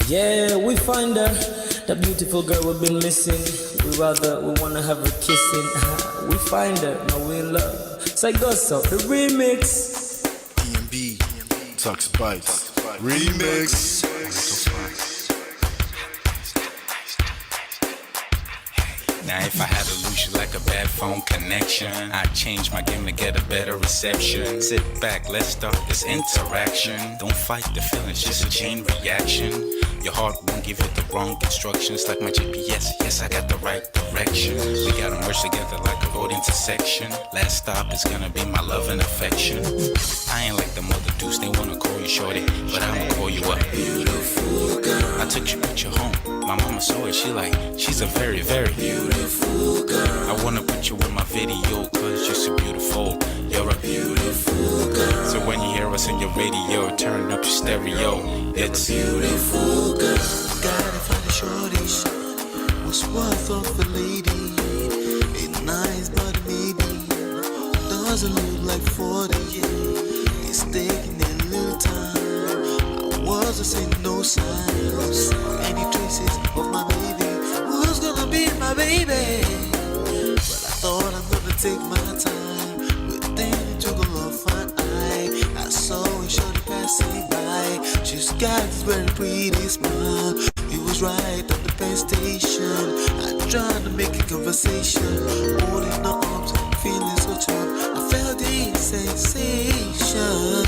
Yeah, we find her, the beautiful girl we've been missing. We wanna have her kissing. We find her, now we in love. So it goes so, the remix. DMB, Tux Bites, remix. Now if I had to lose you like a bad phone connection, I'd change my game to get a better reception. Sit back, let's start this interaction. Don't fight the feelings, just a chain reaction. Your heart won't give you the wrong instructions. Like my GPS, yes I got the right direction. We gotta merge together like a road intersection. Last stop is gonna be my love and affection. I ain't like the mother dudes, they wanna call you shorty, but I'ma call you a beautiful girl. I took your picture home, my mama saw it, she's a very, very beautiful girl. I wanna put you in my video, cause you're so beautiful. You're a beautiful girl. So when you hear us in your radio, turn up your stereo. It's beautiful girl. Gotta find a shorty, what's worth of a lady. It's nice but maybe doesn't look like 40. It's taking a little time. I wasn't seeing no signs, any traces of my baby. Who's gonna be my baby? But I thought I'm gonna take my time. But then it took a long fine eye. I saw a shorty passing by. She's got this very pretty smile. It was right at the bus station. I tried to make a conversation, holding her arms, feeling so charmed. I felt the sensation.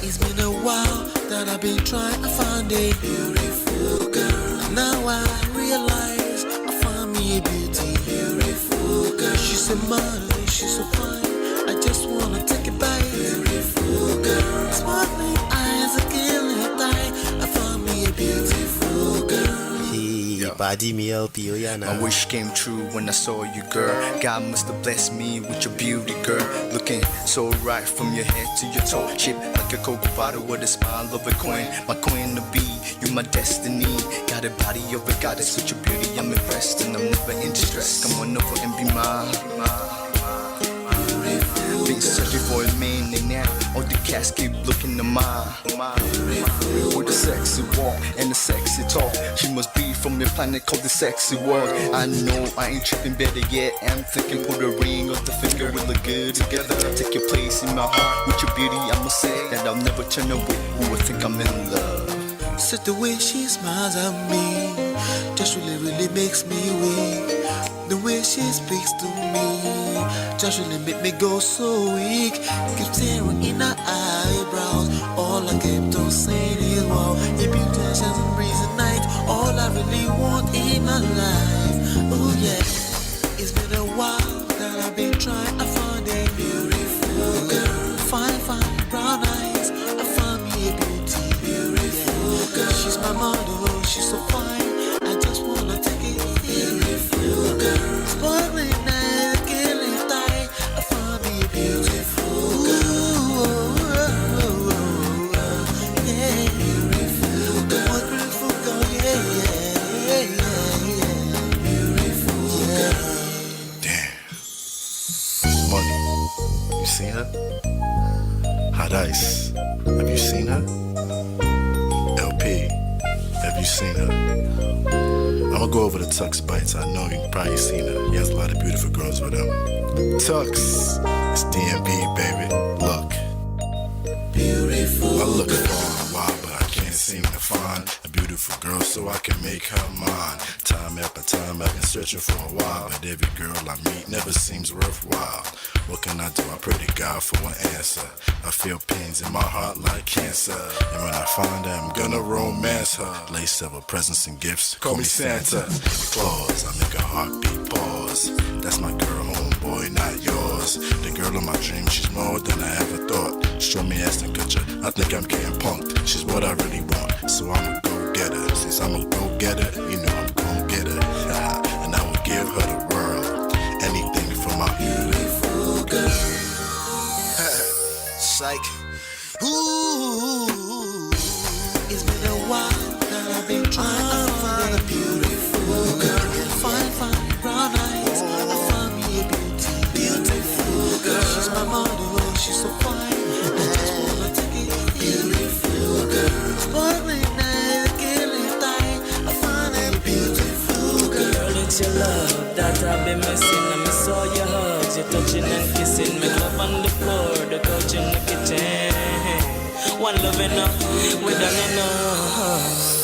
It's been a while that I've been trying to find a beautiful girl. Now I realize I found me a beautiful girl. She's a model, she's so fine. I just wanna take it by. Beautiful girl, sparkling eyes, a killing eye. I found me a beautiful girl. Body me LP, My wish came true when I saw you, girl. God must have blessed me with your beauty, girl. Looking so right from your head to your toe. Shaped like a cocoa bottle with a smile of a queen. My queen to be, you my destiny. Got a body of a goddess with your beauty. I'm impressed and I'm never in distress. Come on over and be mine. Been searching for a man and now all the cats keep looking to mine. With a sexy walk and a sexy talk, she must be from the planet called the sexy world. I know I ain't tripping, better yet I'm thinking put a ring on the finger, we look good together. Take your place in my heart with your beauty. I'ma say that I'll never turn away. Who would think I'm in love? Such the way she smiles at me just really makes me weak. The way she speaks to me just really make me go so weak. Keep staring in her eyebrows. All I kept on saying is wow. Your beauty shines and breeze at night. All I really want in my life. Oh yeah. It's been a while that I've been trying to find a beautiful girl. Fine, brown eyes. I found me a beautiful girl. She's my model, she's so fine. I just wanna take it. Beautiful girl, sparkling eyes, killing tight. I found me a beautiful girl. Yeah, beautiful girl, one beautiful girl. Yeah. Beautiful girl. Damn. Money, you seen her? Hot Ice, have you seen her? LP, have you seen her? I'ma go over to Tux Bites. I know you've probably seen her. He has a lot of beautiful girls with him. Tux, it's DMB, baby. Look, Beautiful. I look for a while, but I can't seem to find a beautiful girl so I can make her mine. Time after time, I've been searching for a while, but every girl I meet never seems worthwhile. What can I do? I pray to God for an answer. I feel pains in my heart like cancer, and when I find her, I'm gonna romance her. Lay several presents and gifts, call me Santa Claus. I make a heartbeat pause. That's my girl, homeboy, not yours. The girl of my dreams, she's more than I ever thought. Show me ass and culture, I think I'm getting punked. She's what I really want, so I'ma go get her. Since I'm a go getter, you know I'm gon' get her. And I will give her the world, anything for my beautiful girl. Psych. Ooh, it's been a while that I've been trying to find a beautiful girl. Fine, brown eyes. I found me a beautiful girl. She's my model, she's so fine. I just wanna take it. Beautiful girl, sparkling eyes, killing touching and kissing, make love on the floor, the couch in the kitchen. One love enough, we done enough.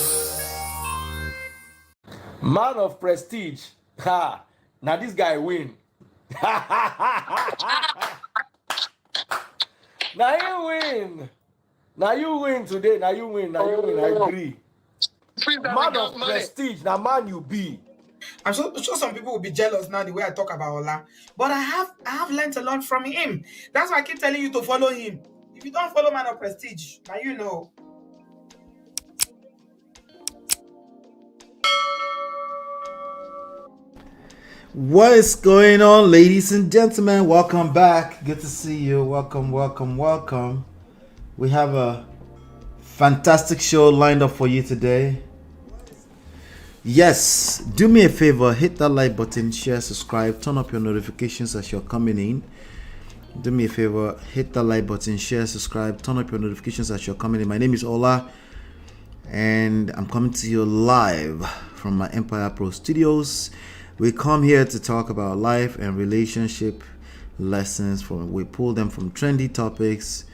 Man of prestige. Ha! Now this guy win. Now you win. Now you win today. Now you win. Now you win. I agree. Man of prestige. Now man you be. I'm sure some people will be jealous now the way I talk about Ola. But I have learned a lot from him. That's why I keep telling you to follow him. If you don't follow Man of Prestige, now you know. What is going on, ladies and gentlemen? Welcome back. Good to see you. Welcome, welcome, welcome. We have a fantastic show lined up for you today. Yes, do me a favor, hit that like button, share, subscribe, turn up your notifications as you're coming in. Do me a favor, hit that like button, share, subscribe, turn up your notifications as you're coming in. My name is Ola, and I'm coming to you live from my Empire Pro Studios. We come here to talk about life and relationship lessons. We pull them from trendy topics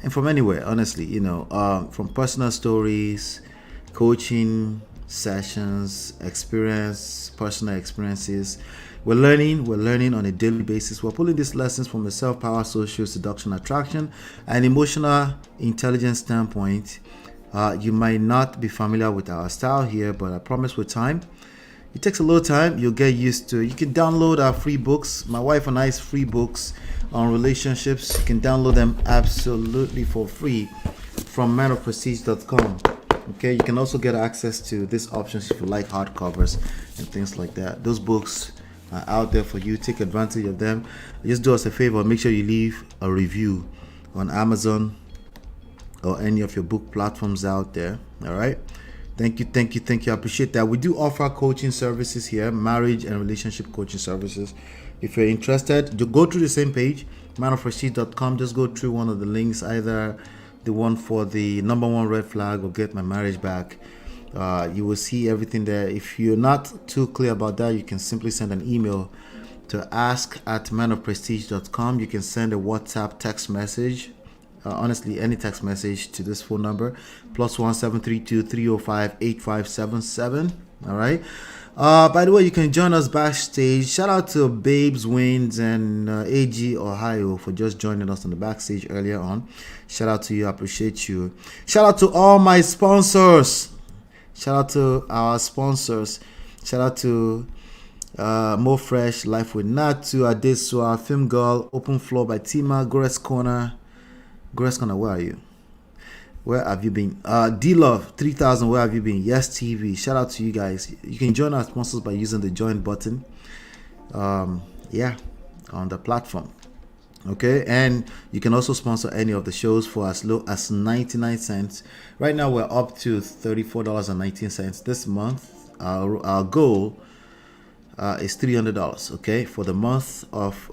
and from anywhere, honestly, from personal stories, coaching sessions, personal experiences. We're learning on a daily basis. We're pulling these lessons from a self-power, social, seduction, attraction, and emotional intelligence standpoint. You might not be familiar with our style here, but I promise with time, it takes a little time, you'll get used to it. You can download our free books, my wife and I's free books on relationships. You can download them absolutely for free from manofprestige.com. Okay, you can also get access to these options if you like hardcovers and things like that. Those books are out there for you. Take advantage of them. Just do us a favor, make sure you leave a review on Amazon or any of your book platforms out there. All right. Thank you. I appreciate that. We do offer coaching services here, marriage and relationship coaching services. If you're interested, you go through the same page, manofprestige.com. Just go through one of the links, either the one for the number one red flag or get my marriage back. You will see everything there. If you're not too clear about that, you can simply send an email to ask@manofprestige.com. You can send a WhatsApp text message. Honestly, any text message to this phone number, +1 732 305 8577. All right. By the way, you can join us backstage. Shout out to Babes Wins and AG Ohio for just joining us on the backstage earlier on. Shout out to you. I appreciate you. Shout out to all my sponsors. Shout out to our sponsors. Shout out to More Fresh, Life with Natu, Adesua, Film Girl, Open Floor by Tima, Grace Corner, where are you? Where have you been? D-Love 3000, where have you been? Yes TV, shout out to you guys. You can join our sponsors by using the join button on the platform. Okay, and you can also sponsor any of the shows for as low as 99 cents. Right now we're up to $34.19 this month. Our goal is $300, okay, for the month of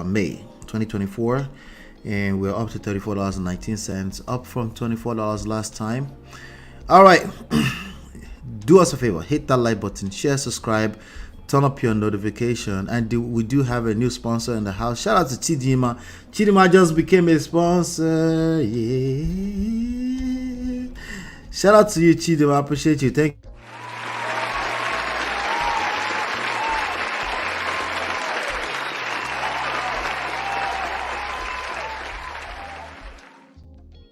May 2024. And we're up to $34.19, up from $24 last time. All right. Do us a favor, hit that like button, share, subscribe, turn up your notification. And we do have a new sponsor in the house. Shout out to Chidima. Chidima just became a sponsor. Yeah. Shout out to you, Chidima. I appreciate you. Thank you.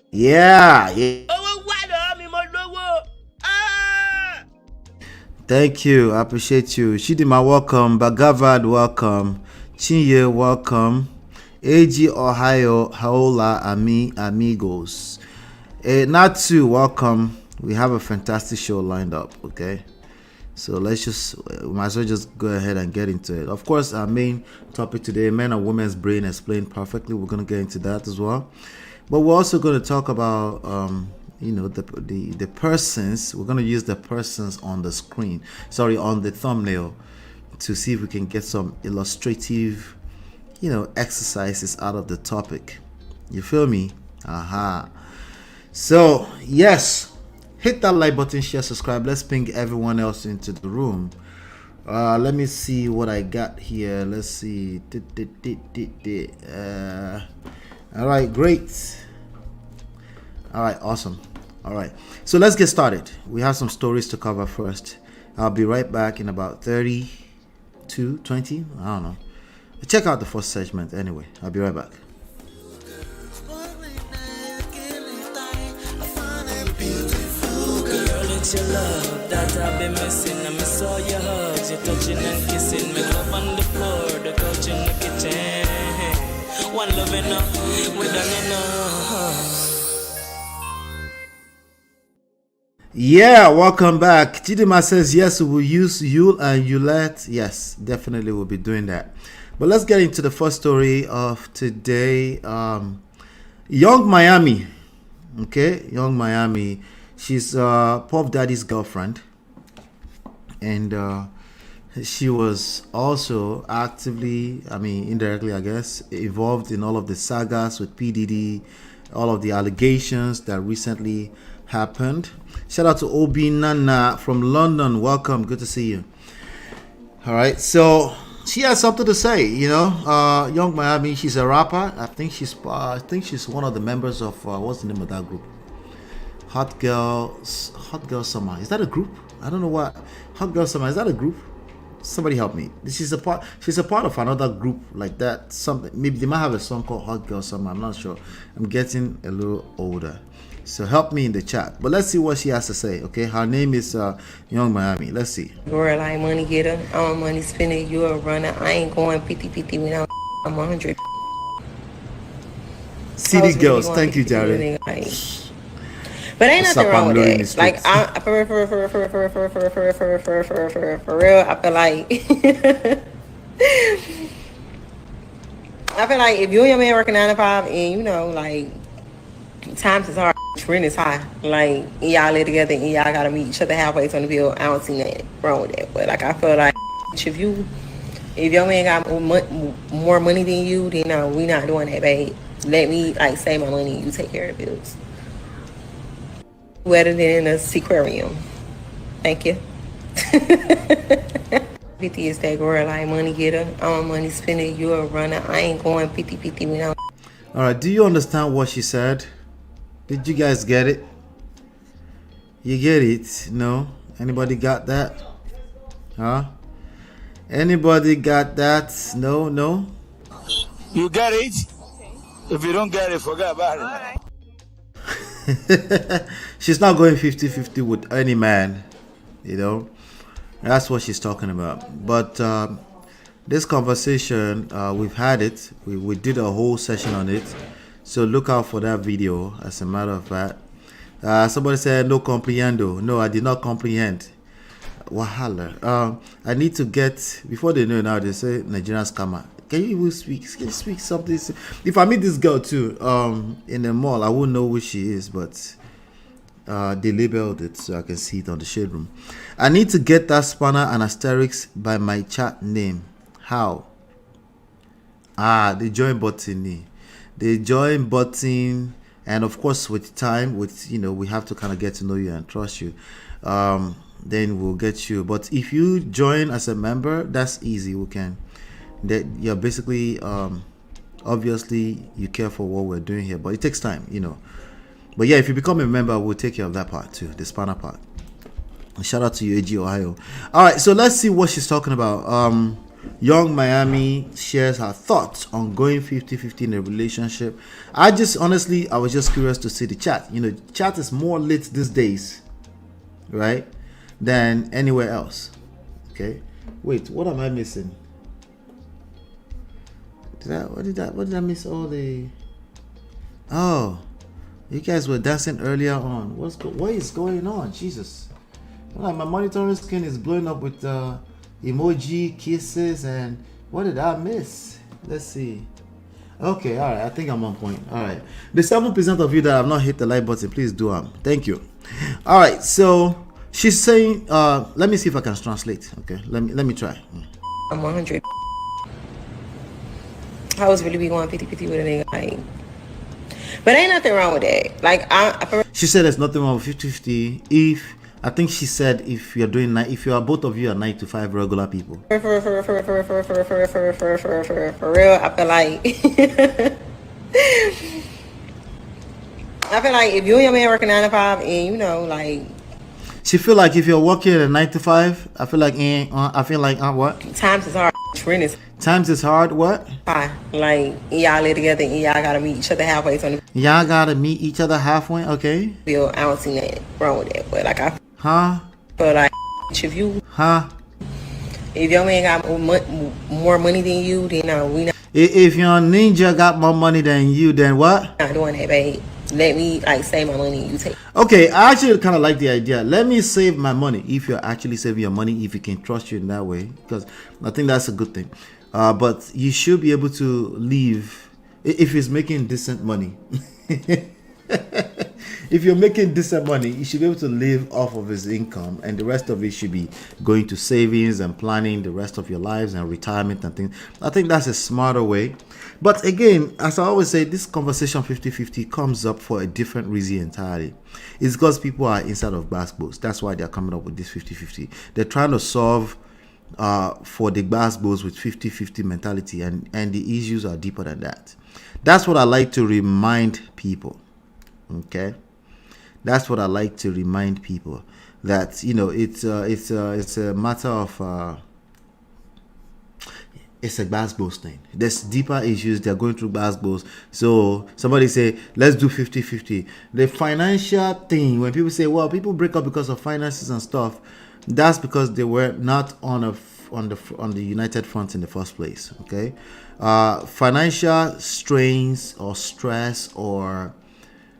Yeah. Thank you. I appreciate you. Shidima, welcome. Bagavad, welcome. Chinye, welcome. AG Ohio, Hola, amigos. Natsu, welcome. We have a fantastic show lined up, okay? So we might as well just go ahead and get into it. Of course, our main topic today, men and women's brain explained perfectly. We're going to get into that as well. But we're also going to talk about, the persons. We're going to use the persons on the screen, on the thumbnail, to see if we can get some illustrative, exercises out of the topic. You feel me? Aha. So, yes, hit that like button, share, subscribe. Let's ping everyone else into the room. Let me see what I got here. Let's see. All right, great. All right, awesome. All right, so let's get started. We have some stories to cover first. I'll be right back in about 30 to 20. I don't know. Check out the first segment anyway. I'll be right back. It's your love that I've been missing. I miss all your hugs, your touching and kissing. Make love on the floor, the couch in the kitchen. One love enough, we done enough. Yeah, welcome back. Chidima says yes, we will use Yule and Yulette. Yes, definitely we'll be doing that. But let's get into the first story of today. Young Miami. Okay, Young Miami. She's Puff Daddy's girlfriend, and she was also actively, indirectly, I guess, involved in all of the sagas with P. Diddy, all of the allegations that recently happened. Shout out to Obi Nana from London. Welcome, good to see you. All right, so she has something to say. Young Miami. She's a rapper. I think she's one of the members of what's the name of that group? Hot Girl Summer. Is that a group? I don't know what. Hot Girl Summer. Is that a group? Somebody help me. She's a part of another group like that. Something. Maybe they might have a song called Hot Girl Summer. I'm not sure. I'm getting a little older. So help me in the chat. But let's see what she has to say. Okay. Her name is Young Miami. Let's see. Girl, I money getter. I'm money spinner. You a runner. I ain't going 50-50 without I'm 100. City Girls. Thank you, Jared. But ain't nothing wrong with that. Like for real, I feel like if you and your man working 9 to 5 and like times is hard, rent is high, like and y'all live together and y'all gotta meet each other halfway on the bill, I don't see nothing wrong with that. But I feel like if your man got more money than you, then no, we not doing that, babe. Let me save my money and you take care of the bills. Wetter than in a seaquarium. Thank you. 50 is that girl, like money getter. I'm money spinner. You a runner. I ain't going 50-50 without. All right. Do you understand what she said? Did you guys get it? You get it? No? Anybody got that? Huh? Anybody got that? No? You get it? If you don't get it, forget about it. All right. She's not going 50-50 with any man, that's what she's talking about. But this conversation, we've had it. We did a whole session on it, so look out for that video. As a matter of fact, somebody said no comprehendo. No, I did not comprehend. Wahala. I need to get, before they know now, they say Nigerian scammer. Can you even speak something? If I meet this girl too in the mall, I won't know who she is, but they labeled it so I can see it on the shade room. I need to get that spanner and asterisk by my chat name. How? The join button. The join button, and of course with time, we have to kind of get to know you and trust you. Then we'll get you. But if you join as a member, that's easy. We can. That you're basically obviously you care for what we're doing here, but it takes time, But yeah, if you become a member, we'll take care of that part too, the spanner part. Shout out to you, AG Ohio. All right, so let's see what she's talking about. Young Miami shares her thoughts on going 50-50 in a relationship. I was just curious to see the chat. Chat is more lit these days, right, than anywhere else. Okay, wait, what am I missing? What did I miss all the... Oh, you guys were dancing earlier on. What is going on? Jesus. My monitoring screen is blowing up with emoji, kisses, and what did I miss? Let's see. Okay, all right. I think I'm on point. All right. The 7% of you that have not hit the like button, please do. Thank you. All right. So she's saying, let me see if I can translate. Okay. Let me try. I'm 100. I was really be going 50-50 with a nigga, but ain't nothing wrong with that. She said there's nothing wrong with 50-50 if I think she said if you're doing if you are both of you are 9 to 5 regular people. For real, I feel like I feel like if you and your man working 9 to 5 and you know like She feel like if you're working at 9 to 5, I feel like what? times is hard. Rent is Times is hard. What? high. Like y'all live together and y'all gotta meet each other halfway on the Y'all gotta meet each other halfway. Okay. bill. I don't see that wrong with that, but like I Huh? feel like if your man got more money than you, then we If your ninja got more money than you, then what? not doing that, babe. Let me like save my money and you take. Okay, I actually kind of like the idea. Let me save my money. If you're actually saving your money, if you can trust you in that way, because I think that's a good thing. But you should be able to live if he's making decent money. If you're making decent money, you should be able to live off of his income, and the rest of it should be going to savings and planning the rest of your lives and retirement and things. I think that's a smarter way. But again, as I always say, this conversation 50-50 comes up for a different reason entirely. It's because people are inside of basketballs. That's why they're coming up with this 50-50. They're trying to solve for the basketballs with 50-50 mentality, and the issues are deeper than that. That's what I like to remind people. Okay, that's what I like to remind people, that it's a matter of it's a basketballs thing. There's deeper issues. They're going through basketballs. So somebody say, let's do 50-50. The financial thing, when people say, well, people break up because of finances and stuff, that's because they were not on the united front in the first place. Okay, financial strains or stress or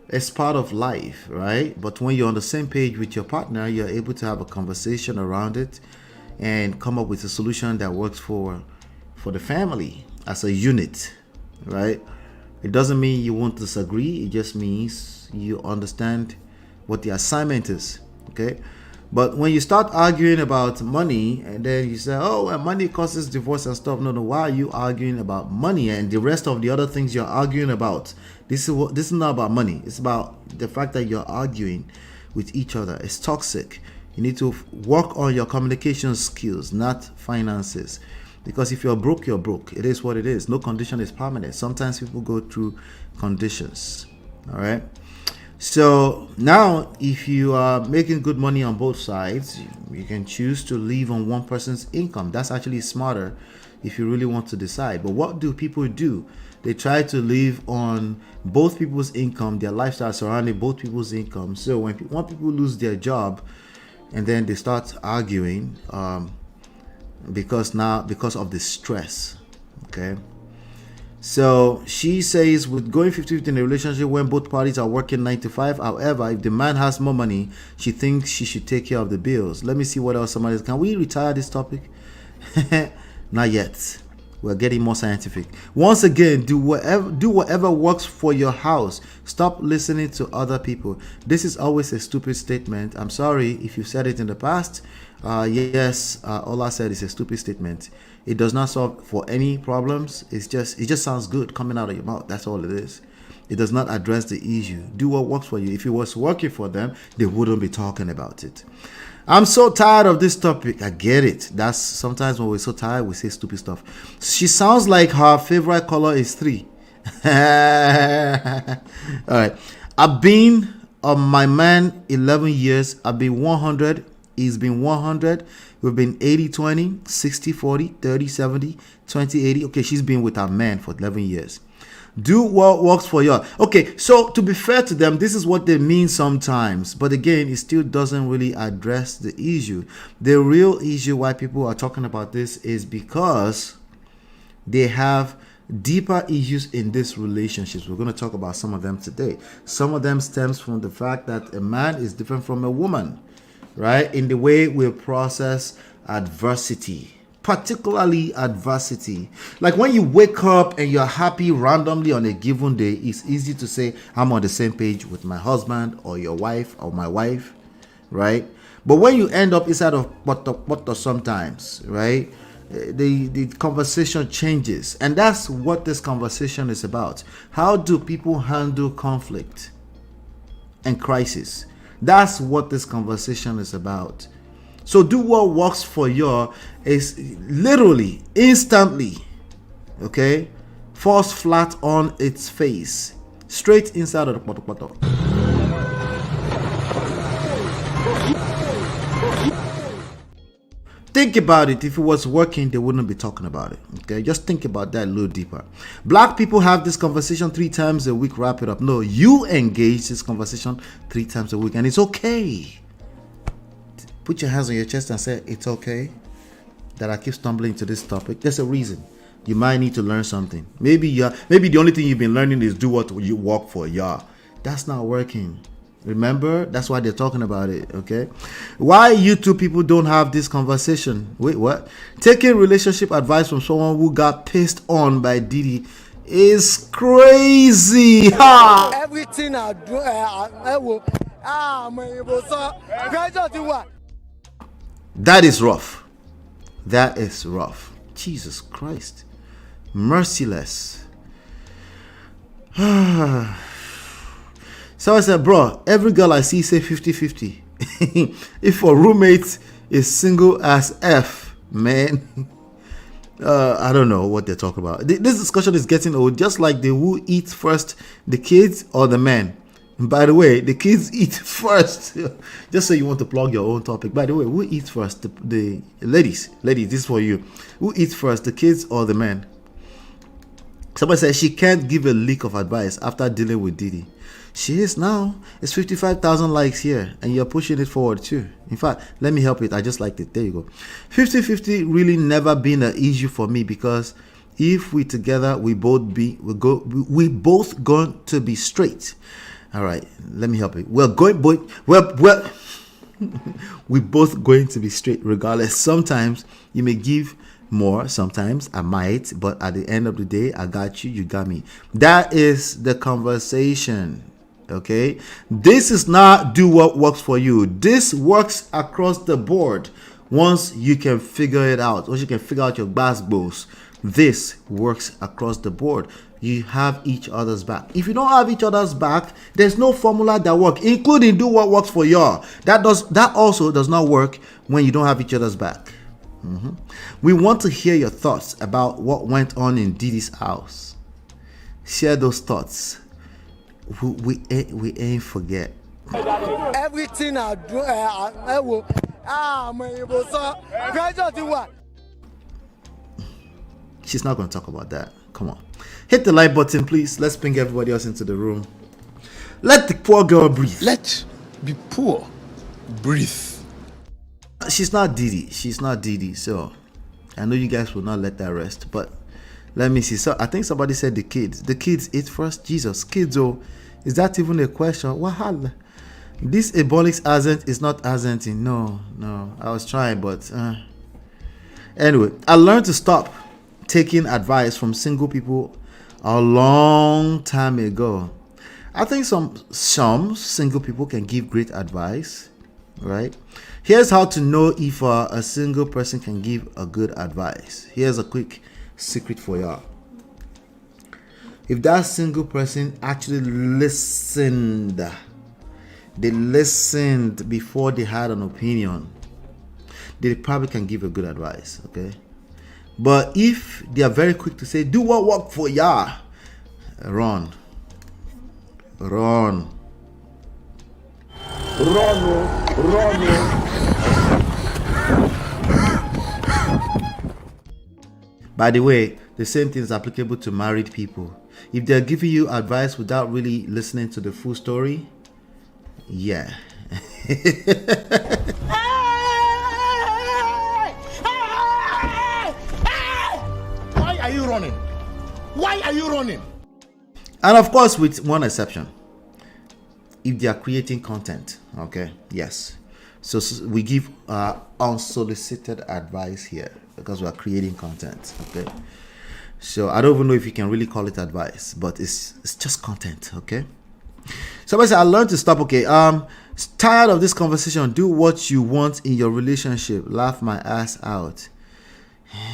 it's part of life, right? But when you're on the same page with your partner, you're able to have a conversation around it and come up with a solution that works for the family as a unit, right? It doesn't mean you won't disagree. It just means you understand what the assignment is, okay? But when you start arguing about money and then you say, oh, well, money causes divorce and stuff. No, why are you arguing about money and the rest of the other things you're arguing about? This is not about money. It's about the fact that you're arguing with each other. It's toxic. You need to work on your communication skills, not finances. Because if you're broke, you're broke. It is what it is. No condition is permanent. Sometimes people go through conditions. All right. So now, if you are making good money on both sides, you can choose to live on one person's income. That's actually smarter if you really want to decide. But what do people do? They try to live on both people's income, their lifestyle surrounding both people's income. So when people lose their job and then they start arguing because of the stress. Okay. So she says, with going 50-50 in a relationship when both parties are working 9 to 5, however, if the man has more money, she thinks she should take care of the bills. Let me see what else somebody. Can we retire this topic? Not yet. We're getting more scientific. Once again, do whatever works for your house. Stop listening to other people. This is always a stupid statement. I'm sorry if you said it in the past. Yes, Ola said it's a stupid statement. It does not solve for any problems. It just sounds good coming out of your mouth. That's all it is. It does not address the issue. Do what works for you. If it was working for them, they wouldn't be talking about it. I'm so tired of this topic. I get it. That's sometimes when we're so tired, we say stupid stuff. She sounds like her favorite color is 3. All right. I've been on my man 11 years. I've been 100. He's been 100. We've been 80-20, 60-40, 30-70, 20-80. Okay, she's been with her man for 11 years. Do what works for you. Okay, so to be fair to them, this is what they mean sometimes. But again, it still doesn't really address the issue. The real issue why people are talking about this is because they have deeper issues in these relationships. We're going to talk about some of them today. Some of them stems from the fact that a man is different from a woman, right? In the way we process adversity. Particularly adversity. Like when you wake up and you're happy randomly on a given day, it's easy to say, I'm on the same page with my husband or your wife or my wife, right? But when you end up inside of what sometimes, right, the conversation changes. And that's what this conversation is about. How do people handle conflict and crisis? That's what this conversation is about. So do what works for you is literally instantly, okay, falls flat on its face, straight inside of the poto. Think about it. If it was working, they wouldn't be talking about it. Okay, just think about that a little deeper. Black people have this conversation 3 times a week. Wrap it up. No, you engage this conversation 3 times a week, and it's okay. Put your hands on your chest and say, it's okay that I keep stumbling into this topic. There's a reason. You might need to learn something. Maybe the only thing you've been learning is do what you work for. Yeah, that's not working. Remember, that's why they're talking about it. Okay, why you two people don't have this conversation? Wait, what? Taking relationship advice from someone who got pissed on by Diddy is crazy. Ha! Everything I do, That is rough. That is rough. Jesus Christ. Merciless. So I said, bro, every girl I see say 50-50. If a roommate is single as F, man, I don't know what they're talking about. This discussion is getting old, just like the who eats first, the kids or the men. By the way, the kids eat first. Just so you want to plug your own topic. By the way, who eats first? The ladies. Ladies, this is for you. Who eats first, the kids or the men? Somebody said she can't give a leak of advice after dealing with Diddy. She is now. It's 55,000 likes here, and you're pushing it forward too. In fact, let me help it. I just liked it. There you go. 50-50 really never been an issue for me, because if we together, we both going to be straight. All right, let me help you. We're both going to be straight regardless. Sometimes you may give more, sometimes I might, but at the end of the day, I got you, you got me. That is the conversation. Okay, this is not do what works for you. This works across the board. Once you can figure it out, once you can figure out your basketballs, this works across the board. You have each other's back. If you don't have each other's back, there's no formula that works, including do what works for y'all. That also does not work when you don't have each other's back. We want to hear your thoughts about what went on in Diddy's house. Share those thoughts. We ain't forget. Everything I do, She's not going to talk about that. Come on. Hit the like button, please. Let's bring everybody else into the room. Let the poor girl breathe. Let be poor. Breathe. She's not Diddy. She's not Diddy. So I know you guys will not let that rest. But let me see. So I think somebody said the kids. The kids eat first. Jesus. Kids, oh. Is that even a question? Wahala. This Ebonics accent is not accenting. No. I was trying, but anyway, I learned to stop taking advice from single people a long time ago. I think some single people can give great advice, right? Here's how to know if a single person can give a good advice. Here's a quick secret for y'all. If that single person actually listened, they listened before they had an opinion, they probably can give a good advice, okay? But if they are very quick to say, do what work for ya, run. By the way, the same thing is applicable to married people. If they're giving you advice without really listening to the full story, yeah. Why are you running? Why are you running? And of course, with one exception, if they are creating content, okay, yes. So we give unsolicited advice here because we are creating content, okay. So I don't even know if you can really call it advice, but it's just content, okay. Somebody said, I learned to stop. Okay, tired of this conversation. Do what you want in your relationship. Laugh my ass out.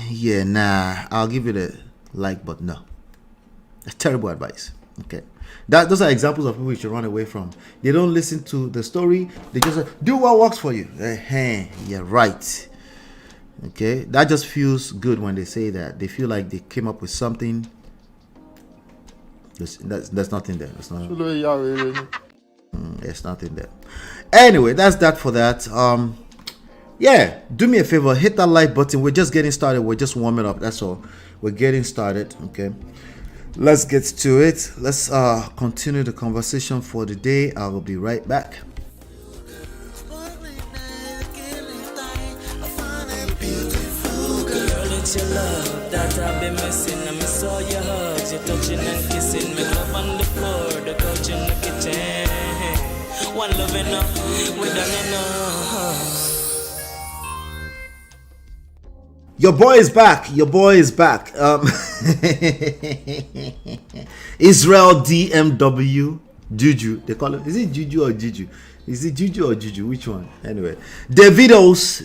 Yeah, nah. I'll give it a like, but no. That's terrible advice. Okay. Those are examples of people you should run away from. They don't listen to the story. They just say, do what works for you. Yeah, right. Okay. That just feels good when they say that. They feel like they came up with something. There's nothing there. There's nothing there. Anyway, that's that for that. Yeah, do me a favor, hit that like button. We're just getting started. We're just warming up. That's all. We're getting started. Okay. Let's get to it. Let's continue the conversation for the day. I will be right back. It's your love that I've been missing. I miss all your hugs, your touching and kissing. Make love on the floor, the couch in the kitchen. One love enough, we done enough. Your boy is back. Israel DMW Juju. They call it. Is it Juju or Juju? Is it Juju or Juju? Which one? Anyway, Davido's.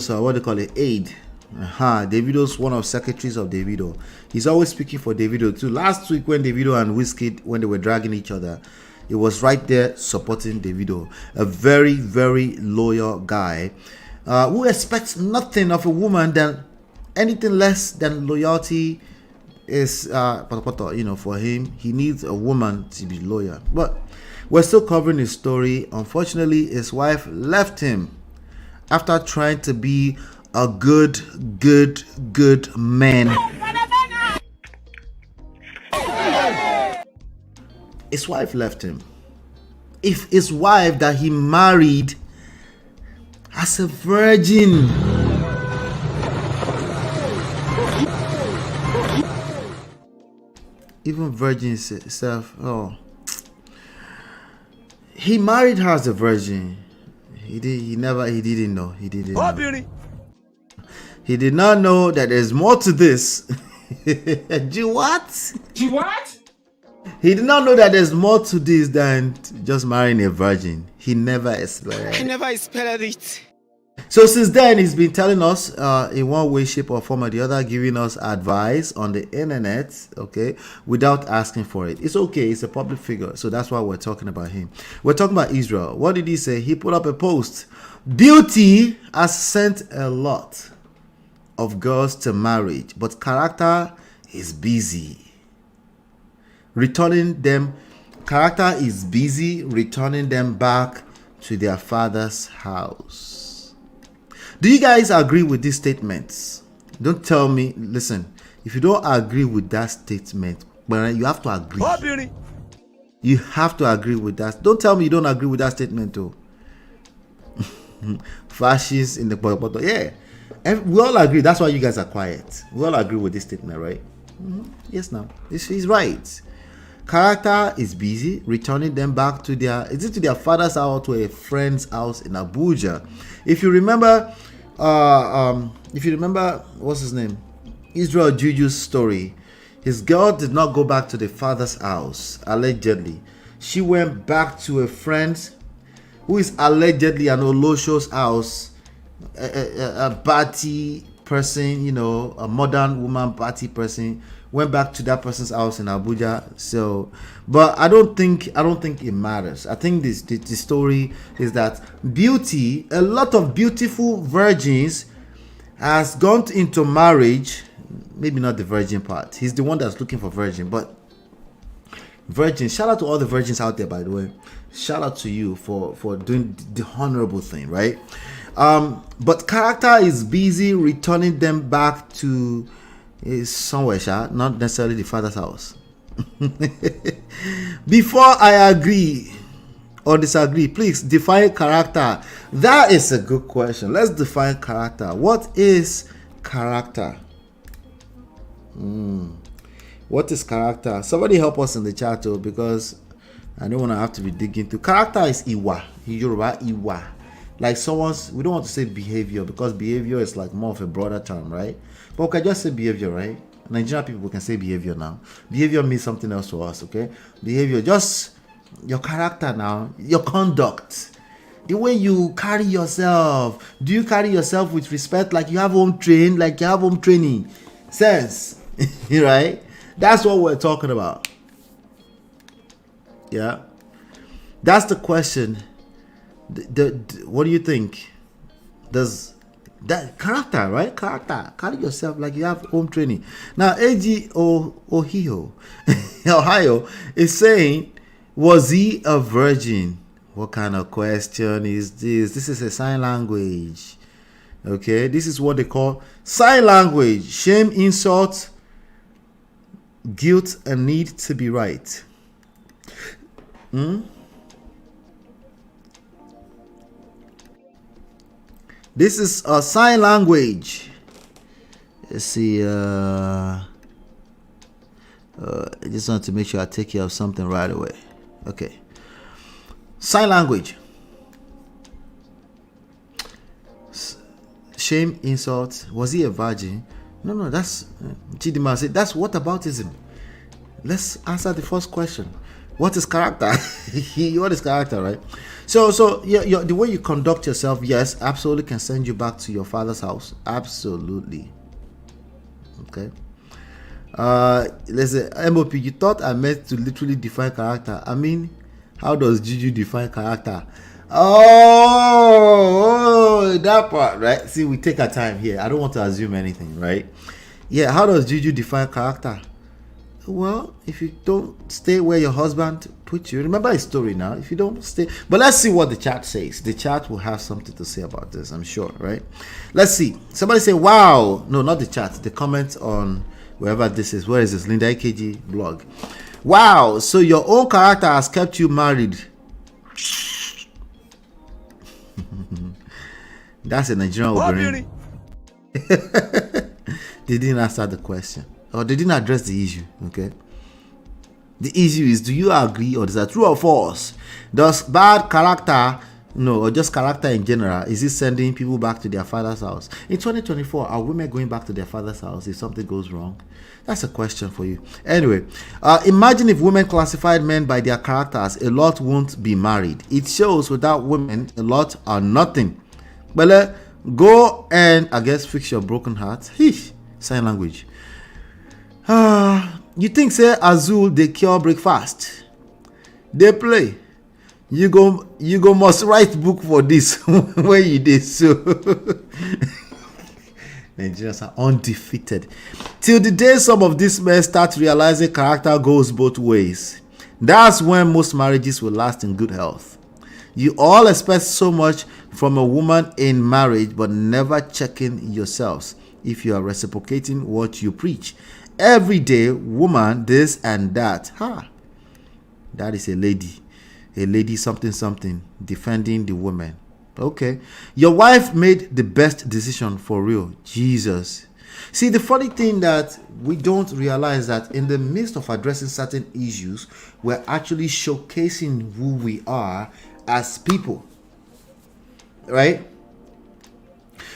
What they call it? Aid. Davido's one of secretaries of Davido. He's always speaking for Davido too. Last week when Davido and Wizkid, when they were dragging each other, it was right there supporting Davido. A very, very loyal guy who expects nothing of a woman than anything less than loyalty is, for him. He needs a woman to be loyal. But we're still covering his story. Unfortunately, his wife left him after trying to be a good man. His wife left him. If his wife that he married as a virgin, even virgin itself, he married her as a virgin. He didn't know. He did not know that there's more to this. What? He did not know that there's more to this than just marrying a virgin. He never expected it. So since then, he's been telling us in one way, shape, or form or the other, giving us advice on the internet, okay, without asking for it. It's okay. It's a public figure. So that's why we're talking about him. We're talking about Israel. What did he say? He put up a post. Beauty has sent a lot of girls to marriage, but character is busy returning them back to their father's house. Do you guys agree with these statements? Don't tell me. Listen, if you don't agree with that statement, but you have to agree. You have to agree with that. Don't tell me you don't agree with that statement though. Fascists in the bottom. Yeah. And we all agree. That's why you guys are quiet. We all agree with this statement, right? Yes, now. He's right. Character is busy returning them back to their father's house or to a friend's house in Abuja. If you remember, what's his name? Israel Juju's story. His girl did not go back to the father's house, allegedly. She went back to a friend who is allegedly an Olosho's house, a Bati person, a modern woman Bati person, went back to that person's house in Abuja. So, but I don't think it matters. I think the story is that a lot of beautiful virgins has gone into marriage. Maybe not the virgin part. He's the one that's looking for virgin, but virgins. Shout out to all the virgins out there, by the way. Shout out to you for doing the honorable thing, right? But character is busy returning them back to somewhere, not necessarily the father's house. Before I agree or disagree, please define character. That is a good question. Let's define character. What is character? What is character? Somebody help us in the chat too, because I don't want to have to be digging through. Character is Iwa. In Yoruba, Iwa. Like we don't want to say behavior, because behavior is like more of a broader term, right? But we can just say behavior, right? Nigerian people can say behavior now. Behavior means something else to us, okay? Behavior, just your character now, your conduct, the way you carry yourself. Do you carry yourself with respect, like you have home training, sense? Right? That's what we're talking about. Yeah. That's the question. What do you think? Does that character, right? Character. Carry yourself like you have home training. Now, AG Ohio is saying, was he a virgin? What kind of question is this? This is a sign language. Okay, this is what they call sign language. Shame, insult, guilt, and need to be right. This is a sign language. Let's see. I just want to make sure I take care of something right away. Okay. Sign language. Shame, insult. Was he a virgin? No, that's Chidima said. That's whataboutism. Let's answer the first question. What is character? What is character, right? So the way you conduct yourself, yes, absolutely can send you back to your father's house. Absolutely. Okay. Let's say MOP. You thought I meant to literally define character. I mean, how does Juju define character? Oh, that part, right? See, we take our time here. I don't want to assume anything, right? Yeah, how does Juju define character? Well, if you don't stay where your husband put you, remember his story now. If you don't stay, but let's see what the chat says. The chat will have something to say about this, I'm sure, right? Let's see. Somebody say, wow. No, not the chat. The comment on wherever this is. Where is this? Linda AKG blog. Wow. So your own character has kept you married. That's a Nigerian woman. They didn't answer the question, or they didn't address the issue. Okay. The issue is, do you agree or is that true or false? Does bad character, or just character in general, is it sending people back to their father's house? In 2024, are women going back to their father's house if something goes wrong? That's a question for you. Anyway, imagine if women classified men by their characters, a lot won't be married. It shows without women, a lot are nothing. Well, go and, I guess, fix your broken heart. Sign language. You think, say, Azul, they cure breakfast. They play. You go must write book for this when you did so. Nigerians are undefeated. Till the day some of these men start realizing character goes both ways. That's when most marriages will last in good health. You all expect so much from a woman in marriage, but never checking yourselves if you are reciprocating what you preach. Every day, woman, this and that. That is a lady. A lady something, defending the woman. Okay. Your wife made the best decision for real. Jesus. See, the funny thing that we don't realize that in the midst of addressing certain issues, we're actually showcasing who we are as people. Right?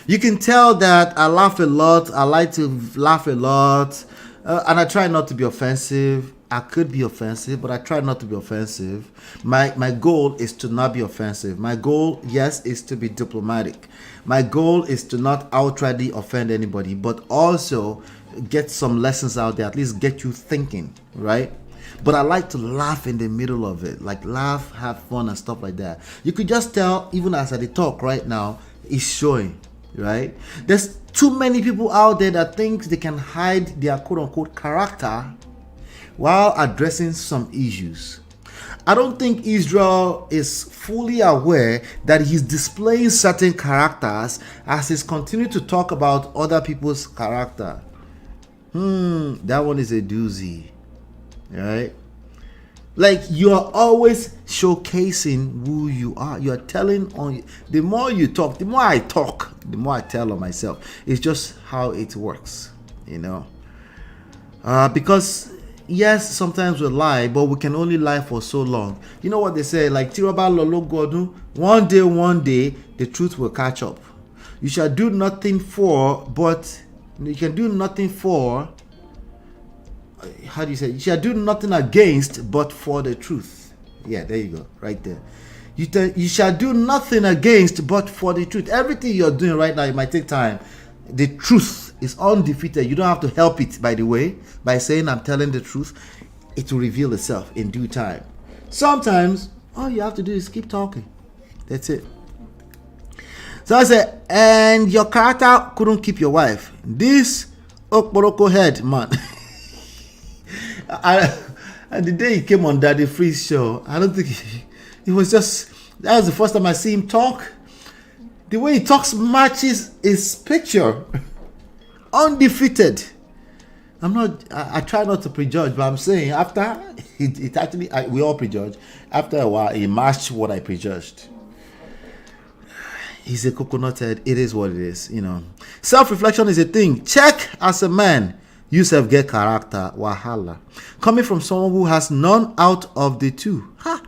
You can tell that I laugh a lot. I like to laugh a lot. And I try not to be offensive. I could be offensive, but I try not to be offensive. My goal is to not be offensive. My goal, yes, is to be diplomatic. My goal is to not outrightly offend anybody, but also get some lessons out there, at least get you thinking, right? But I like to laugh in the middle of it, like laugh, have fun and stuff like that. You could just tell, even as I talk right now, it's showing, right? There's too many people out there that think they can hide their quote-unquote character while addressing some issues. I don't think Israel is fully aware that he's displaying certain characters as he's continuing to talk about other people's character. That one is a doozy, right? Like, you're always showcasing who you are. You're telling on. The more you talk, the more I talk, the more I tell on myself. It's just how it works, because yes, sometimes we lie, but we can only lie for so long. You know what they say, like Tiraba Lolo Godu, one day, the truth will catch up. You shall do nothing for, but you can do nothing for. How do you say? You shall do nothing against, but for the truth. Yeah, there you go, right there. You shall do nothing against, but for the truth. Everything you're doing right now, it might take time. The truth It's undefeated. You don't have to help it, by the way, by saying I'm telling the truth. It will reveal itself in due time. Sometimes all you have to do is keep talking. That's it. So I said, and your character couldn't keep your wife. This Okporoko head, man. And the day he came on Daddy Freeze show, I don't think he was just, that was the first time I see him talk. The way he talks matches his picture. Undefeated. I try not to prejudge, but I'm saying after it actually, we all prejudge. After a while, it matched what I prejudged. He's a coconut head. It is what it is, you know. Self-reflection is a thing. Check as a man. You self get character. Wahala. Coming from someone who has none out of the two. Ha!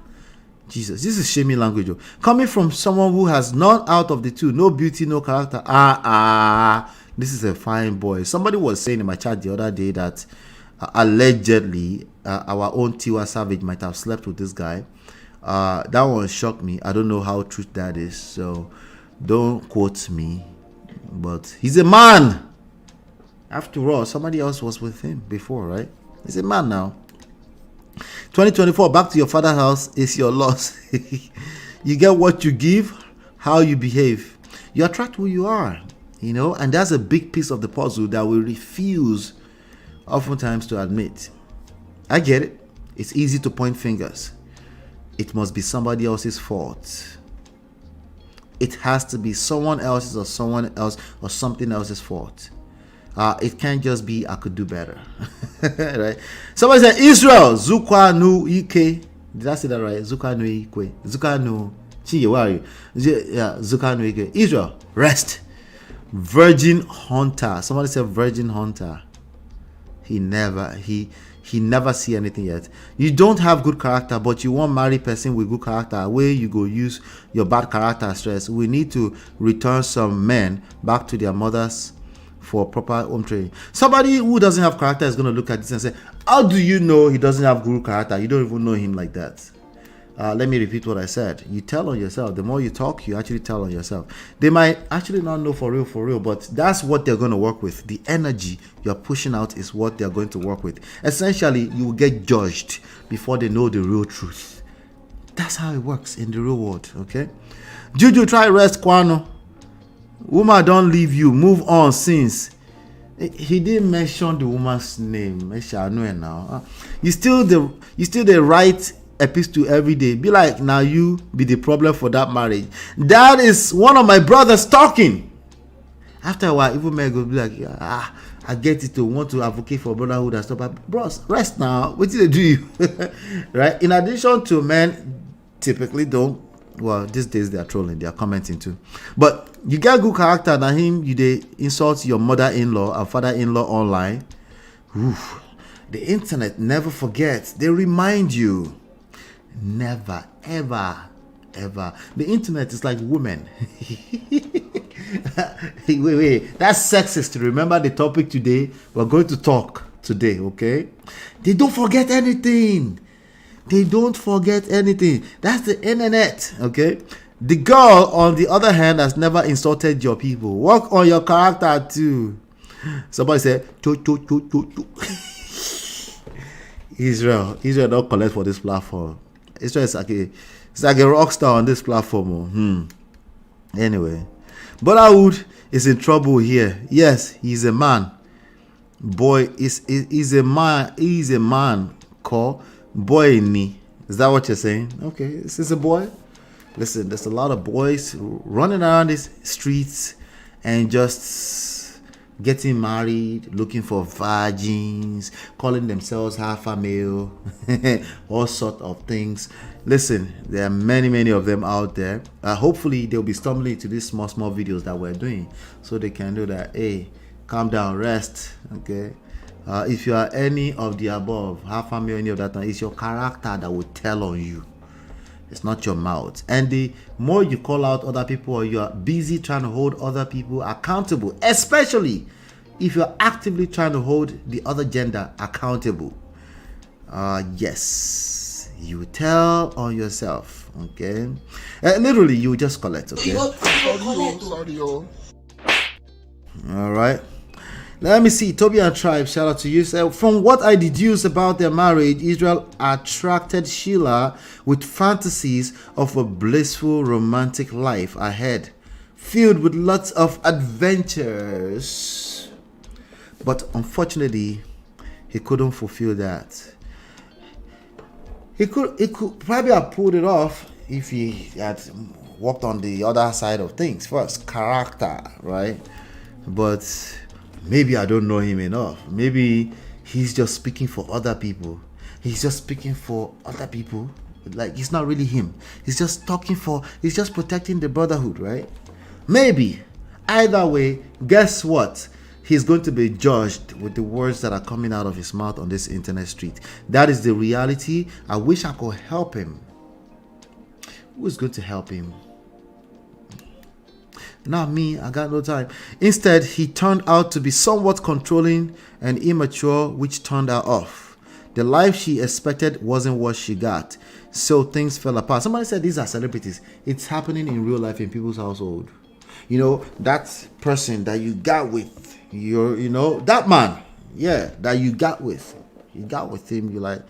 Jesus, this is shaming language. Coming from someone who has none out of the two. No beauty, no character. This is a fine boy. Somebody was saying in my chat the other day that allegedly our own Tiwa Savage might have slept with this guy. That one shocked me. I don't know how true that is, so don't quote me. But he's a man. After all, somebody else was with him before, right? He's a man now. 2024, back to your father's house is your loss. You get what you give, how you behave. You attract who you are, you know, and that's a big piece of the puzzle that we refuse oftentimes to admit. I get it. It's easy to point fingers. It must be somebody else's fault. It has to be someone else's or someone else or something else's fault. It can't just be I could do better. Right? Somebody said Israel Zukwa nu Ike. Did I say that right? Zukwa nu Ike. Zukwa nu Chi, where are you? Yeah, Zukwa nu Ike. Israel, rest. Virgin hunter. Somebody said virgin hunter. He never see anything yet. You don't have good character, but you want marry person with good character. Where you go use your bad character stress. We need to return some men back to their mothers for proper home training. Somebody who doesn't have character is going to look at this and say, how do you know he doesn't have good character? You don't even know him like that. Let me repeat what I said. You tell on yourself. The more you talk, you actually tell on yourself. They might actually not know for real, but that's what they're going to work with. The energy you're pushing out is what they're going to work with. Essentially, you will get judged before they know the real truth. That's how it works in the real world, okay? Juju, try rest, Kwano. Woman don't leave you. Move on since. He didn't mention the woman's name. I shall know it now. You still the right epistle every day. Be like, now you be the problem for that marriage. That is one of my brothers talking. After a while, even men go be like, I get it to want to advocate for brotherhood and stuff. But bros, rest now. What did they do you? Right? In addition to men, typically don't. Well, these days they are trolling, they are commenting too. But you get good character, now him, you they insult your mother-in-law and father-in-law online. Oof. The internet never forgets. They remind you. Never, ever. The internet is like women. Wait. That's sexist. Remember the topic today? We're going to talk today, okay? They don't forget anything. That's the internet, okay? The girl, on the other hand, has never insulted your people. Work on your character too. Somebody said, Israel don't collect for this platform. Israel is like a rock star on this platform. Anyway, Bollywood is in trouble here. Yes, he's a man. Boy, he's a man. He's a man called Boy ni. Is that what you're saying? Okay, this is a boy. Listen, there's a lot of boys running around these streets and just getting married, looking for virgins, calling themselves half a male, all sort of things. Listen, there are many of them out there. Hopefully they'll be stumbling into these small videos that we're doing, so they can do that. Hey, calm down, rest, okay? If you are any of the above, half a male, any of that, it's your character that will tell on you. It's not your mouth. And the more you call out other people, or you are busy trying to hold other people accountable, especially if you're actively trying to hold the other gender accountable, yes, you tell on yourself, okay? Literally, you just collect, okay? All right. Let me see. Toby and Tribe, shout out to you. So, from what I deduce about their marriage, Israel attracted Sheila with fantasies of a blissful romantic life ahead, filled with lots of adventures. But unfortunately, he couldn't fulfill that. He could probably have pulled it off if he had worked on the other side of things first, character, right? But maybe I don't know him enough. Maybe he's just speaking for other people. He's just speaking for other people. Like, it's not really him. He's just he's just protecting the brotherhood, right? Maybe. Either way, guess what? He's going to be judged with the words that are coming out of his mouth on this internet street. That is the reality. I wish I could help him. Who is going to help him? Not me, I got no time. Instead, he turned out to be somewhat controlling and immature, which turned her off. The life she expected wasn't what she got, so things fell apart. Somebody said these are celebrities. It's happening in real life in people's household. You know, that person that you got with, that man, yeah, that you got with him, you're like,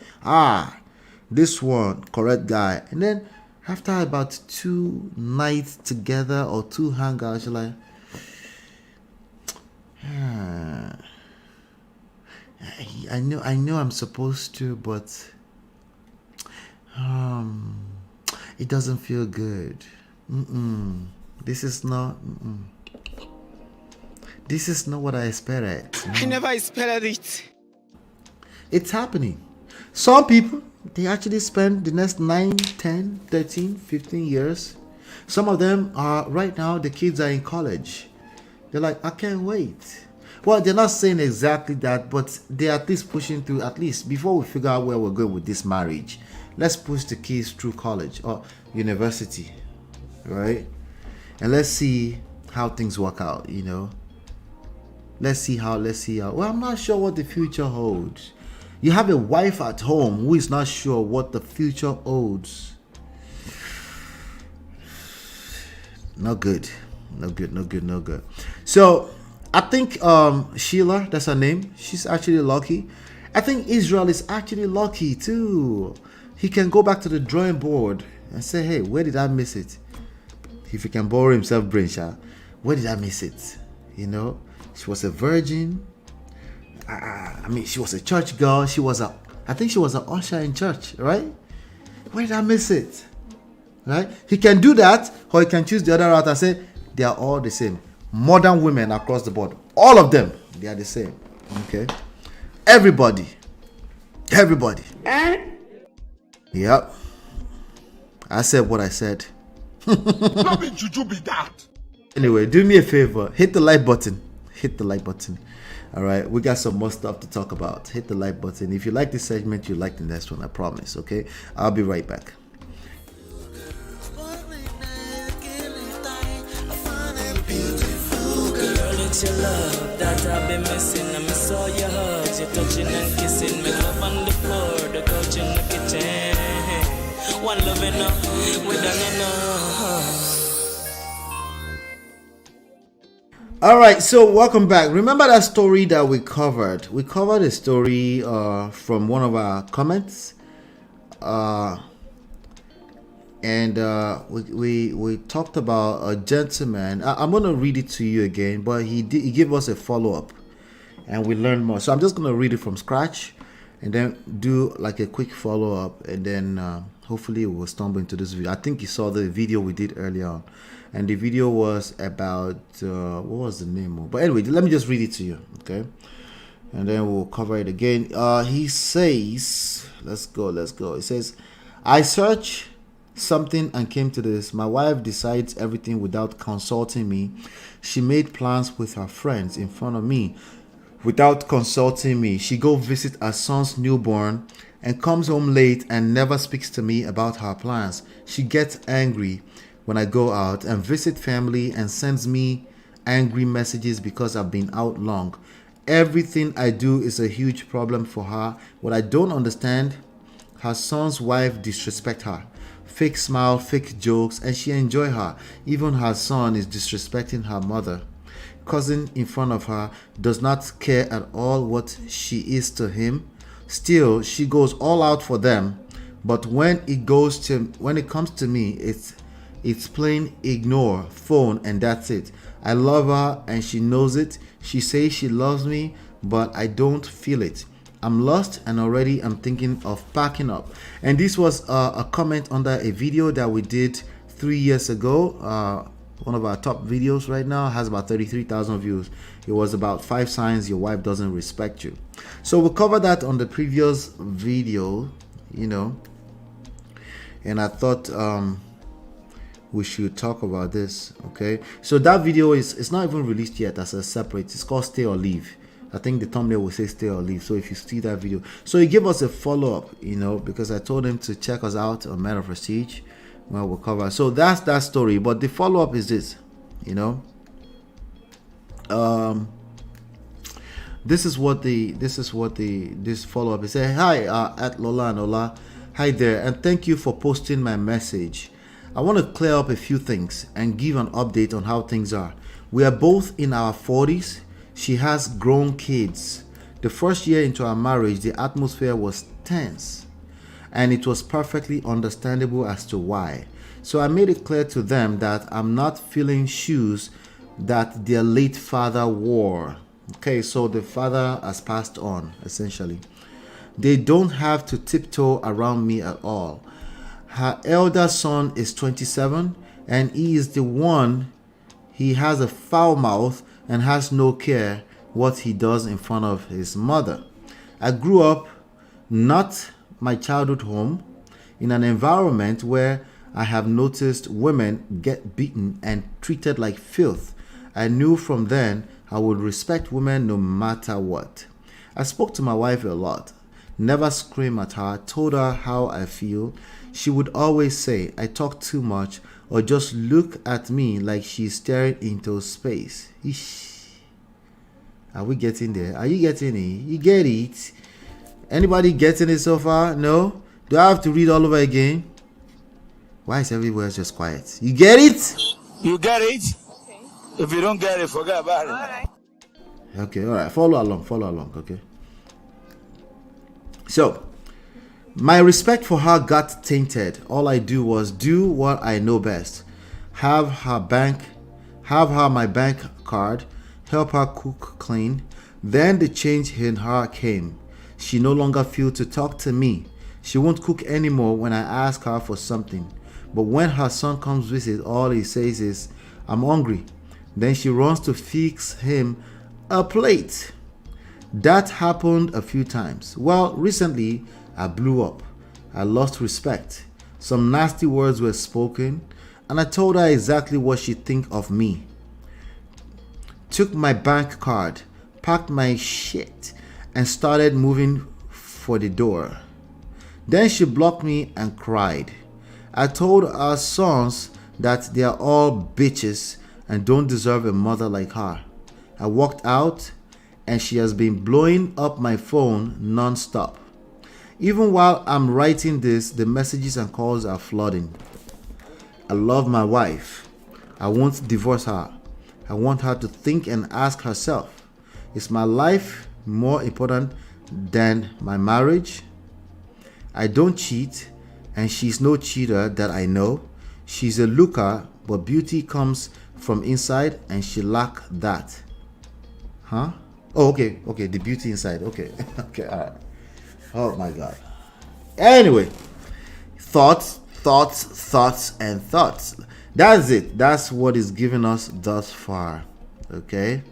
this one, correct guy. And then after about 2 nights together or 2 hangouts, you're like, I know I'm supposed to, but it doesn't feel good. This is not what I expected. I never expected it. It's happening. Some people, they actually spend the next 9, 10, 13, 15 years. Some of them are, right now, the kids are in college. They're like, I can't wait. Well, they're not saying exactly that, but they're at least pushing through, at least before we figure out where we're going with this marriage. Let's push the kids through college or university, right? And let's see how things work out, Let's see how. Well, I'm not sure what the future holds. You have a wife at home who is not sure what the future holds. Not good. No good. So, I think Sheila, that's her name, she's actually lucky. I think Israel is actually lucky too. He can go back to the drawing board and say, hey, where did I miss it? If he can borrow himself brain, where did I miss it? She was a virgin. She was a church girl. I think she was an usher in church, right? Where did I miss it? Right? He can do that, or he can choose the other route and say, they are all the same. Modern women across the board, all of them, they are the same. Okay? Everybody. Yep. I said what I said. Not be juju be that. Anyway, do me a favor. Hit the like button. All right, we got some more stuff to talk about. Hit the like button. If you like this segment, you like the next one, I promise. Okay, I'll be right back. It's your love that I've been missing. I miss all your hugs, your touching and kissing. Make love on the floor, the couch in the kitchen. One love enough, we done enough. All right, so welcome back. Remember that story that we covered? We covered a story from one of our comments, and we talked about a gentleman. I'm gonna read it to you again, but he gave us a follow-up, and we learned more. So I'm just gonna read it from scratch, and then do like a quick follow-up, and then hopefully we'll stumble into this video. I think you saw the video we did earlier on. And the video was about, what was the name? But anyway, let me just read it to you, okay? And then we'll cover it again. He says, let's go. He says, I searched something and came to this. My wife decides everything without consulting me. She made plans with her friends in front of me without consulting me. She go visit her son's newborn and comes home late and never speaks to me about her plans. She gets angry when I go out and visit family and sends me angry messages because I've been out long. Everything I do is a huge problem for her. What I don't understand, her son's wife disrespect her. Fake smile, fake jokes, and she enjoy her. Even her son is disrespecting her mother. cousin in front of her, does not care at all what she is to him. Still, she goes all out for them. But when it comes to me, it's plain ignore, phone, and that's it. I love her and she knows it. She says she loves me, but I don't feel it. I'm lost and already I'm thinking of packing up. And this was a comment under a video that we did 3 years ago. One of our top videos right now has about 33,000 views. It was about 5 signs your wife doesn't respect you. So we'll cover that on the previous video, you know. And I thought we should talk about this. Okay, so that video it's not even released yet as a separate. It's called Stay or Leave. I think the thumbnail will say Stay or Leave. So if you see that video, so he gave us a follow-up, you know, because I told him to check us out on Men of Prestige. Well, we'll cover. So that's that story. But the follow-up is this, you know. This follow-up is saying, hi, at Lola and Ola. Hi there, and thank you for posting my message. I want to clear up a few things and give an update on how things are. We are both in our 40s. She has grown kids. The first year into our marriage, the atmosphere was tense, and it was perfectly understandable as to why. So I made it clear to them that I'm not filling shoes that their late father wore. Okay, so the father has passed on, essentially. They don't have to tiptoe around me at all. Her elder son is 27, and he is the one. He has a foul mouth and has no care what he does in front of his mother. I grew up, not my childhood home, in an environment where I have noticed women get beaten and treated like filth. I knew from then I would respect women no matter what. I spoke to my wife a lot. Never scream at her, told her how I feel. She would always say I talk too much or just look at me like she's staring into space. Eesh. Are we getting there? Are you getting it? You get it? Anybody getting it so far? No? Do I have to read all over again? Why is everywhere just quiet? You get it? You get it? Okay. If you don't get it, forget about it. All right. Okay, all right. Follow along, okay? So, my respect for her got tainted. All I do was do what I know best. Have her my bank card, help her cook, clean. Then the change in her came. She no longer feels to talk to me. She won't cook anymore when I ask her for something. But when her son comes visit, all he says is, I'm hungry. Then she runs to fix him a plate. That happened a few times. Well, recently, I blew up. I lost respect. Some nasty words were spoken, and I told her exactly what she think of me. Took my bank card, packed my shit, and started moving for the door. Then she blocked me and cried. I told our sons that they are all bitches and don't deserve a mother like her. I walked out, and she has been blowing up my phone non-stop. Even while I'm writing this, the messages and calls are flooding. I love my wife. I won't divorce her. I want her to think and ask herself, is my life more important than my marriage? I don't cheat, and she's no cheater that I know. She's a looker, but beauty comes from inside, and she lacks that. Huh? Oh, okay, the beauty inside. Okay, all right. Oh my God. Anyway, thoughts, and thoughts. That's it. That's what is giving us thus far. Okay?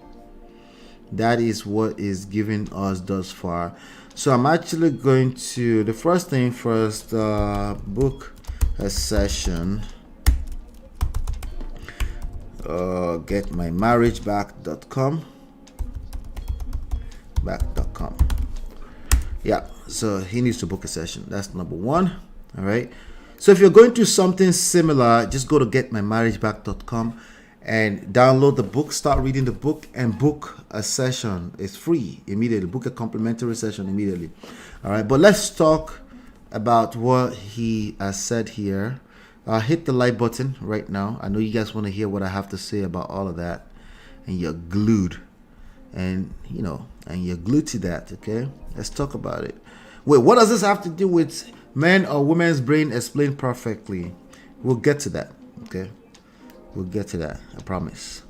That is what is giving us thus far. So I'm actually going to, the first thing first, book a session. Getmymarriageback.com. Back.com. Yeah, so he needs to book a session. That's number one. All right. So if you're going through something similar, just go to getmymarriageback.com and download the book, start reading the book, and book a session. It's free immediately. Book a complimentary session immediately. All right. But let's talk about what he has said here. Hit the like button right now. I know you guys want to hear what I have to say about all of that. and you're glued, and and you're glued to that. Okay, let's talk about it. Wait, what does this have to do with men or women's brain explained perfectly? We'll get to that. Okay, we'll get to that, I promise.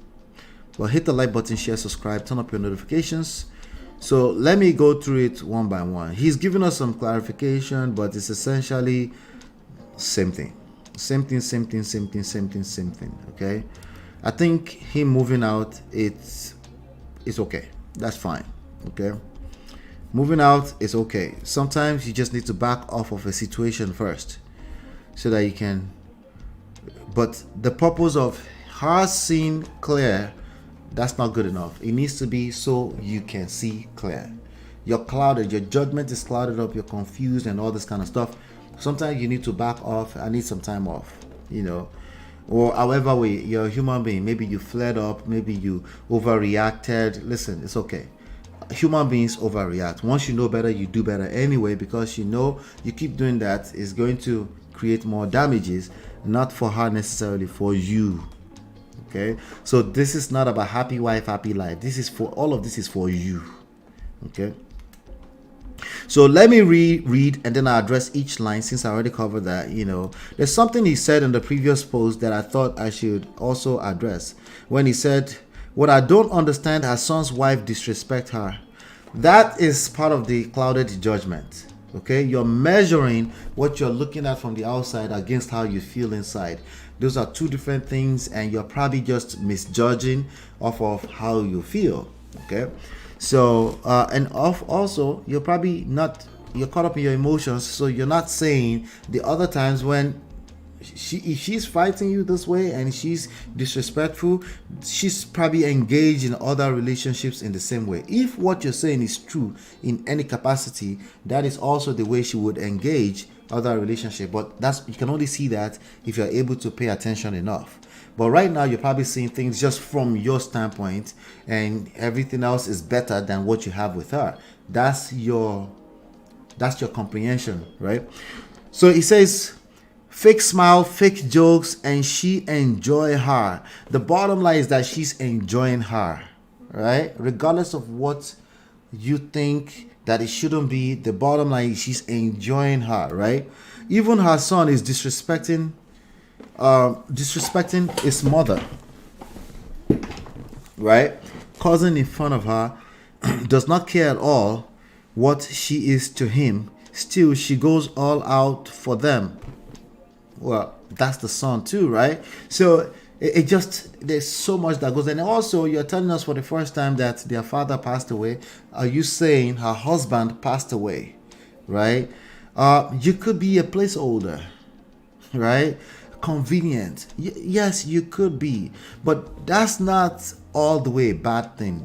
Well, hit the like button, share, subscribe, turn up your notifications. So let me go through it one by one. He's given us some clarification, but it's essentially same thing. Same thing. Okay, I think him moving out, it's okay. That's fine. Okay, moving out is okay. Sometimes you just need to back off of a situation first, so that you can. But the purpose of her seeing clear, that's not good enough. It needs to be so you can see clear. You're clouded. Your judgment is clouded up. You're confused and all this kind of stuff. Sometimes you need to back off. I need some time off, or however way. You're a human being. Maybe you flared up. Maybe you overreacted. Listen, it's okay. Human beings overreact. Once you know better, you do better anyway, because you keep doing that is going to create more damages, not for her necessarily, for you. Okay, so this is not about happy wife, happy life. All of this is for you. Okay, so let me read and then I'll address each line, since I already covered that. There's something he said in the previous post that I thought I should also address, when he said, "What I don't understand, her son's wife disrespect her." That is part of the clouded judgment. Okay, you're measuring what you're looking at from the outside against how you feel inside. Those are two different things, and you're probably just misjudging off of how you feel. Okay, so also you're probably not, you're caught up in your emotions, so you're not saying the other times when if she's fighting you this way and she's disrespectful, she's probably engaged in other relationships in the same way. If what you're saying is true in any capacity, that is also the way she would engage other relationship. But you can only see that if you're able to pay attention enough. But right now you're probably seeing things just from your standpoint, and everything else is better than what you have with her. That's your comprehension, right? So he says, fake smile, fake jokes, and she enjoy her. The bottom line is that she's enjoying her, right? Regardless of what you think that it shouldn't be, the bottom line is she's enjoying her, right? Even her son is disrespecting his mother, right? Cousin in front of her, does not care at all what she is to him. Still, she goes all out for them. Well, that's the son too, right? So it just, there's so much that goes. And also, you're telling us for the first time that their father passed away. Are you saying her husband passed away, right? You could be a placeholder, right? Convenient. Yes, you could be, but that's not all the way a bad thing.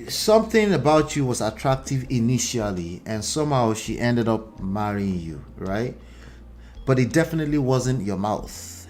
Something about you was attractive initially, and somehow she ended up marrying you, right? But it definitely wasn't your mouth.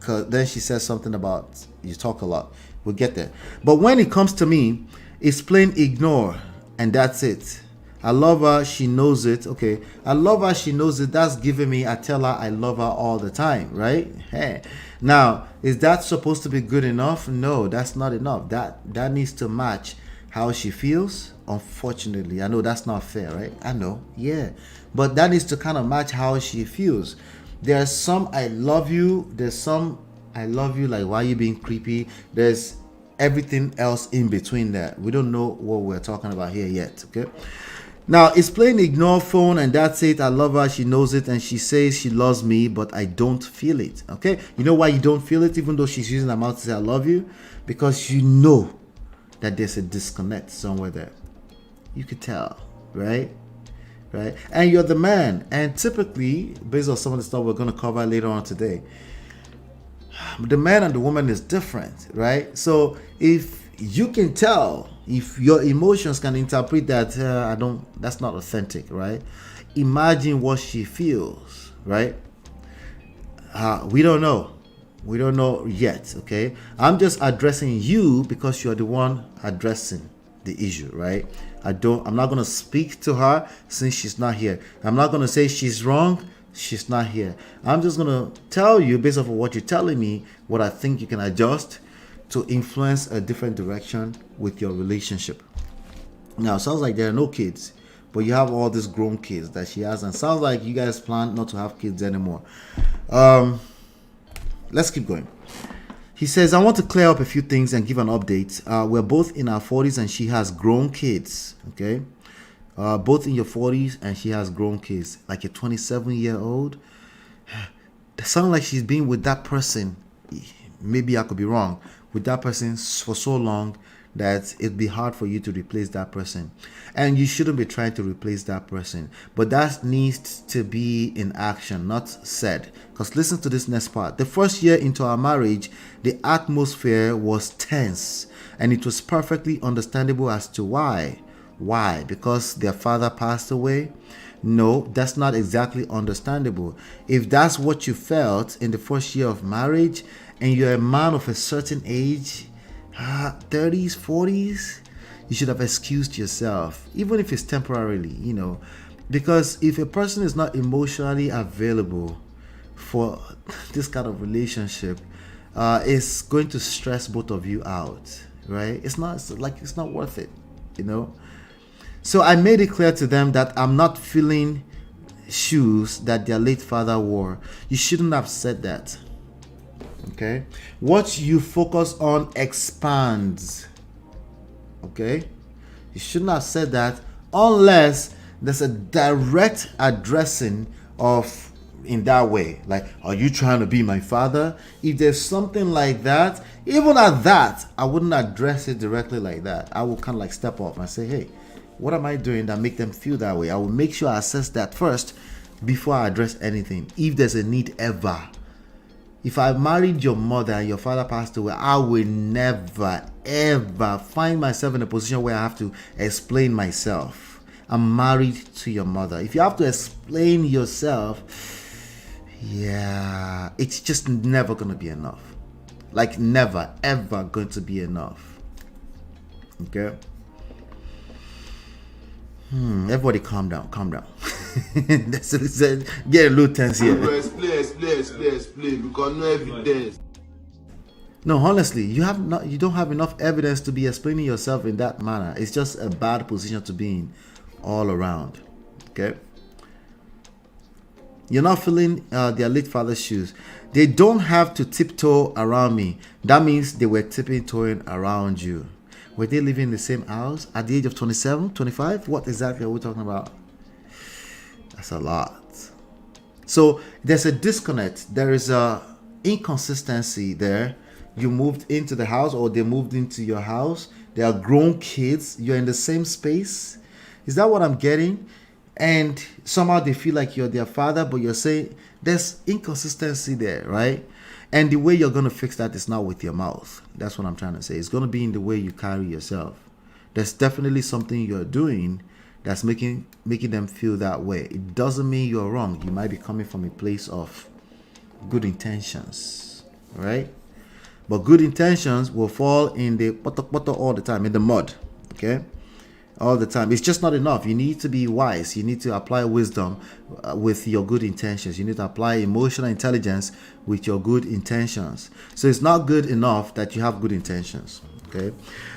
Cause then she says something about you talk a lot. We'll get there. But when it comes to me, it's plain ignore, and that's it. I love her, she knows it. Okay, I love her, she knows it. That's giving me, I tell her I love her all the time, right? Hey. Now, is that supposed to be good enough? No, that's not enough. That needs to match how she feels. Unfortunately, I know that's not fair, right? I know, yeah. But that needs to kind of match how she feels. There's some I love you. There's some I love you, like, why are you being creepy? There's everything else in between that. We don't know what we're talking about here yet, okay? Now, it's plain ignore, phone, and that's it. I love her, she knows it, and she says she loves me, but I don't feel it, okay? You know why you don't feel it, even though she's using her mouth to say I love you? Because you know that there's a disconnect somewhere there. You could tell, right? Right? And you're the man. And typically, based on some of the stuff we're going to cover later on today, the man and the woman is different, right? So if you can tell, if your emotions can interpret that, that's not authentic, right? Imagine what she feels, right? We don't know. We don't know yet, okay? I'm just addressing you because you're the one addressing the issue, right? I'm not going to speak to her since she's not here. I'm not going to say she's wrong. She's not here. I'm just going to tell you, based off of what you're telling me, what I think you can adjust. to influence a different direction with your relationship. Now, sounds like there are no kids, but you have all these grown kids that she has, and sounds like you guys plan not to have kids anymore. Let's keep going. He says, I want to clear up a few things and give an update. We're both in our 40s and she has grown kids. Okay. Both in your 40s and she has grown kids. Like a 27-year-old. It sounds like she's been with that person. Maybe I could be wrong. With that person for so long that it'd be hard for you to replace that person. And you shouldn't be trying to replace that person. But that needs to be in action, not said. Because listen to this next part. The first year into our marriage, the atmosphere was tense. And it was perfectly understandable as to why. Why? Because their father passed away? No, that's not exactly understandable. If that's what you felt in the first year of marriage, and you're a man of a certain age, 30s, 40s, you should have excused yourself, even if it's temporarily, you know, because if a person is not emotionally available for this kind of relationship, it's going to stress both of you out, right? It's not worth it, you know. So I made it clear to them that I'm not filling shoes that their late father wore. You shouldn't have said that. Okay, what you focus on expands. Okay, you shouldn't have said that unless there's a direct addressing of in that way, like, are you trying to be my father? If there's something like that, even at that, I wouldn't address it directly like that. I will kind of like step off and say, hey, what am I doing that make them feel that way? I will make sure I assess that first before I address anything, if there's a need ever. If I married your mother and your father passed away, I will never, ever find myself in a position where I have to explain myself. I'm married to your mother. If you have to explain yourself, yeah, it's just never going to be enough. Like never, ever going to be enough. Okay? Everybody calm down, calm down. That's what he said. Get a little tense here. Explain, because no evidence. No, honestly, you don't have enough evidence to be explaining yourself in that manner. It's just a bad position to be in all around. Okay? You're not filling their late father's shoes. They don't have to tiptoe around me. That means they were tiptoeing around you. Were they living in the same house at the age of 27, 25? What exactly are we talking about? That's a lot. So there's a disconnect. There is a inconsistency there. You moved into the house or they moved into your house. They are grown kids. You're in the same space. Is that what I'm getting? And somehow they feel like you're their father, but you're saying there's inconsistency there, right? And the way you're going to fix that is not with your mouth. That's what I'm trying to say. It's going to be in the way you carry yourself. There's definitely something you're doing that's making them feel that way. It doesn't mean you're wrong. You might be coming from a place of good intentions, right? But good intentions will fall in the poto all the time, in the mud, okay? All the time. It's just not enough. You need to be wise. You need to apply wisdom with your good intentions. You need to apply emotional intelligence with your good intentions. So it's not good enough that you have good intentions. Okay.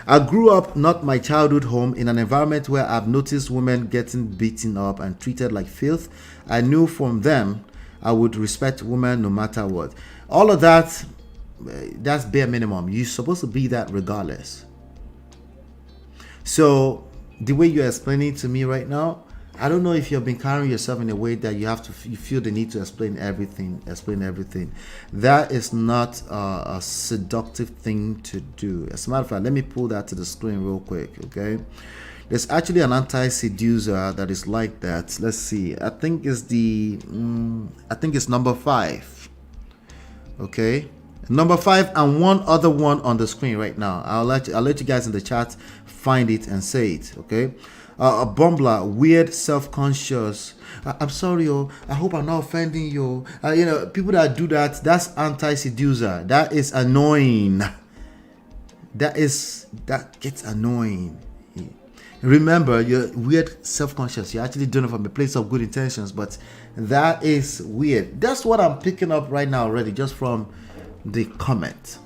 I grew up, not my childhood home, in an environment where I've noticed women getting beaten up and treated like filth. I knew from them I would respect women no matter what. All of that, that's bare minimum. You're supposed to be that regardless. So the way you're explaining to me right now, I don't know if you've been carrying yourself in a way that you feel the need to explain everything. That is not a seductive thing to do. As a matter of fact, let me pull that to the screen real quick, okay? There's actually an anti-seducer that is like that. Let's see. I think it's number 5. Okay? Number 5 and one other one on the screen right now. I'll let you guys in the chat find it and say it, okay? A bumbler, weird, self-conscious. I'm sorry, I hope I'm not offending you. People that do that, that's anti-seducer. That is annoying. That gets annoying. Remember, you're weird, self-conscious. You're actually doing it from a place of good intentions, but that is weird. That's what I'm picking up right now already, just from the comment.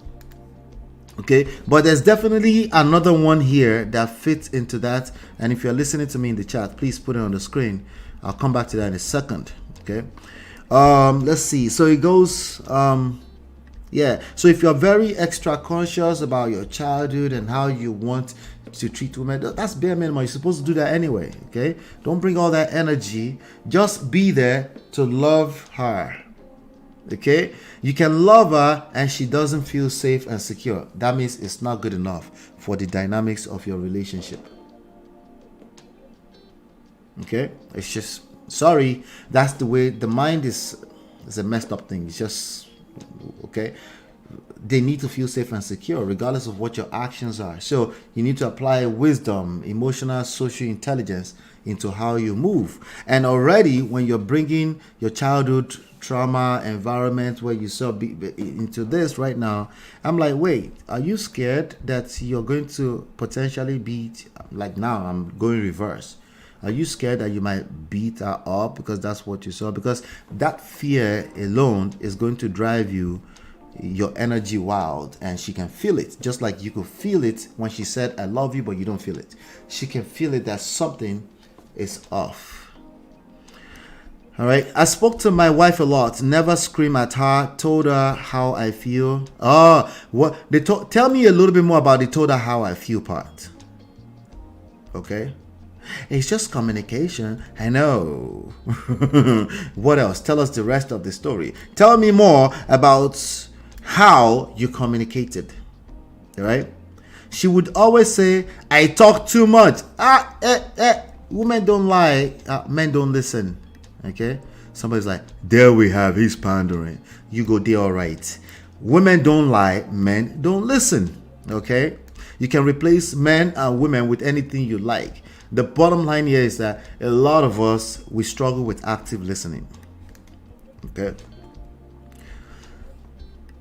Okay, but there's definitely another one here that fits into that. And if you're listening to me in the chat, please put it on the screen. I'll come back to that in a second. Okay, let's see. So it goes, yeah. So if you're very extra conscious about your childhood and how you want to treat women, that's bare minimum. You're supposed to do that anyway. Okay, don't bring all that energy. Just be there to love her. Okay, you can love her and she doesn't feel safe and secure. That means it's not good enough for the dynamics of your relationship. Okay, it's just, sorry, that's the way the mind is a messed up thing. It's just, okay, they need to feel safe and secure regardless of what your actions are. So you need to apply wisdom, emotional, social intelligence into how you move. And already when you're bringing your childhood trauma environment where you saw into this right now, I'm like, wait, are you scared that you're going to potentially beat, like now I'm going reverse, are you scared that you might beat her up because that's what you saw? Because that fear alone is going to drive your energy wild, and she can feel it, just like you could feel it when she said I love you, but you don't feel it. She can feel it that something is off. All right, I spoke to my wife a lot, never scream at her, told her how I feel. What they tell me a little bit more about the told her how I feel part. Okay, it's just communication. I know. What else? Tell us the rest of the story. Tell me more about how you communicated. All right, she would always say I talk too much. Women don't lie, men don't listen. Okay, somebody's like, there we have, he's pandering. You go, there, all right. Women don't lie, men don't listen. Okay, you can replace men and women with anything you like. The bottom line here is that a lot of us, we struggle with active listening. Okay,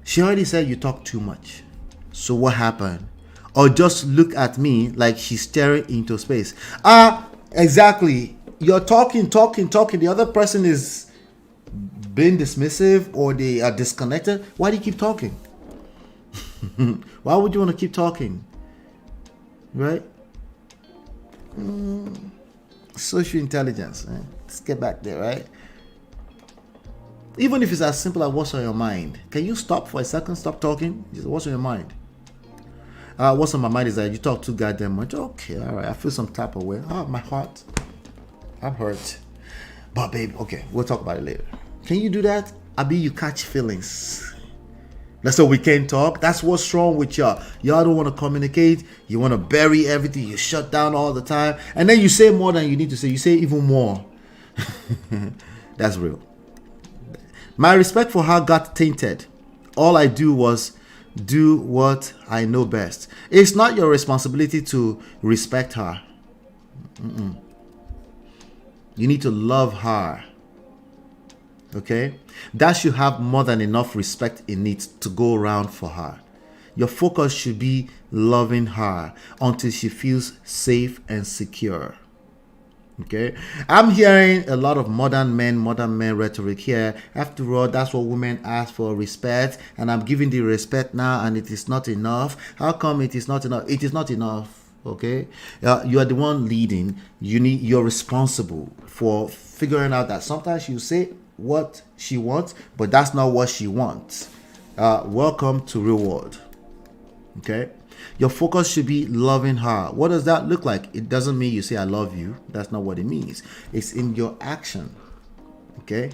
she already said you talk too much, so what happened? Or just look at me like she's staring into space. Exactly. You're talking. The other person is being dismissive or they are disconnected. Why do you keep talking? Why would you want to keep talking? Right? Social intelligence. Let's get back there, right? Even if it's as simple as what's on your mind. Can you stop for a second? Stop talking. Just what's on your mind? What's on my mind is that you talk too goddamn much. Okay, all right. I feel some type of way. My heart. I'm hurt. But babe, okay, we'll talk about it later. Can you do that? You catch feelings. That's so we can't talk. That's what's wrong with y'all. Y'all don't want to communicate. You want to bury everything. You shut down all the time. And then you say more than you need to say. You say even more. That's real. My respect for her got tainted. All I do was do what I know best. It's not your responsibility to respect her. You need to love her. Okay? That should have more than enough respect in it to go around for her. Your focus should be loving her until she feels safe and secure. Okay? I'm hearing a lot of modern men rhetoric here. After all, that's what women ask for, respect. And I'm giving the respect now and it is not enough. How come it is not enough? It is not enough. Okay, you are the one leading. You're responsible for figuring out that sometimes you say what she wants, but that's not what she wants. Welcome to real world. Okay, your focus should be loving her. What does that look like? It doesn't mean you say I love you. That's not what it means. It's in your action. Okay,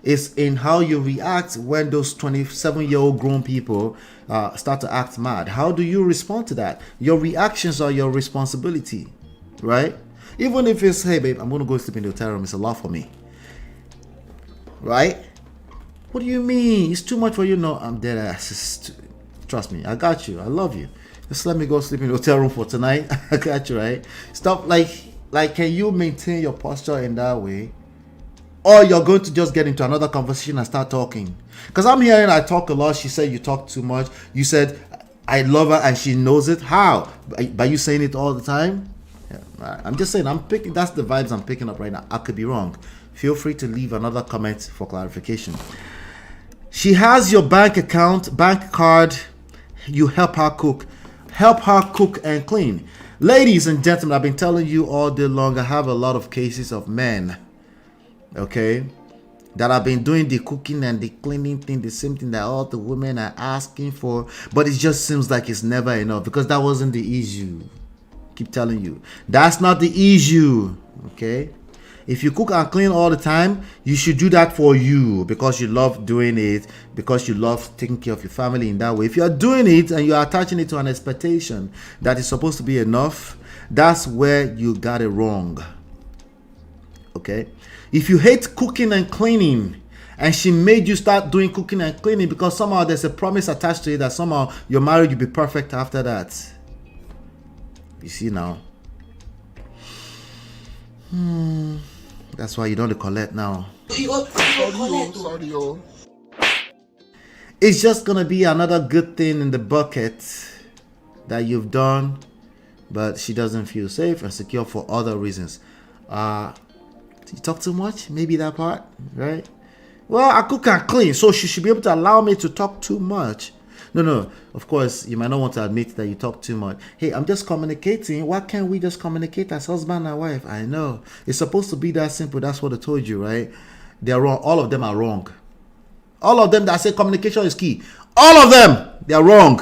it's in how you react when those 27-year-old grown people start to act mad. How do you respond to that? Your reactions are your responsibility, right? Even if it's, hey babe, I'm going to go sleep in the hotel room. It's a lot for me, right? What do you mean? It's too much for you? No, I'm dead ass. Trust me, I got you. I love you. Just let me go sleep in the hotel room for tonight. I got you, right? Stop. Like, can you maintain your posture in that way? Or you're going to just get into another conversation and start talking. Because I'm hearing I talk a lot. She said you talk too much. You said I love her and she knows it. How? By you saying it all the time? Yeah, I'm just saying, that's the vibes I'm picking up right now. I could be wrong. Feel free to leave another comment for clarification. She has your bank account, bank card, you help her cook. Help her cook and clean. Ladies and gentlemen, I've been telling you all day long, I have a lot of cases of men, okay, that have been doing the cooking and the cleaning thing, the same thing that all the women are asking for, but it just seems like it's never enough because that wasn't the issue. Keep telling you, that's not the issue, okay? If you cook and clean all the time, you should do that for you because you love doing it, because you love taking care of your family in that way. If you're doing it and you're attaching it to an expectation that is supposed to be enough, that's where you got it wrong. Okay? If you hate cooking and cleaning and she made you start doing cooking and cleaning because somehow there's a promise attached to it that somehow your marriage will be perfect after that. You see now? That's why you don't collect now. It's just gonna be another good thing in the bucket that you've done, but she doesn't feel safe and secure for other reasons. You talk too much? Maybe that part, right? Well, I cook and clean, so she should be able to allow me to talk too much. No. Of course, you might not want to admit that you talk too much. Hey, I'm just communicating. Why can't we just communicate as husband and wife? I know. It's supposed to be that simple. That's what I told you, right? They're wrong. All of them are wrong. All of them that say communication is key. All of them, they're wrong.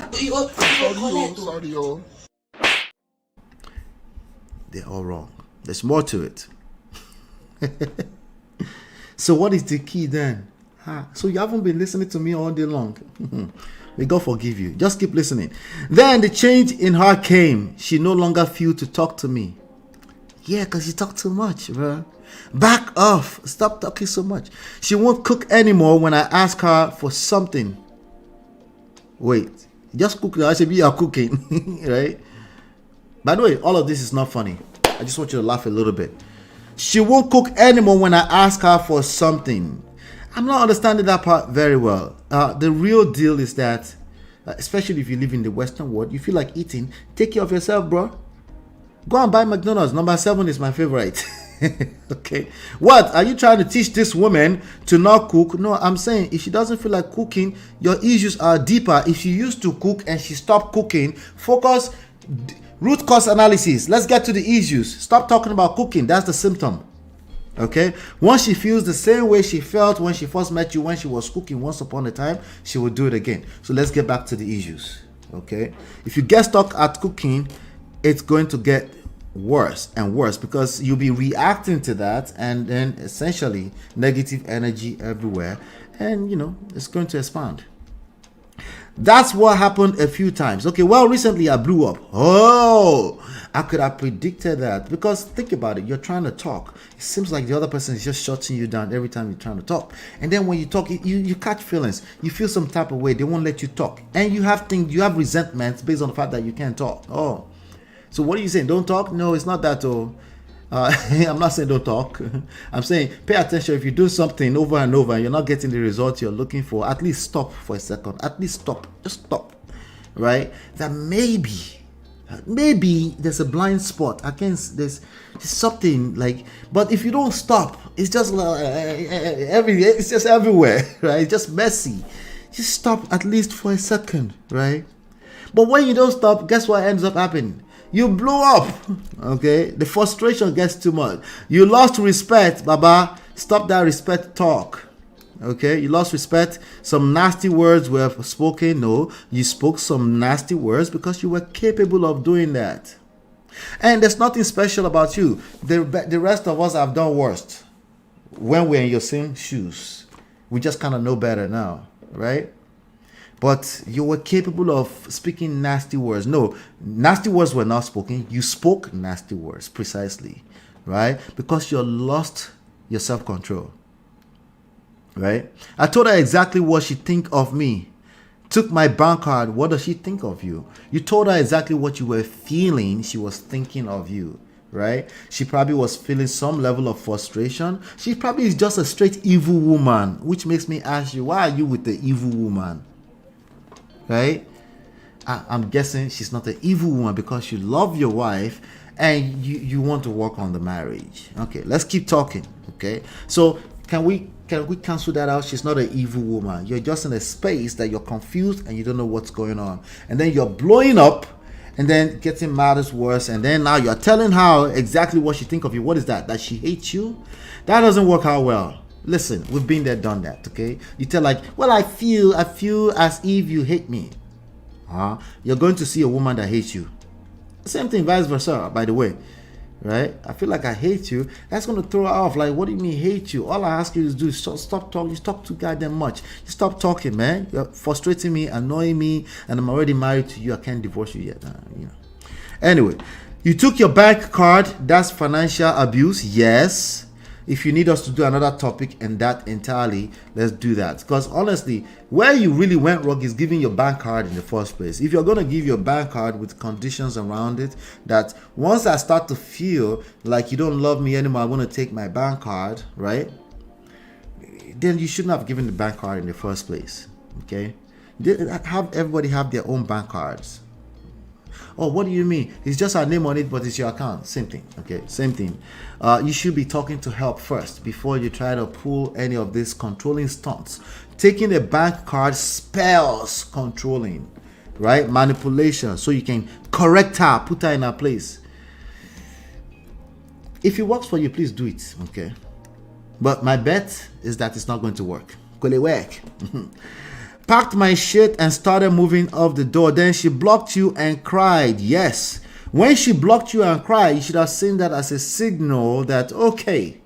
They're all wrong. There's more to it. So what is the key then? So you haven't been listening to me all day long. May God forgive you. Just keep listening. Then the change in her came. She no longer feel to talk to me. Yeah, because you talk too much, bro. Back off. Stop talking so much. She won't cook anymore when I ask her for something. Wait. Just cook. I should be cooking. Right? By the way, all of this is not funny. I just want you to laugh a little bit. She won't cook anymore when I ask her for something. I'm not understanding that part very well. The real deal is that, especially if you live in the Western world, you feel like eating, take care of yourself, bro. Go and buy McDonald's. Number 7 is my favorite. Okay. What? Are you trying to teach this woman to not cook? No, I'm saying if she doesn't feel like cooking, your issues are deeper. If she used to cook and she stopped cooking, focus, root cause analysis. Let's get to the issues. Stop talking about cooking. That's the symptom. Okay, once she feels the same way she felt when she first met you, when she was cooking once upon a time, she will do it again. So let's get back to the issues. Okay, if you get stuck at cooking, it's going to get worse and worse because you'll be reacting to that, and then essentially negative energy everywhere, and it's going to expand. That's what happened a few times. Okay, well, recently I blew up. Oh, I could have predicted that because think about it. You're trying to talk. It seems like the other person is just shutting you down every time you're trying to talk. And then when you talk, you catch feelings. You feel some type of way. They won't let you talk. And you have resentment based on the fact that you can't talk. Oh, so what are you saying? Don't talk? No, it's not that. Oh, I'm not saying don't talk. I'm saying pay attention. If you do something over and over and you're not getting the result you're looking for, at least stop for a second. At least stop. Just stop. Right? That maybe there's a blind spot against there's something like, but if you don't stop, it's just it's just everywhere. Right? It's just messy. Just stop at least for a second. Right? But when you don't stop, guess what ends up happening? You blow up. Okay, the frustration gets too much. You lost respect, Baba. Stop that respect talk. Okay, you lost respect. Some nasty words were spoken. No, you spoke some nasty words because you were capable of doing that. And there's nothing special about you. The rest of us have done worse when we're in your same shoes. We just kind of know better now, right? But you were capable of speaking nasty words. No, nasty words were not spoken. You spoke nasty words, precisely, right? Because you lost your self-control, right? I told her exactly what she think of me. Took my bank card. What does she think of you? You told her exactly what you were feeling. She was thinking of you, right? She probably was feeling some level of frustration. She probably is just a straight evil woman, which makes me ask you, why are you with the evil woman? Right? I'm guessing she's not an evil woman because you love your wife and you want to work on the marriage. Okay, let's keep talking. Okay, so can we Can we cancel that out? She's not an evil woman. You're just in a space that you're confused and you don't know what's going on. And then you're blowing up and then getting mad is worse. And then now you're telling her exactly what she think of you. What is that? That she hates you? That doesn't work out well. Listen, we've been there, done that, okay? You tell like, well, I feel as if you hate me. You're going to see a woman that hates you. Same thing, vice versa, by the way. Right? I feel like I hate you. That's going to throw her off. Like, what do you mean hate you? All I ask you to do is stop talking. You talk too goddamn much. You stop talking, man. You're frustrating me, annoying me, and I'm already married to you. I can't divorce you yet. Anyway, you took your bank card. That's financial abuse. Yes. If you need us to do another topic and that entirely, let's do that. Because honestly, where you really went wrong is giving your bank card in the first place. If you're going to give your bank card with conditions around it, that once I start to feel like you don't love me anymore, I want to take my bank card, right? Then you shouldn't have given the bank card in the first place. Okay? Have everybody have their own bank cards. Oh, what do you mean? It's just our name on it, but it's your account. Same thing. Okay, same thing. You should be talking to help first before you try to pull any of these controlling stunts. Taking a bank card spells controlling, right? Manipulation, so you can correct her, put her in her place. If it works for you, please do it. Okay, but my bet is that it's not going to work. Will it work? Packed my shit and started moving off the door. Then she blocked you and cried. Yes. When she blocked you and cried, you should have seen that as a signal that, okay,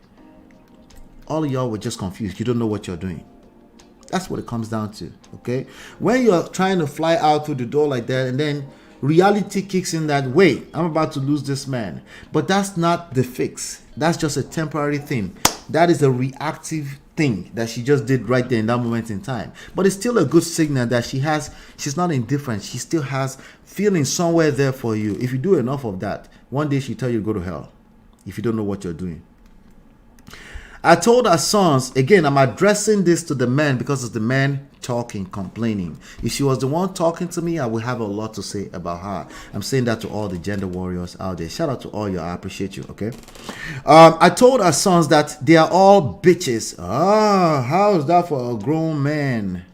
all of y'all were just confused. You don't know what you're doing. That's what it comes down to, okay? When you're trying to fly out through the door like that and then reality kicks in that, wait, I'm about to lose this man. But that's not the fix. That's just a temporary thing. That is a reactive thing that she just did right there in that moment in time. But it's still a good signal that she's not indifferent. She still has feelings somewhere there for you. If you do enough of that, one day she'll tell you to go to hell if you don't know what you're doing. I told her sons, again, I'm addressing this to the men because it's the men talking, complaining. If she was the one talking to me, I would have a lot to say about her. I'm saying that to all the gender warriors out there. Shout out to all you. I appreciate you, okay? I told her sons that they are all bitches. How is that for a grown man?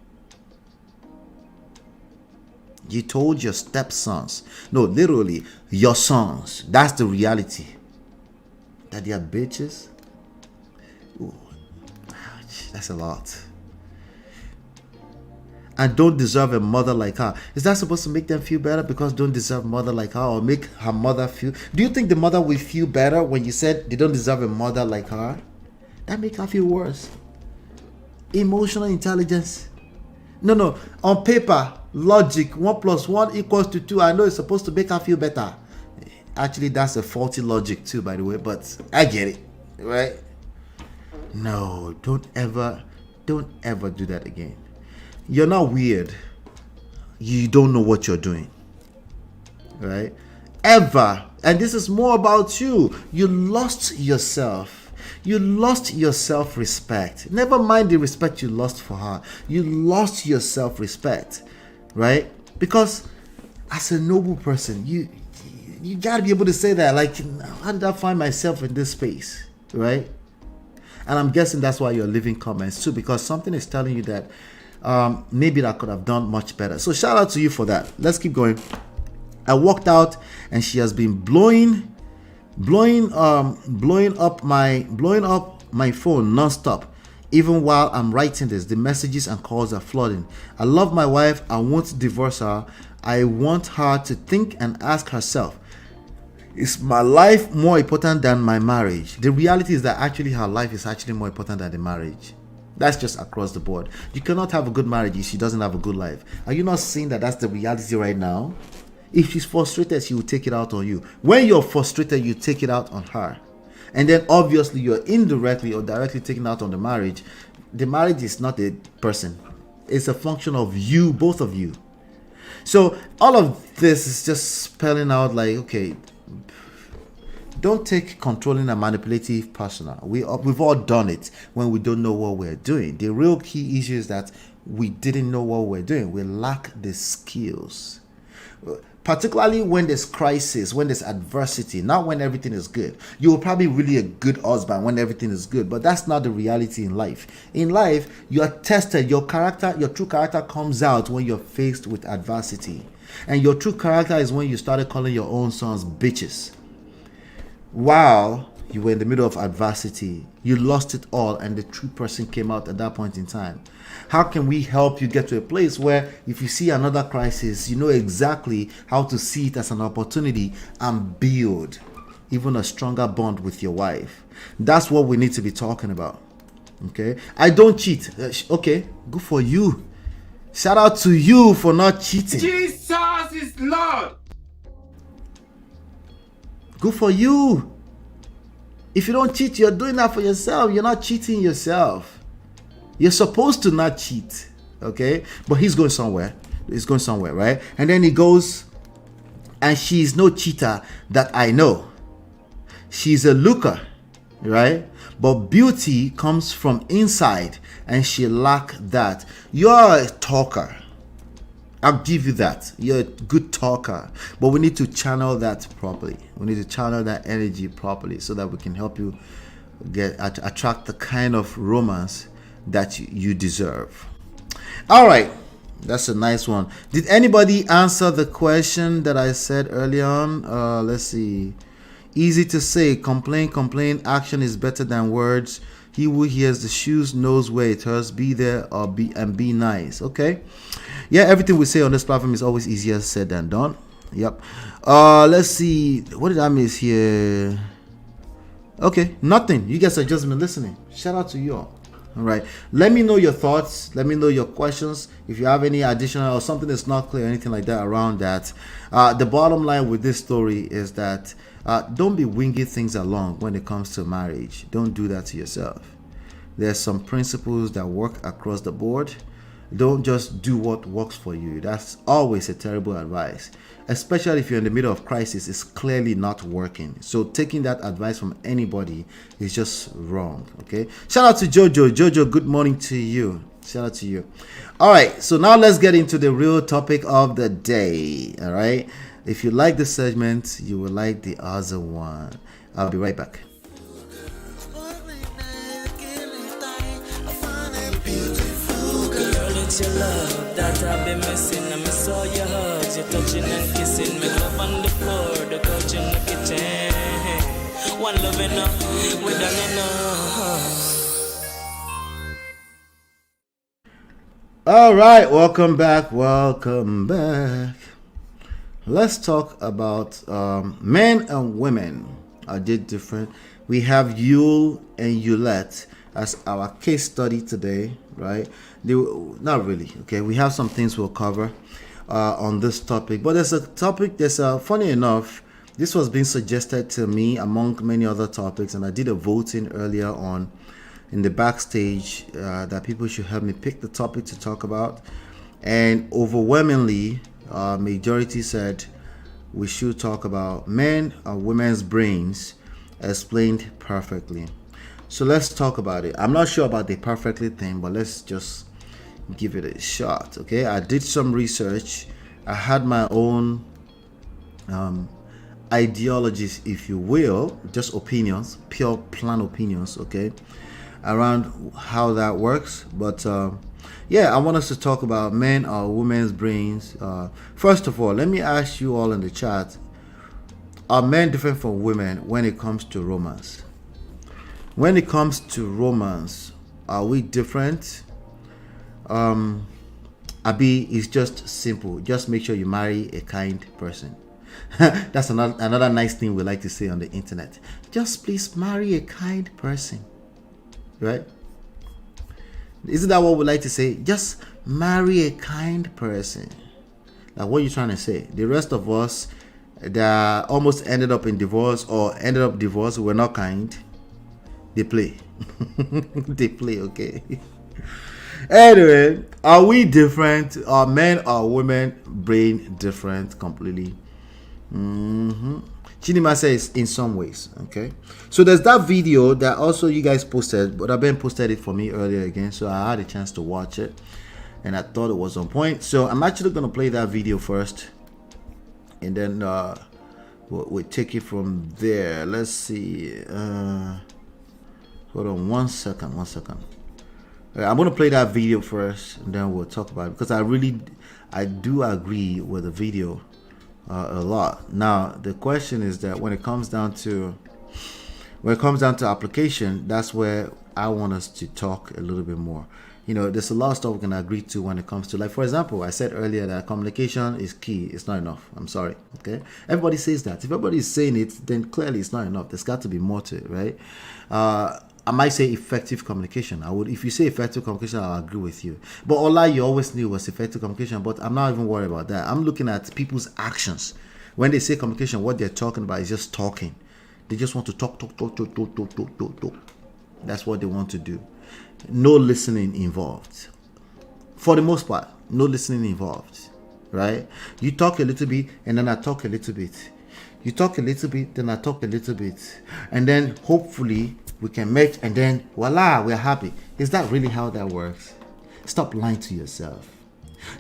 You told your stepsons. No, literally, your sons. That's the reality. That they are bitches? Ooh, ouch, that's a lot. And don't deserve a mother like her. Is that supposed to make them feel better because don't deserve a mother like her, or make her mother feel? Do you think the mother will feel better when you said they don't deserve a mother like her? That make her feel worse. Emotional intelligence. No. On paper, logic, 1 + 1 = 2. I know it's supposed to make her feel better. Actually, that's a faulty logic too, by the way, but I get it, right? No, don't ever do that again. You're not weird. You don't know what you're doing, right? Ever. And this is more about you. You lost yourself. You lost your self-respect. Never mind the respect you lost for her. You lost your self-respect, right? Because as a noble person, you got to be able to say that. Like, how did I find myself in this space, right? And I'm guessing that's why you're leaving comments too, because something is telling you that maybe I could have done much better. So shout out to you for that. Let's keep going. I walked out and she has been blowing up my phone nonstop. Even while I'm writing this, the messages and calls are flooding. I love my wife. I won't divorce her. I want her to think and ask herself, is my life more important than my marriage? The reality is that actually her life is actually more important than the marriage. That's just across the board. You cannot have a good marriage if she doesn't have a good life. Are you not seeing that that's the reality right now? If she's frustrated, she will take it out on you. When you're frustrated, you take it out on her. And then obviously you're indirectly or directly taking out on the marriage. The marriage is not a person. It's a function of you, both of you. So all of this is just spelling out like, okay, don't take controlling and manipulative personal. We've all done it when we don't know what we're doing. The real key issue is that we didn't know what we're doing. We lack the skills. particularly when there's crisis, when there's adversity, not when everything is good. You will probably really a good husband when everything is good, but that's not the reality in life. In life, you are tested. Your character, your true character comes out when you're faced with adversity. And your true character is when you started calling your own sons bitches. While you were in the middle of adversity, you lost it all, and the true person came out at that point in time. How can we help you get to a place where if you see another crisis, you know exactly how to see it as an opportunity and build even a stronger bond with your wife? That's what we need to be talking about. Okay? I don't cheat. Okay, good for you. Shout out to you for not cheating. Jesus is Lord. Good for you. If you don't cheat, you're doing that for yourself. You're not cheating yourself. You're supposed to not cheat. Okay? But he's going somewhere. He's going somewhere, right? And then he goes, and she's no cheater that I know. She's a looker, right? But beauty comes from inside, and she lacks that. You're a talker. I'll give you that. You're a good talker. But we need to channel that properly. We need to channel that energy properly so that we can help you attract the kind of romance that you deserve. All right. That's a nice one. Did anybody answer the question that I said early on? Let's see. Easy to say. Complain, complain. Action is better than words. He who hears the shoes knows where it hurts. Be there or be nice. Okay. Yeah, everything we say on this platform is always easier said than done. Yep. Let's see. What did I miss here? Okay, nothing. You guys have just been listening. Shout out to you all. All right. Let me know your thoughts. Let me know your questions. If you have any additional or something that's not clear, anything like that around that. The bottom line with this story is that don't be winging things along when it comes to marriage. Don't do that to yourself. There's some principles that work across the board. Don't just do what works for you. That's always a terrible advice, especially if you're in the middle of crisis. It's clearly not working. So taking that advice from anybody is just wrong. Okay. Shout out to Jojo. Jojo, good morning to you. Shout out to you. All right. So now let's get into the real topic of the day. All right. If you like this segment, you will like the other one. I'll be right back. It's your love that I've been missing. I miss all your hugs, your touching and kissing. Make love on the floor, the couch in the kitchen. One love enough, we done enough. All right, welcome back. Welcome back. Let's talk about men and women are different. We have Yule and Yulette as our case study today, right? Not really. Okay, we have some things we'll cover on this topic, but there's a topic that's funny enough. This was being suggested to me among many other topics, and I did a voting earlier on in the backstage that people should help me pick the topic to talk about, and overwhelmingly, majority said we should talk about men and women's brains explained perfectly. So let's talk about it. I'm not sure about the perfectly thing, but let's just give it a shot. Okay, I did some research. I had my own ideologies, if you will, just opinions, pure plan opinions, okay, around how that works. But yeah, I want us to talk about men or women's brains. First of all, let me ask you all in the chat, are men different from women when it comes to romance? When it comes to romance, are we different? Abi is just simple. Just make sure you marry a kind person. That's another nice thing we like to say on the internet. Just please marry a kind person. Right? Isn't that what we like to say? Just marry a kind person. Like, what are you trying to say? The rest of us that almost ended up in divorce or ended up divorced were not kind. They play. They play, okay? Anyway, are we different? Are men or women brain different completely? Chinima says in some ways, okay? So there's that video that also you guys posted, but Ben posted it for me earlier again, so I had a chance to watch it, and I thought it was on point. So I'm actually going to play that video first, and then we'll take it from there. Let's see. Hold on one second. I'm gonna play that video first, and then we'll talk about it, because I do agree with the video a lot. Now the question is that when it comes down to application, that's where I want us to talk a little bit more. There's a lot of stuff we can agree to when it comes to, like, for example, I said earlier that communication is key. It's not enough. I'm sorry. Okay, everybody says that. If everybody is saying it, then clearly it's not enough. There's got to be more to it, right? I might say effective communication. If you say effective communication, I'll agree with you. But Ola, you always knew was effective communication. But I'm not even worried about that. I'm looking at people's actions. When they say communication, what they're talking about is just talking. They just want to talk. That's what they want to do. No listening involved. For the most part, no listening involved, right? You talk a little bit, and then I talk a little bit. You talk a little bit, then I talk a little bit. And then hopefully we can match, and then voila, we're happy. Is that really how that works? Stop lying to yourself.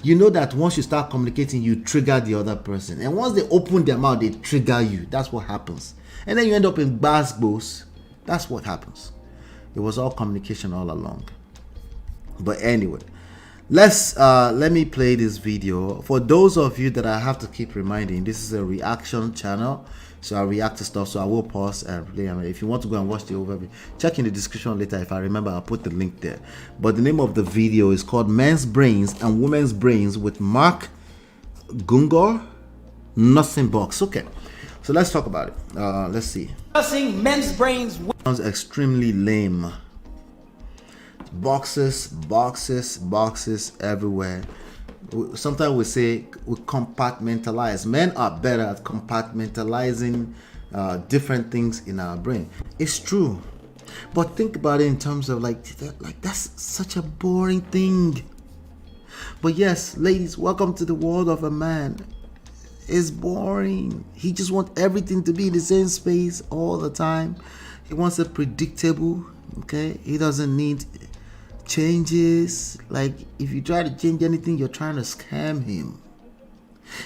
You know that once you start communicating, you trigger the other person. And once they open their mouth, they trigger you. That's what happens. And then you end up in basbos. That's what happens. It was all communication all along. But anyway, let me play this video. For those of you that I have to keep reminding, this is a reaction channel. So I react to stuff, so I will pause and play. If you want to go and watch the overview, check in the description later. If I remember, I'll put the link there. But the name of the video is called Men's Brains and Women's Brains with Mark Gungor, Nothing Box. Okay, so let's talk about it. Let's see. Discussing men's brains. Sounds extremely lame. Boxes everywhere. Sometimes we say we compartmentalize. Men are better at compartmentalizing different things in our brain. It's true, but think about it in terms of like that's such a boring thing. But yes, ladies, welcome to the world of a man. It's boring. He just wants everything to be in the same space all the time. He wants it predictable. Okay, he doesn't need changes. Like, if you try to change anything, you're trying to scam him.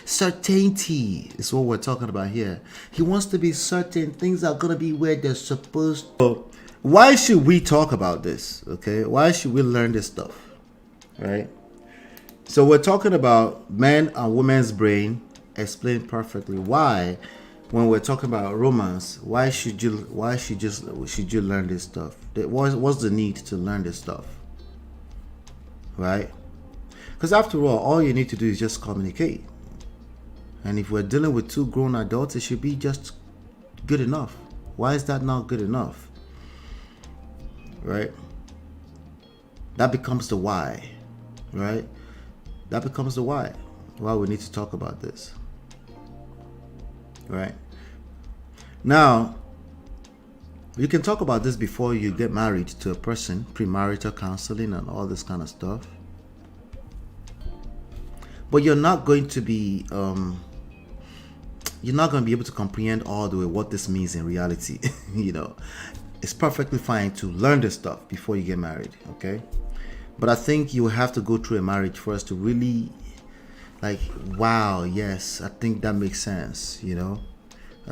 Certainty is what we're talking about here. He wants to be certain things are gonna be where they're supposed to. Why should we talk about this? Okay, why should we learn this stuff? Right? So we're talking about men and women's brain. Explain perfectly why, when we're talking about romance, why should you learn this stuff? What's the need to learn this stuff? Right? Because after all you need to do is just communicate. And if we're dealing with two grown adults, it should be just good enough. Why is that not good enough? Right? That becomes the why. Right? That becomes the why we need to talk about this. Right? Now, you can talk about this before you get married to a person, premarital counseling and all this kind of stuff. But you're not going to be able to comprehend all the way what this means in reality. It's perfectly fine to learn this stuff before you get married, okay? But I think you have to go through a marriage first to really, like, wow, yes, I think that makes sense, I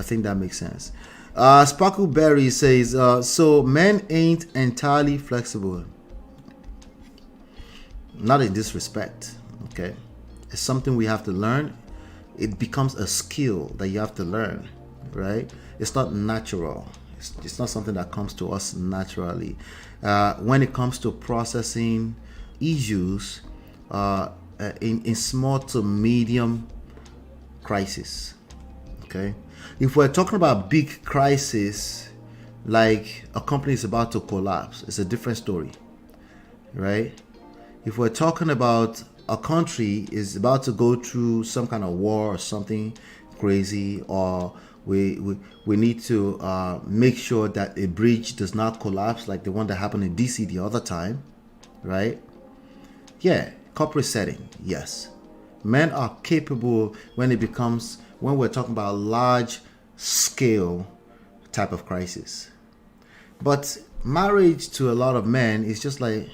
think that makes sense. Sparkleberry says, so men ain't entirely flexible. Not in this respect, okay? It's something we have to learn. It becomes a skill that you have to learn, right? It's not natural. It's not something that comes to us naturally. When it comes to processing issues in small to medium crisis, okay? If we're talking about big crisis, like a company is about to collapse, it's a different story, right? If we're talking about a country is about to go through some kind of war or something crazy, or we need to make sure that a bridge does not collapse like the one that happened in DC the other time, right? Yeah, corporate setting, yes. Men are capable when we're talking about large scale type of crisis. But marriage to a lot of men is just like,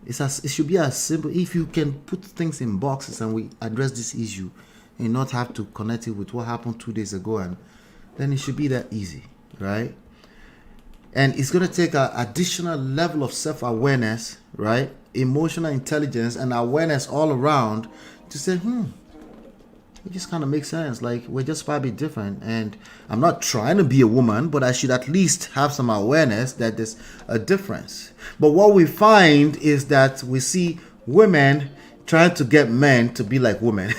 it should be as simple. If you can put things in boxes and we address this issue, and not have to connect it with what happened 2 days ago, and then it should be that easy, right? And it's going to take an additional level of self-awareness, right? Emotional intelligence and awareness all around to say, it just kind of makes sense. Like, we're just probably different. And I'm not trying to be a woman, but I should at least have some awareness that there's a difference. But what we find is that we see women trying to get men to be like women.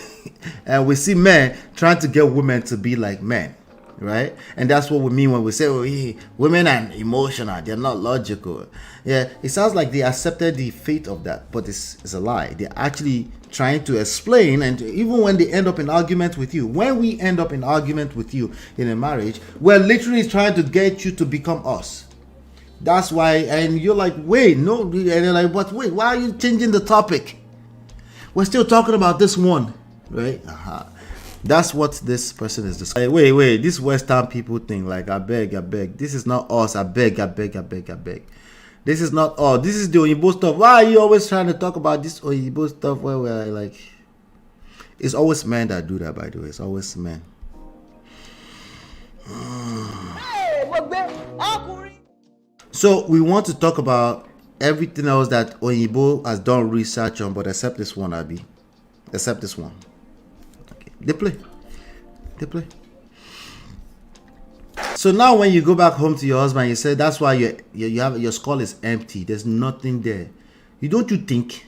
And we see men trying to get women to be like men. Right? And that's what we mean when we say, women are emotional, they're not logical. Yeah, it sounds like they accepted the fate of that, but it's a lie. They're actually trying to explain, and even when they end up in argument with you, when we end up in argument with you in a marriage, we're literally trying to get you to become us. That's why, and you're like, wait, no, and they're like, but wait, why are you changing the topic? We're still talking about this one, right? That's what this person is discussing. Wait, this Western people thing, like, I beg. This is not us. I beg. This is not us. This is the Oyibo stuff. Why are you always trying to talk about this Oyibo stuff where we're like, it's always men that do that, by the way. It's always men. So we want to talk about everything else that Oyibo has done research on, but except this one, Abi. Except this one. They play. So now when you go back home to your husband, you say that's why you have your skull is empty. There's nothing there. Don't you think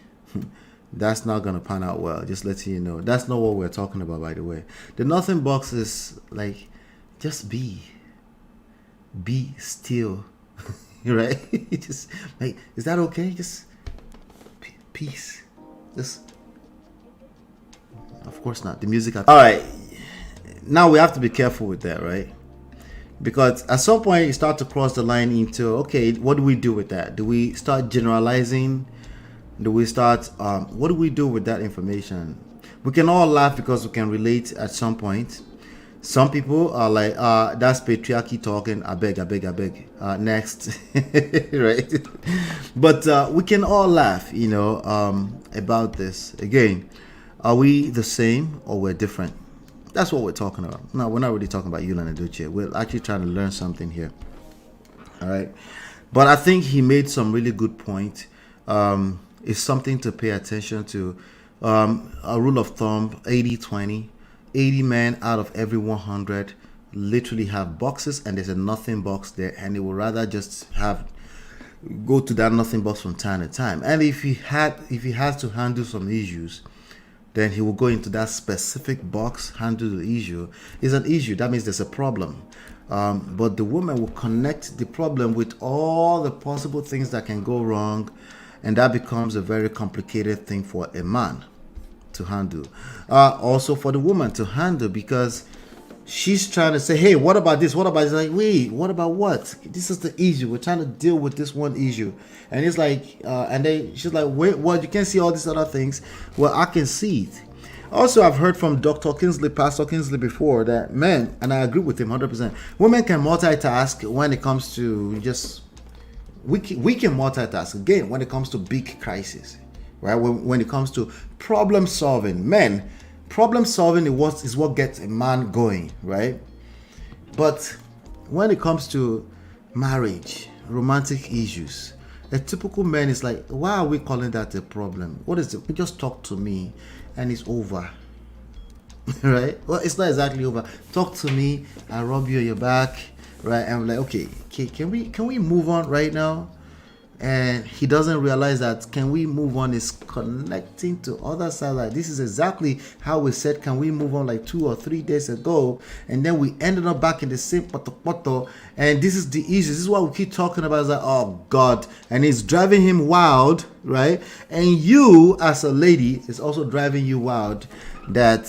that's not gonna pan out well? Just letting you know. That's not what we're talking about, by the way. The nothing box is like, just be still. Right? Just like, is that okay? Just peace. Just, of course not. The music. All right. Now we have to be careful with that, right? Because at some point you start to cross the line into, okay, what do we do with that? Do we start generalizing? Do we start, what do we do with that information? We can all laugh because we can relate at some point. Some people are like, that's patriarchy talking. I beg. Next. Right? But we can all laugh, about this. Again, are we the same or we're different? That's what we're talking about. No, we're not really talking about Yula Naduche. We're actually trying to learn something here. All right. But I think he made some really good point. It's something to pay attention to. A rule of thumb, 80-20. 80 men out of every 100 literally have boxes, and there's a nothing box there, and they would rather just go to that nothing box from time to time. And if he has to handle some issues, then he will go into that specific box, handle the issue. It's an issue. That means there's a problem. But the woman will connect the problem with all the possible things that can go wrong, and that becomes a very complicated thing for a man to handle. Also for the woman to handle, because she's trying to say, hey, what about this? What about this? Like, wait, what about what? This is the issue. We're trying to deal with this one issue. And it's like, and then she's like, wait, what? You can't see all these other things. Well, I can see it. Also, I've heard from Pastor Kingsley before that men, and I agree with him 100%, women can multitask when it comes to just, we can multitask, again, when it comes to big crises. Right? When it comes to problem solving, men, problem solving is what gets a man going, right? But when it comes to marriage, romantic issues, a typical man is like, why are we calling that a problem? What is it? Just talk to me and it's over. Right? Well, it's not exactly over. Talk to me, I rub you on your back, right? And I'm like, okay, can we move on right now? And he doesn't realize that can we move on is connecting to other side. Like, this is exactly how we said can we move on like 2 or 3 days ago, and then we ended up back in the same poto. And this is the issue. This is what we keep talking about. It's like, oh God, and it's driving him wild, right? And you as a lady is also driving you wild that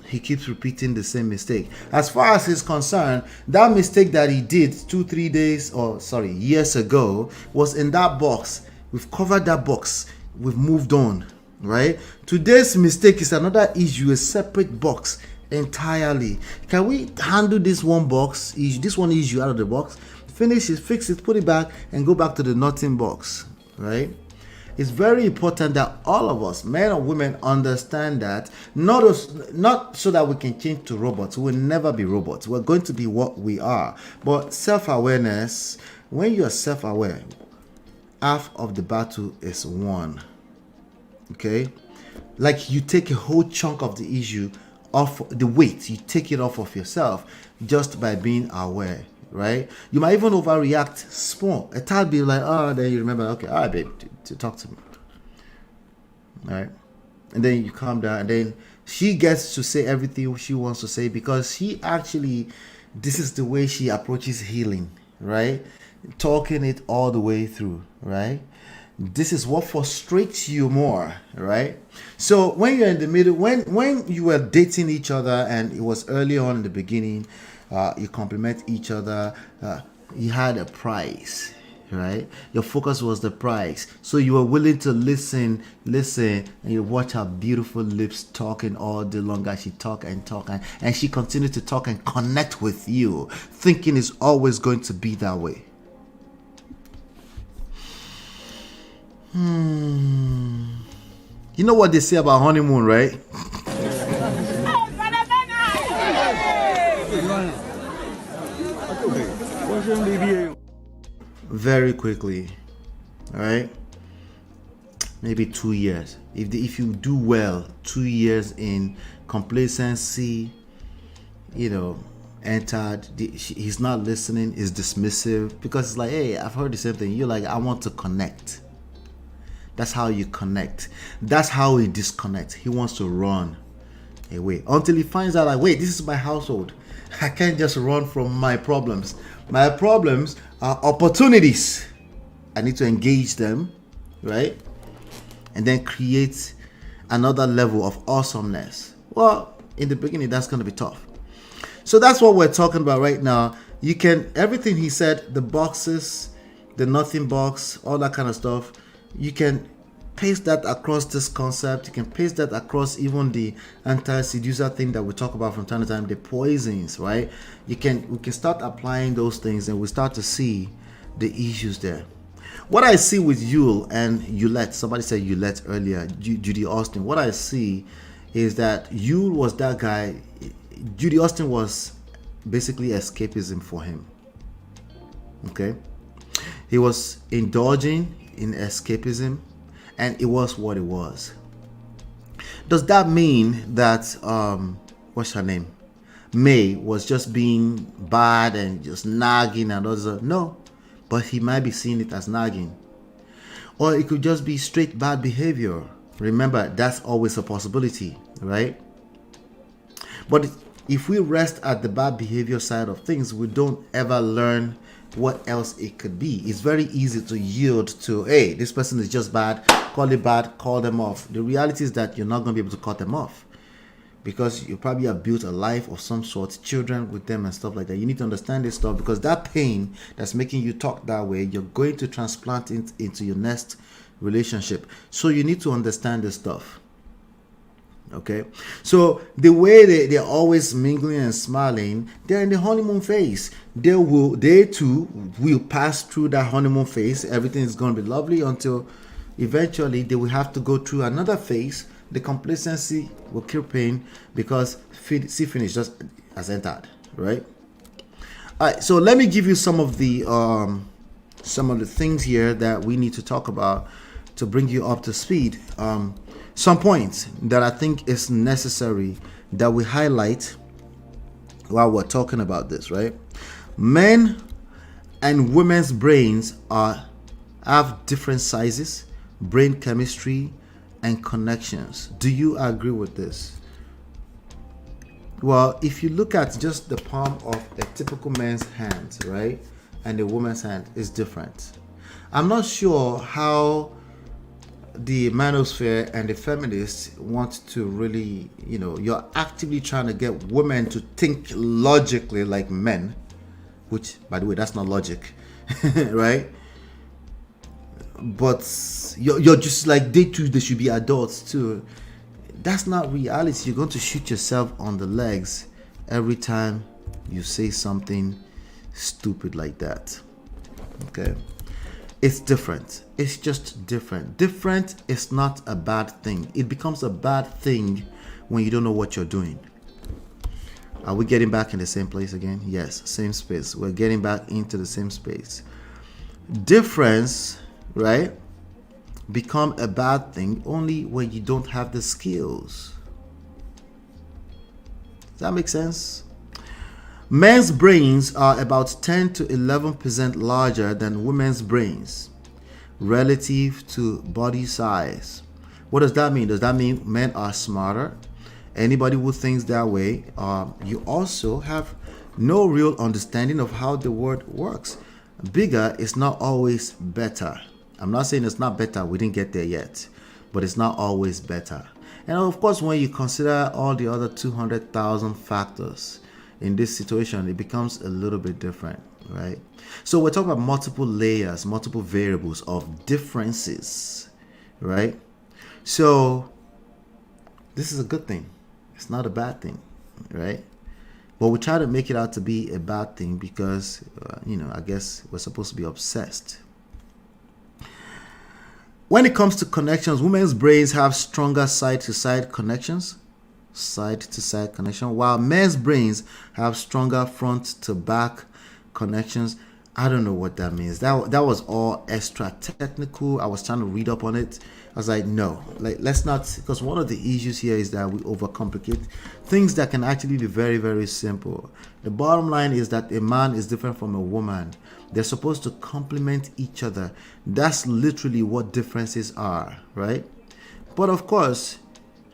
he keeps repeating the same mistake. As far as he's concerned, that mistake that he did 2-3 years ago was in that box. We've covered that box. We've moved on, right? Today's mistake is another issue, a separate box entirely. Can we handle this one box, this one issue out of the box, finish it, fix it, put it back, and go back to the nothing box, right? it's very important that all of us, men or women, understand that not so that we can change to robots. We'll never be robots. We're going to be what we are. But self-awareness, when you are self-aware, half of the battle is won. Okay? Like you take a whole chunk of the issue off, the weight, you take it off of yourself just by being aware, right? You might even overreact small. A tad be like, oh, then you remember, okay, all right, babe, to talk to me. All right? And then you calm down, and then she gets to say everything she wants to say because she actually, this is the way she approaches healing, right? Talking it all the way through, right? This is what frustrates you more, right? So when you're in the middle, when you were dating each other and it was early on in the beginning, you compliment each other, you had a price, right? Your focus was the price. So you were willing to listen, and you watch her beautiful lips talking all day long as she talk, and she continued to talk and connect with you, thinking it's always going to be that way. You know what they say about honeymoon, right? Very quickly, all right? Maybe 2 years. If you do well, 2 years in complacency, entered, he's not listening, is dismissive, because it's like, hey, I've heard the same thing. You're like, I want to connect. That's how you connect. That's how he disconnects. He wants to run away until he finds out, like, wait, this is my household. I can't just run from my problems. My problems are opportunities. I need to engage them, right? And then create another level of awesomeness. Well, in the beginning, that's going to be tough. So that's what we're talking about right now. You can, everything he said, the boxes, the nothing box, all that kind of stuff, you can paste that across this concept. You can paste that across even the anti-seducer thing that we talk about from time to time, the poisons, right? We can start applying those things and we start to see the issues there. What I see with Yule and Yulette, somebody said Yulette earlier, Judy Austin, what I see is that Yule was that guy. Judy Austin was basically escapism for him. Okay? He was indulging in escapism, and it was what it was. Does that mean that what's her name, May, was just being bad and just nagging and other? No, but he might be seeing it as nagging, or it could just be straight bad behavior. Remember, that's always a possibility, right? But if we rest at the bad behavior side of things, we don't ever learn what else it could be. It's very easy to yield to, hey, this person is just bad, call it bad, call them off. The reality is that you're not going to be able to cut them off because you probably have built a life of some sort, children with them and stuff like that. You need to understand this stuff, because that pain that's making you talk that way, you're going to transplant it into your next relationship. So you need to understand this stuff. Okay, so the way they're always mingling and smiling, they're in the honeymoon phase. They too will pass through that honeymoon phase. Everything is going to be lovely until eventually they will have to go through another phase. The complacency will keep in because finish just has entered, right? All right, so let me give you some of the things here that we need to talk about to bring you up to speed. Some points that I think is necessary that we highlight while we're talking about this, right? Men and women's brains have different sizes, brain chemistry, and connections. Do you agree with this? Well, if you look at just the palm of a typical man's hand, right, and a woman's hand is different. I'm not sure how the manosphere and the feminists want to really, you're actively trying to get women to think logically like men, which, by the way, that's not logic, right? But you're just like, they should be adults too. That's not reality. You're going to shoot yourself on the legs every time you say something stupid like that. Okay? It's different. It's just different. Different is not a bad thing. It becomes a bad thing when you don't know what you're doing. Are we getting back in the same place again? Yes, same space. We're getting back into the same space. Difference, right, become a bad thing only when you don't have the skills. Does that make sense? Men's brains are about 10 to 11% larger than women's brains relative to body size. What does that mean? Does that mean men are smarter? Anybody who thinks that way, you also have no real understanding of how the world works. Bigger is not always better. I'm not saying it's not better. We didn't get there yet, but it's not always better. And of course, when you consider all the other 200,000 factors in this situation, it becomes a little bit different, right? So we're talking about multiple layers, multiple variables of differences, right? So this is a good thing. It's not a bad thing, right? But we try to make it out to be a bad thing because, I guess we're supposed to be obsessed. When it comes to connections, women's brains have stronger side-to-side connections, while men's brains have stronger front-to-back connections. I don't know what that means. That was all extra technical. I was trying to read up on it. I was like, no, let's not, because one of the issues here is that we overcomplicate things that can actually be very, very simple. The bottom line is that a man is different from a woman. They're supposed to complement each other. That's literally what differences are, right? But of course,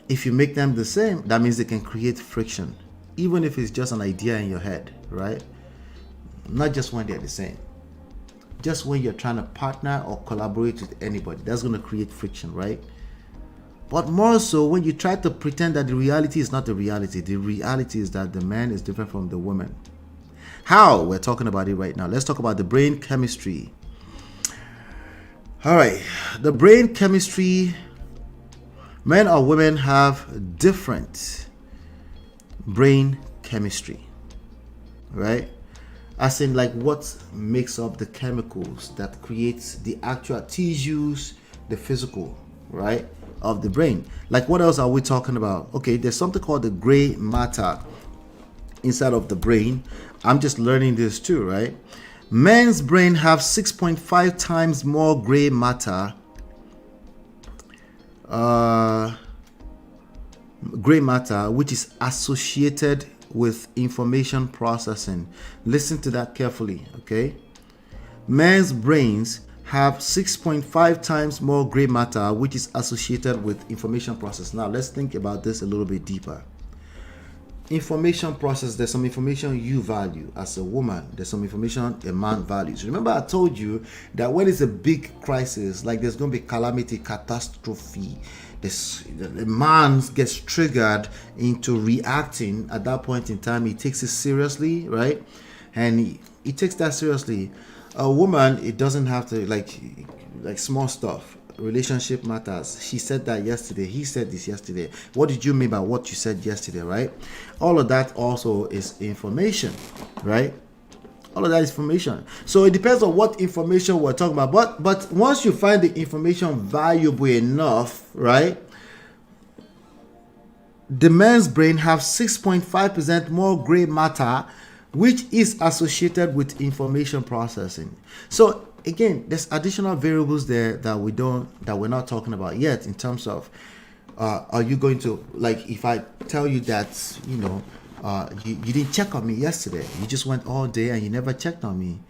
if you make them the same, that means they can create friction, even if it's just an idea in your head, right? Not just when they're the same. Just when you're trying to partner or collaborate with anybody, that's going to create friction, right? But more so when you try to pretend that the reality is not the reality. The reality is that the man is different from the woman. How? We're talking about it right now. Let's talk about the brain chemistry. All right. The brain chemistry, men or women have different brain chemistry, right? As in, like, what makes up the chemicals that creates the actual tissues, the physical, right, of the brain. Like, what else are we talking about? Okay, there's something called the gray matter inside of the brain. I'm just learning this too, right? Men's brain have 6.5 times more gray matter. Gray matter, which is associated with information processing. Listen to that carefully, okay? Men's brains have 6.5 times more gray matter, which is associated with information process. Now, let's think about this a little bit deeper. Information process, there's some information you value as a woman, there's some information a man values. Remember, I told you that when it's a big crisis, like there's going to be calamity, catastrophe, the man gets triggered into reacting. At that point in time, he takes it seriously, right? And he takes that seriously. A woman, it doesn't have to, like small stuff. Relationship matters. She said that yesterday. He said this yesterday. What did you mean by what you said yesterday, right? All of that also is information, right? All of that is information. So it depends on what information we're talking about. But once you find the information valuable enough, right? The man's brain have 6.5% more gray matter, which is associated with information processing. So again, there's additional variables there that we're not talking about yet in terms of are you going to, like, if I tell you that, you didn't check on me yesterday, you just went all day and you never checked on me,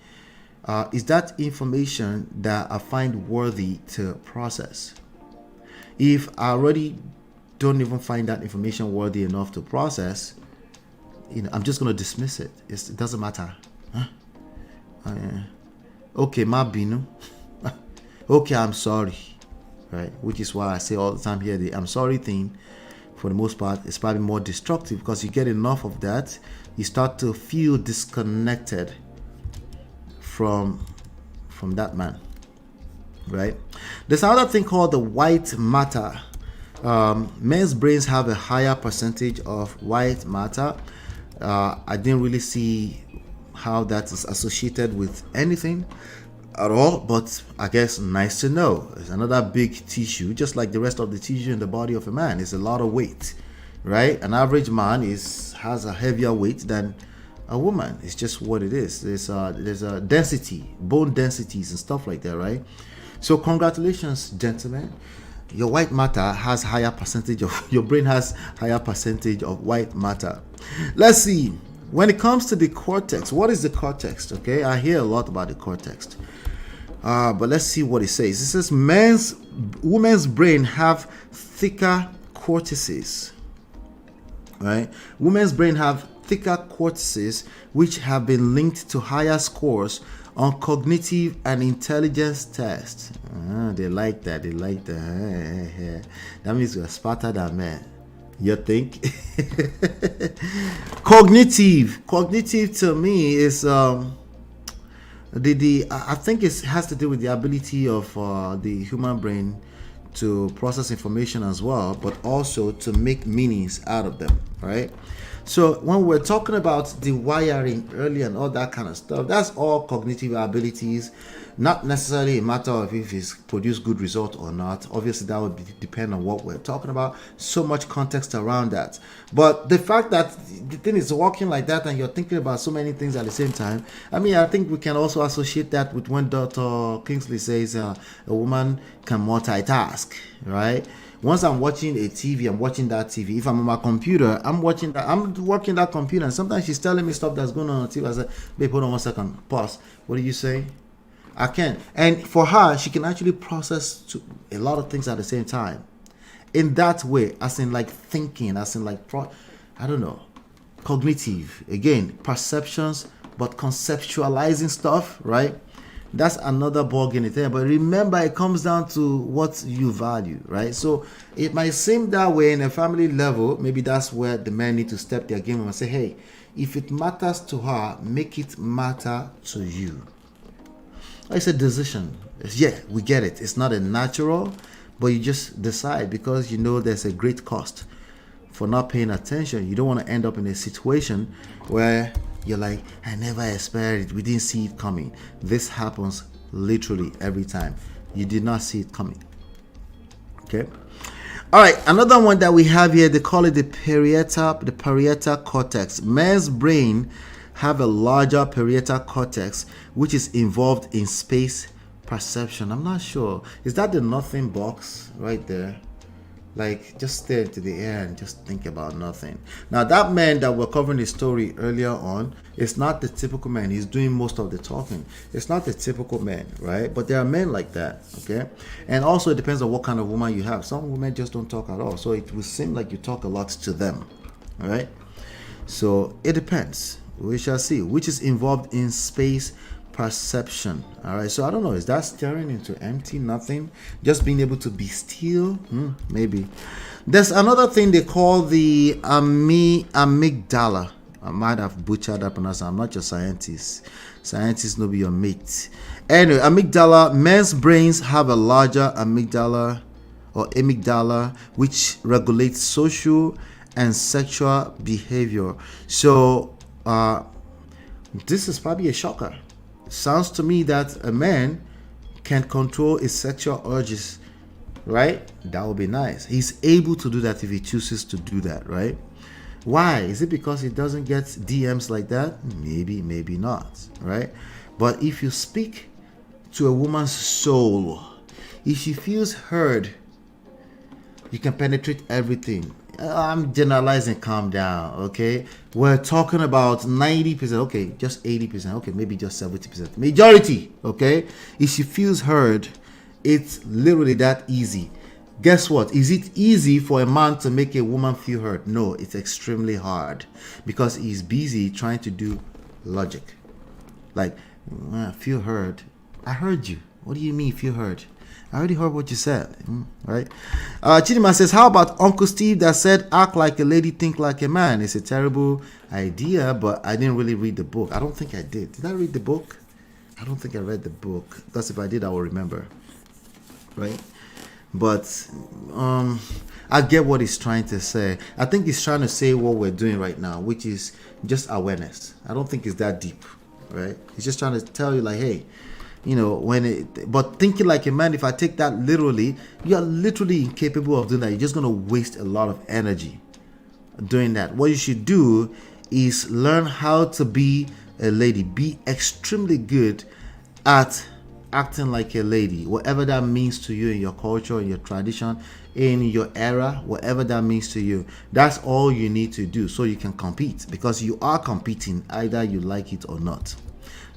is that information that I find worthy to process? If I already don't even find that information worthy enough to process, I'm just going to dismiss it. It doesn't matter. Okay, ma binu. Okay, I'm sorry, right? Which is why I say all the time here, the I'm sorry thing, for the most part, is probably more destructive, because you get enough of that, you start to feel disconnected from that man, right? There's another thing called the white matter. Men's brains have a higher percentage of white matter. I didn't really see how that is associated with anything, at all, but I guess nice to know. It's another big tissue, just like the rest of the tissue in the body of a man. It's a lot of weight, right? An average man has a heavier weight than a woman. It's just what it is. There's a density, bone densities and stuff like that, right? So congratulations, gentlemen. Your white matter has higher percentage of, your brain has higher percentage of white matter. Let's see. When it comes to the cortex, what is the cortex? Okay, I hear a lot about the cortex. But let's see what it says. It says women's brain have thicker cortices. Right? Women's brain have thicker cortices which have been linked to higher scores on cognitive and intelligence tests. They like that. They like that. That means we're smarter than men. You think? Cognitive to me is I think it has to do with the ability of the human brain to process information as well, but also to make meanings out of them, right? So when we're talking about the wiring earlier and all that kind of stuff, that's all cognitive abilities, not necessarily a matter of if it's produced good result or not. Obviously, that would depend on what we're talking about. So much context around that. But the fact that the thing is working like that and you're thinking about so many things at the same time, I mean, I think we can also associate that with when Dr. Kingsley says a woman can multitask, right? Once I'm watching a TV, I'm watching that TV. If I'm on my computer, I'm working that computer. And sometimes she's telling me stuff that's going on TV. I say, babe, hold on 1 second. Pause. What do you say? I can. And for her, she can actually process a lot of things at the same time. In that way, as in like thinking, as in like, I don't know, cognitive. Again, perceptions, but conceptualizing stuff, right? That's another ball in it there. But remember, it comes down to what you value, right? So it might seem that way in a family level. Maybe that's where the men need to step their game and say, hey, if it matters to her, make it matter to you. It's a decision. Yeah, we get it. It's not a natural, but you just decide because you know there's a great cost for not paying attention. You don't want to end up in a situation where you're like, I never expected it. We didn't see it coming. This happens literally every time. You did not see it coming. Okay. All right. Another one that we have here, they call it the parietal cortex. Men's brain have a larger parietal cortex, which is involved in space perception. I'm not sure. Is that the nothing box right there? Like, just stare into the air and just think about nothing. Now, that man that we're covering his story earlier on is not the typical man. He's doing most of the talking. It's not the typical man, right? But there are men like that, okay? And also, it depends on what kind of woman you have. Some women just don't talk at all. So it will seem like you talk a lot to them, all right? So it depends. We shall see. Which is involved in space perception. All right, so I don't know, is that staring into empty nothing, just being able to be still? Maybe. There's another thing they call the amygdala. I might have butchered that pronunciation. I'm not your scientist. Scientists no be your mate. Anyway, amygdala. Men's brains have a larger amygdala which regulates social and sexual behavior. So this is probably a shocker. Sounds to me that a man can control his sexual urges, right? That would be nice. He's able to do that if he chooses to do that, right? Why? Is it because he doesn't get DMs like that? Maybe, maybe not, right? But if you speak to a woman's soul, if she feels heard, you can penetrate everything. I'm generalizing, calm down, okay? We're talking about 90%, okay, just 80%, okay, maybe just 70%. Majority, okay? If she feels heard, it's literally that easy. Guess what? Is it easy for a man to make a woman feel heard? No, it's extremely hard because he's busy trying to do logic. Like, feel heard. I heard you. What do you mean feel heard? I already heard what you said, right? Chidima says, how about Uncle Steve that said, act like a lady, think like a man? It's a terrible idea, but I didn't really read the book. I don't think I did. Did I read the book? I don't think I read the book. Because if I did, I will remember, right? But I get what he's trying to say. I think he's trying to say what we're doing right now, which is just awareness. I don't think it's that deep, right? He's just trying to tell you like, hey, you know, but thinking like a man, if I take that literally, you are literally incapable of doing that. You're just going to waste a lot of energy doing that. What you should do is learn how to be a lady. Be extremely good at acting like a lady, whatever that means to you in your culture, in your tradition, in your era, whatever that means to you. That's all you need to do so you can compete, because you are competing either you like it or not.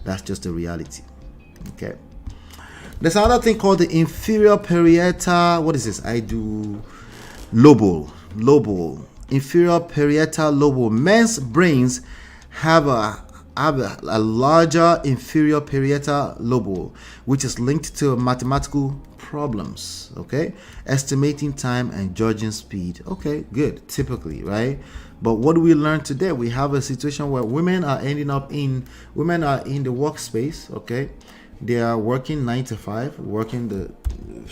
That's just the reality. Okay, there's another thing called the inferior parietal, what is this? Lobule. Inferior parietal lobule. Men's brains have a larger inferior parietal lobule, which is linked to mathematical problems, okay, estimating time and judging speed. Okay, good, typically, right? But what do we learn today? We have a situation where women are in the workspace, okay? They are working 9 to 5, working the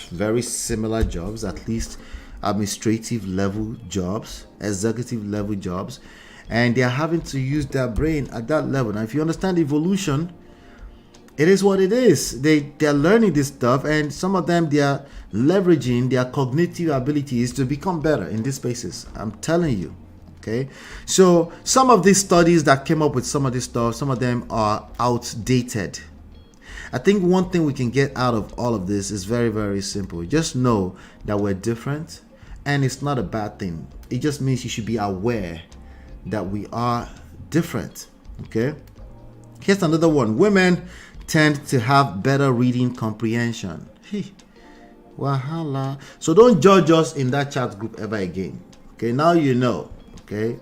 very similar jobs, at least administrative level jobs, executive level jobs, and they are having to use their brain at that level. Now, if you understand evolution, it is what it is. They're learning this stuff, and some of them, they are leveraging their cognitive abilities to become better in these spaces. I'm telling you. Okay, so some of these studies that came up with some of this stuff, some of them are outdated. I think one thing we can get out of all of this is very, very simple. Just know that we're different, and it's not a bad thing. It just means you should be aware that we are different. Okay, here's another one. Women tend to have better reading comprehension. Wahala. So don't judge us in that chat group ever again. Okay, now you know. Okay,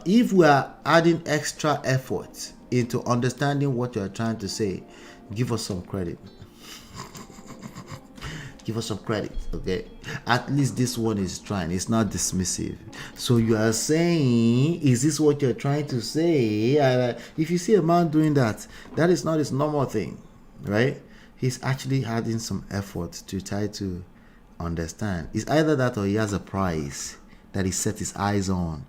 if we are adding extra effort into understanding what you're trying to say, give us some credit. Give us some credit, okay? At least this one is trying. It's not dismissive. So you are saying, is this what you're trying to say? If you see a man doing that, that is not his normal thing, right? He's actually adding some effort to try to understand. It's either that or he has a prize that he set his eyes on.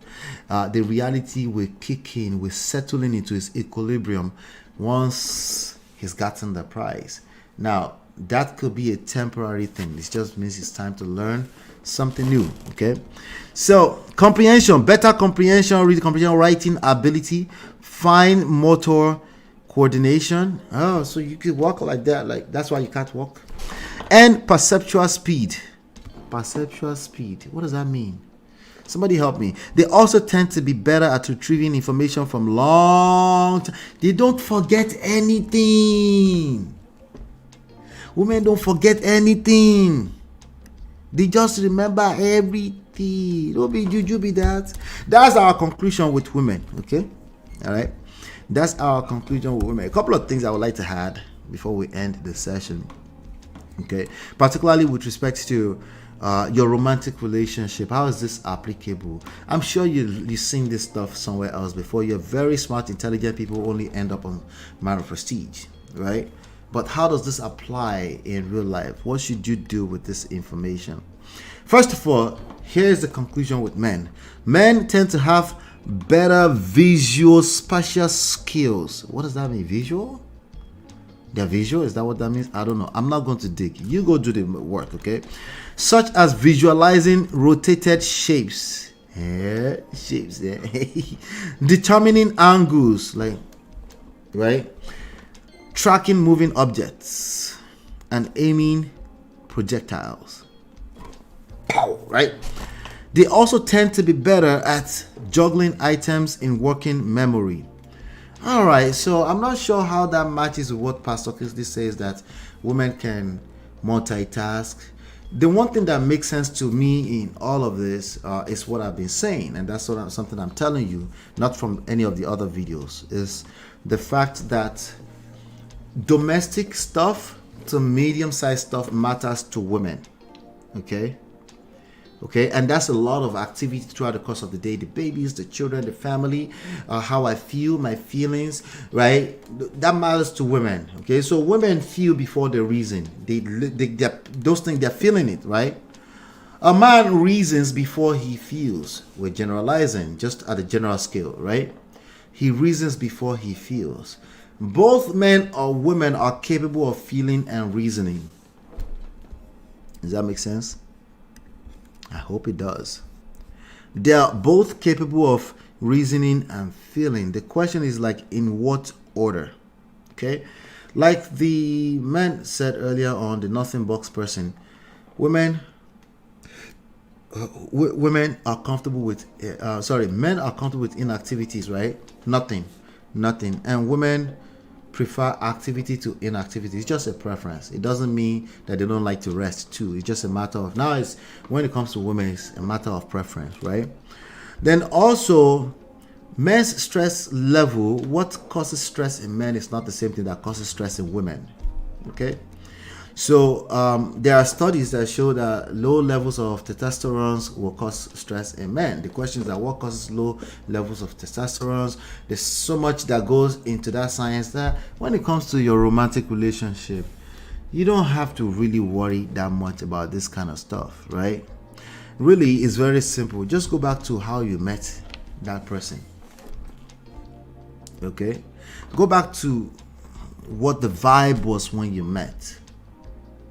The reality will kick in, will settle into his equilibrium once he's gotten the prize. Now, that could be a temporary thing. It just means it's time to learn something new. Okay, so comprehension, better comprehension, reading comprehension, writing ability, fine motor coordination. Oh, so you could walk like that, like that's why you can't walk. And perceptual speed. Perceptual speed, what does that mean? Somebody help me. They also tend to be better at retrieving information from long time. They don't forget anything. Women don't forget anything. They just remember everything. Don't be juju be that. That's our conclusion with women. Okay, all right. That's our conclusion with women. A couple of things I would like to add before we end the session. Okay, particularly with respect to your romantic relationship. How is this applicable? I'm sure you've seen this stuff somewhere else before. You're very smart, intelligent people only end up on Man of Prestige, right? But how does this apply in real life? What should you do with this information? First of all, here's the conclusion with men. Men tend to have better visual spatial skills. What does that mean? Visual? They're visual? Is that what that means? I don't know. I'm not going to dig. You go do the work, okay? Such as visualizing rotated shapes. Shapes there. Determining angles, like, right? Tracking moving objects and aiming projectiles. Pow, right? They also tend to be better at juggling items in working memory. All right, so I'm not sure how that matches with what Pastor Kingsley says, that women can multitask. The one thing that makes sense to me in all of this is what I've been saying, and that's something I'm telling you, not from any of the other videos, is the fact that domestic stuff to medium-sized stuff matters to women. Okay, and that's a lot of activity throughout the course of the day. The babies, the children, the family, how I feel, my feelings, right? That matters to women. Okay, so women feel before they reason. Those things, they're feeling it, right? A man reasons before he feels. We're generalizing just at a general scale, right? He reasons before he feels. Both men or women are capable of feeling and reasoning. Does that make sense? I hope it does. They are both capable of reasoning and feeling. The question is like, in what order? Okay, like the man said earlier on, the nothing box person, women are comfortable with men are comfortable with inactivities, right? Nothing, and women prefer activity to inactivity. It's just a preference. It doesn't mean that they don't like to rest too. It's just a matter of, now it's, when it comes to women, it's a matter of preference, right? Then also, men's stress level, what causes stress in men is not the same thing that causes stress in women. Okay, so there are studies that show that low levels of testosterone will cause stress in men. The question is that what causes low levels of testosterone? There's so much that goes into that science that when it comes to your romantic relationship, you don't have to really worry that much about this kind of stuff, right? Really, it's very simple. Just go back to how you met that person. Okay, go back to what the vibe was when you met.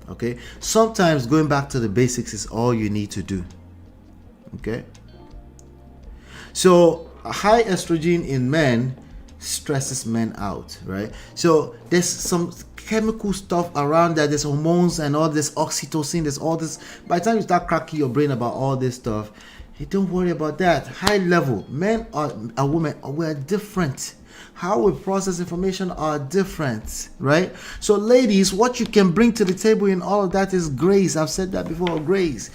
Okay, sometimes going back to the basics is all you need to do. Okay, so high estrogen in men stresses men out, right? So there's some chemical stuff around that. There's hormones and all this oxytocin. There's all this. By the time you start cracking your brain about all this stuff, you don't worry about that. High level men and women, we're different. How we process information are different, right? So ladies, what you can bring to the table in all of that is grace. I've said that before. Grace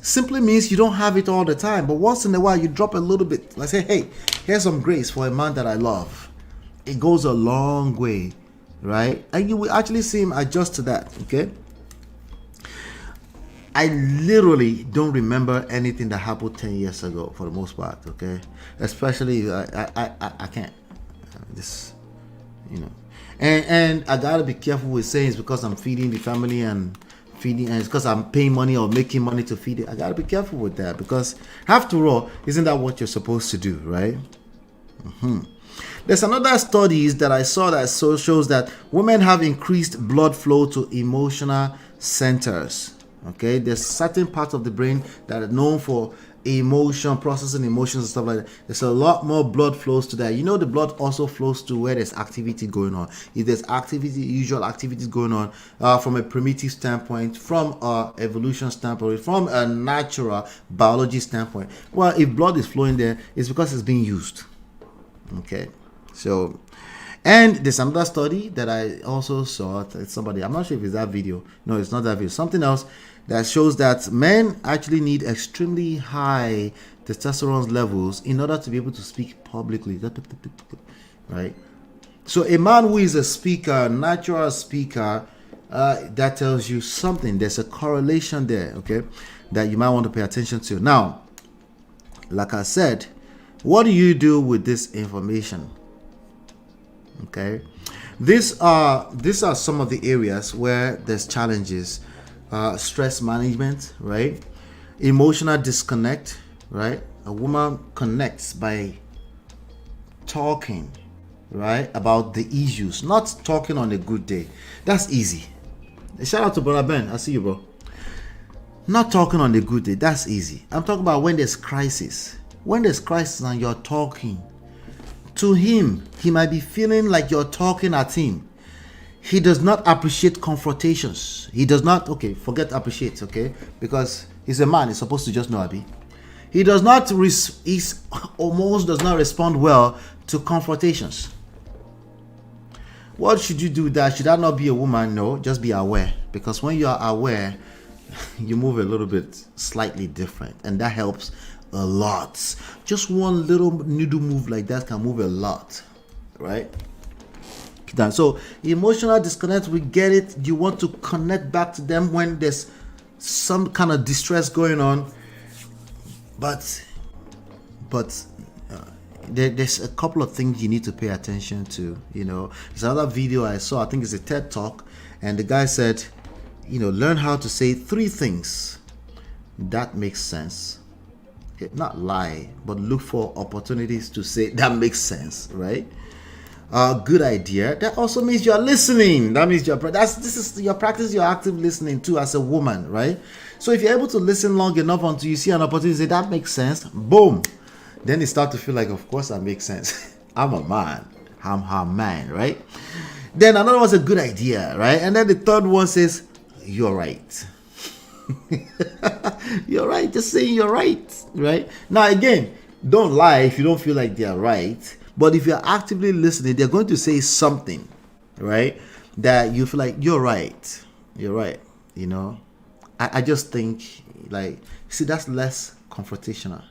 simply means you don't have it all the time, but once in a while you drop a little bit. Like say, hey, here's some grace for a man that I love. It goes a long way, right? And you will actually see him adjust to that. Okay, I literally don't remember anything that happened 10 years ago for the most part, okay? Especially, I can't, this, you know. And I gotta be careful with saying it's because I'm feeding the family and it's because I'm paying money or making money to feed it. I gotta be careful with that because after all, isn't that what you're supposed to do, right? There's another studies that I saw that shows that women have increased blood flow to emotional centers. Okay, there's certain parts of the brain that are known for emotion, processing emotions and stuff like that. There's a lot more blood flows to that. You know, the blood also flows to where there's activity going on. If there's activity, usual activities going on, from a primitive standpoint, from a evolution standpoint, from a natural biology standpoint, well, if blood is flowing there, it's because it's being used. Okay, so, and there's another study that I also saw. It's somebody, I'm not sure if it's that video. No, it's not that video. Something else that shows that men actually need extremely high testosterone levels in order to be able to speak publicly. Right? So a man who is a speaker, natural speaker, that tells you something. There's a correlation there, okay, that you might want to pay attention to. Now, like I said, what do you do with this information? Okay, these are some of the areas where there's challenges. Stress management, right? Emotional disconnect, right? A woman connects by talking, right, about the issues, not talking on a good day. That's easy. Shout out to Brother Ben. I see you, bro. Not talking on a good day. That's easy. I'm talking about when there's crisis. When there's crisis and you're talking to him, he might be feeling like you're talking at him. He does not appreciate confrontations. He does not, okay, forget appreciate, okay? Because he's a man, he's supposed to just know, Abby. He does not, almost does not respond well to confrontations. What should you do with that? Should that not be a woman? No, just be aware. Because when you are aware, you move a little bit slightly different. And that helps a lot. Just one little needle move like that can move a lot, right? So emotional disconnect, we get it. You want to connect back to them when there's some kind of distress going on, but there's a couple of things you need to pay attention to. You know, there's another video I saw, I think it's a TED talk, and the guy said, you know, learn how to say 3 things that makes sense not lie, but look for opportunities to say that makes sense, right? Good idea. That also means you're listening. That means this is your practice. You're active listening too as a woman, right? So if you're able to listen long enough until you see an opportunity to say that makes sense, boom, then you start to feel like, of course that makes sense. I'm a man. I'm her man, right? Then another one's a good idea, right? And then the third one says, you're right. You're right. Just saying you're right? Now again, don't lie if you don't feel like they're right. But if you're actively listening, they're going to say something, right? That you feel like you're right. You know, I just think like, see, that's less confrontational.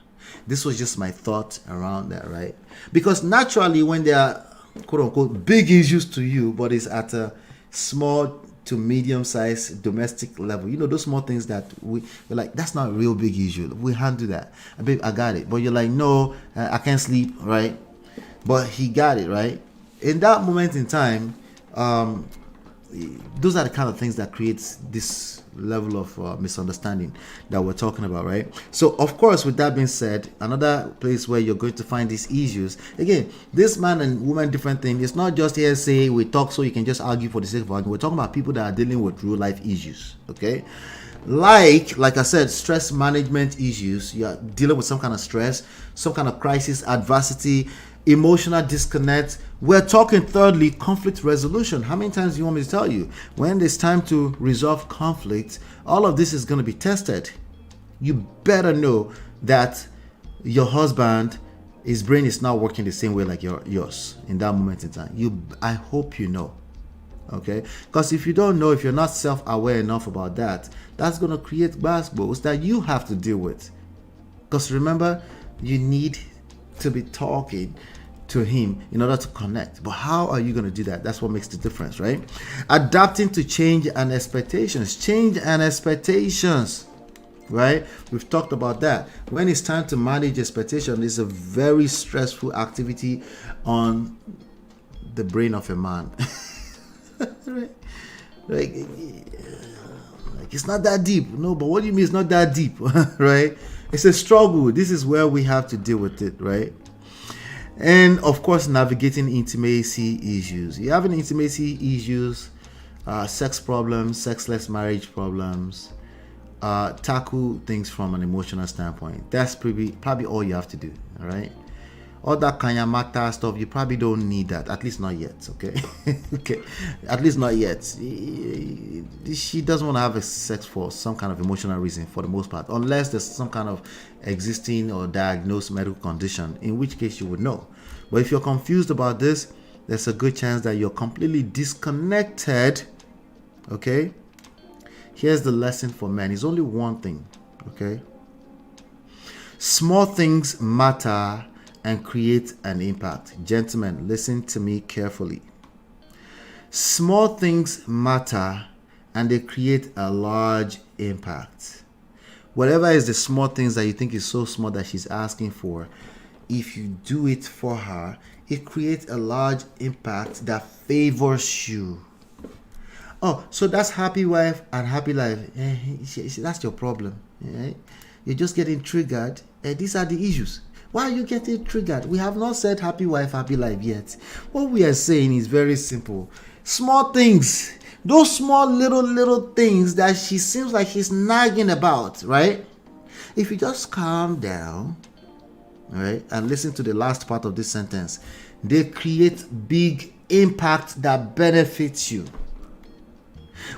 This was just my thought around that, right? Because naturally, when there are quote unquote big issues to you, but it's at a small to medium-sized domestic level, you know, those small things that we're like, that's not a real big issue. We handle that. Babe, I got it. But you're like, no, I can't sleep, right? But he got it, right? In that moment in time, those are the kind of things that creates this level of misunderstanding that we're talking about, right? So, of course, with that being said, another place where you're going to find these issues, again, this man and woman different thing. It's not just here say we talk so you can just argue for the sake of arguing. We're talking about people that are dealing with real life issues, okay? Like I said, stress management issues. You're dealing with some kind of stress, some kind of crisis, adversity, emotional disconnect. We're talking thirdly, conflict resolution. How many times do you want me to tell you? When it's time to resolve conflict, all of this is going to be tested. You better know that your husband, his brain is not working the same way like yours in that moment in time. I hope you know. Okay, because if you don't know, if you're not self-aware enough about that, that's going to create basketballs that you have to deal with. Because remember, you need to be talking to him in order to connect. But how are you going to do that? That's what makes the difference, right? Adapting to change and expectations. Change and expectations, right? We've talked about that. When it's time to manage expectation, it's a very stressful activity on the brain of a man. Right? Like it's not that deep. No, but what do you mean it's not that deep? Right? It's a struggle. This is where we have to deal with it, right? And of course, navigating intimacy issues. You have intimacy issues, sex problems, sexless marriage problems. Tackle things from an emotional standpoint. That's probably all you have to do. All right. All that kanyamata stuff, you probably don't need that. At least not yet. Okay. Okay. At least not yet. She doesn't want to have a sex for some kind of emotional reason, for the most part, unless there's some kind of existing or diagnosed medical condition, in which case you would know. But if you're confused about this, there's a good chance that you're completely disconnected. Okay. Here's the lesson for men. It's only one thing. Okay. Small things matter and create an impact. Gentlemen, listen to me carefully. Small things matter and they create a large impact. Whatever is the small things that you think is so small that she's asking for, if you do it for her, it creates a large impact that favors you. Oh, so that's happy wife and happy life. That's your problem. Right? You're just getting triggered. These are the issues. Why are you getting triggered? We have not said happy wife, happy life yet. What we are saying is very simple. Small things. Those small little things that she seems like she's nagging about, right? If you just calm down, right, and listen to the last part of this sentence, they create big impact that benefits you.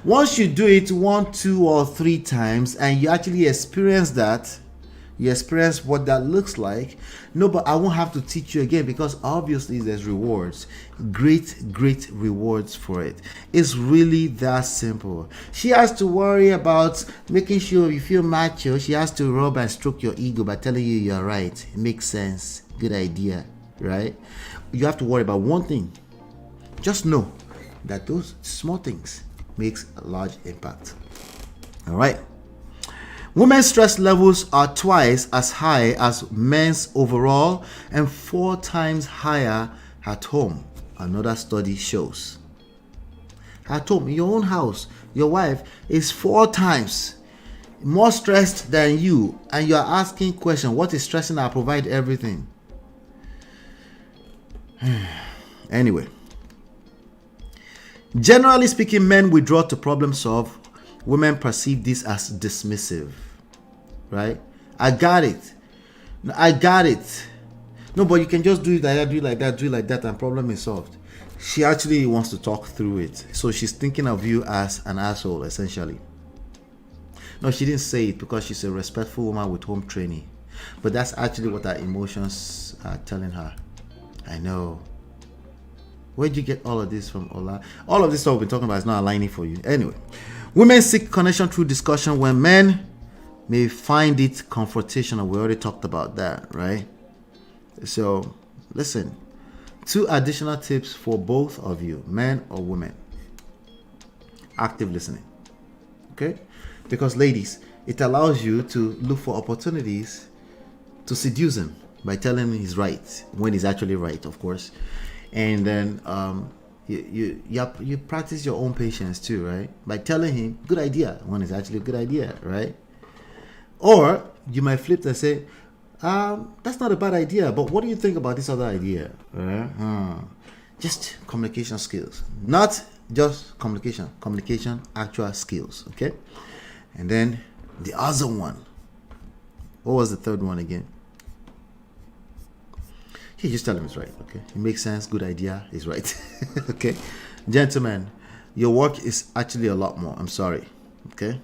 Once you do it 1, 2, or 3 times and you actually experience that, you experience what that looks like. No, but I won't have to teach you again because obviously there's rewards. Great rewards for it. It's really that simple. She has to worry about making sure you feel macho. She has to rub and stroke your ego by telling you you're right. It makes sense. Good idea, right? You have to worry about one thing. Just know that those small things makes a large impact. All right. Women's stress levels are twice as high as men's overall and 4 times higher at home, another study shows. At home, in your own house, your wife is 4 times more stressed than you, and you're asking question, what is stressing? I provide everything. Anyway, generally speaking, men withdraw to problem solve. Women perceive this as dismissive, right? I got it. No, but you can just do it like that, do it like that, do it like that, and problem is solved. She actually wants to talk through it. So she's thinking of you as an asshole, essentially. No, she didn't say it because she's a respectful woman with home training. But that's actually what her emotions are telling her. I know. Where'd you get all of this from, Ola? All of this stuff we've been talking about is not aligning for you. Anyway, women seek connection through discussion when men may find it confrontational. We already talked about that, right? So, listen. 2 additional tips for both of you, men or women. Active listening. Okay? Because ladies, it allows you to look for opportunities to seduce him by telling him he's right when he's actually right, of course. And then you practice your own patience too, right? By telling him good idea when it's actually a good idea, right? Or you might flip and say, that's not a bad idea, but what do you think about this other idea? Just communication skills, not just communication actual skills. Okay. And then the other one, what was the third one again? Hey, just tell him it's right. Okay, it makes sense, good idea, he's right. Okay, gentlemen, your work is actually a lot more. I'm sorry. Okay,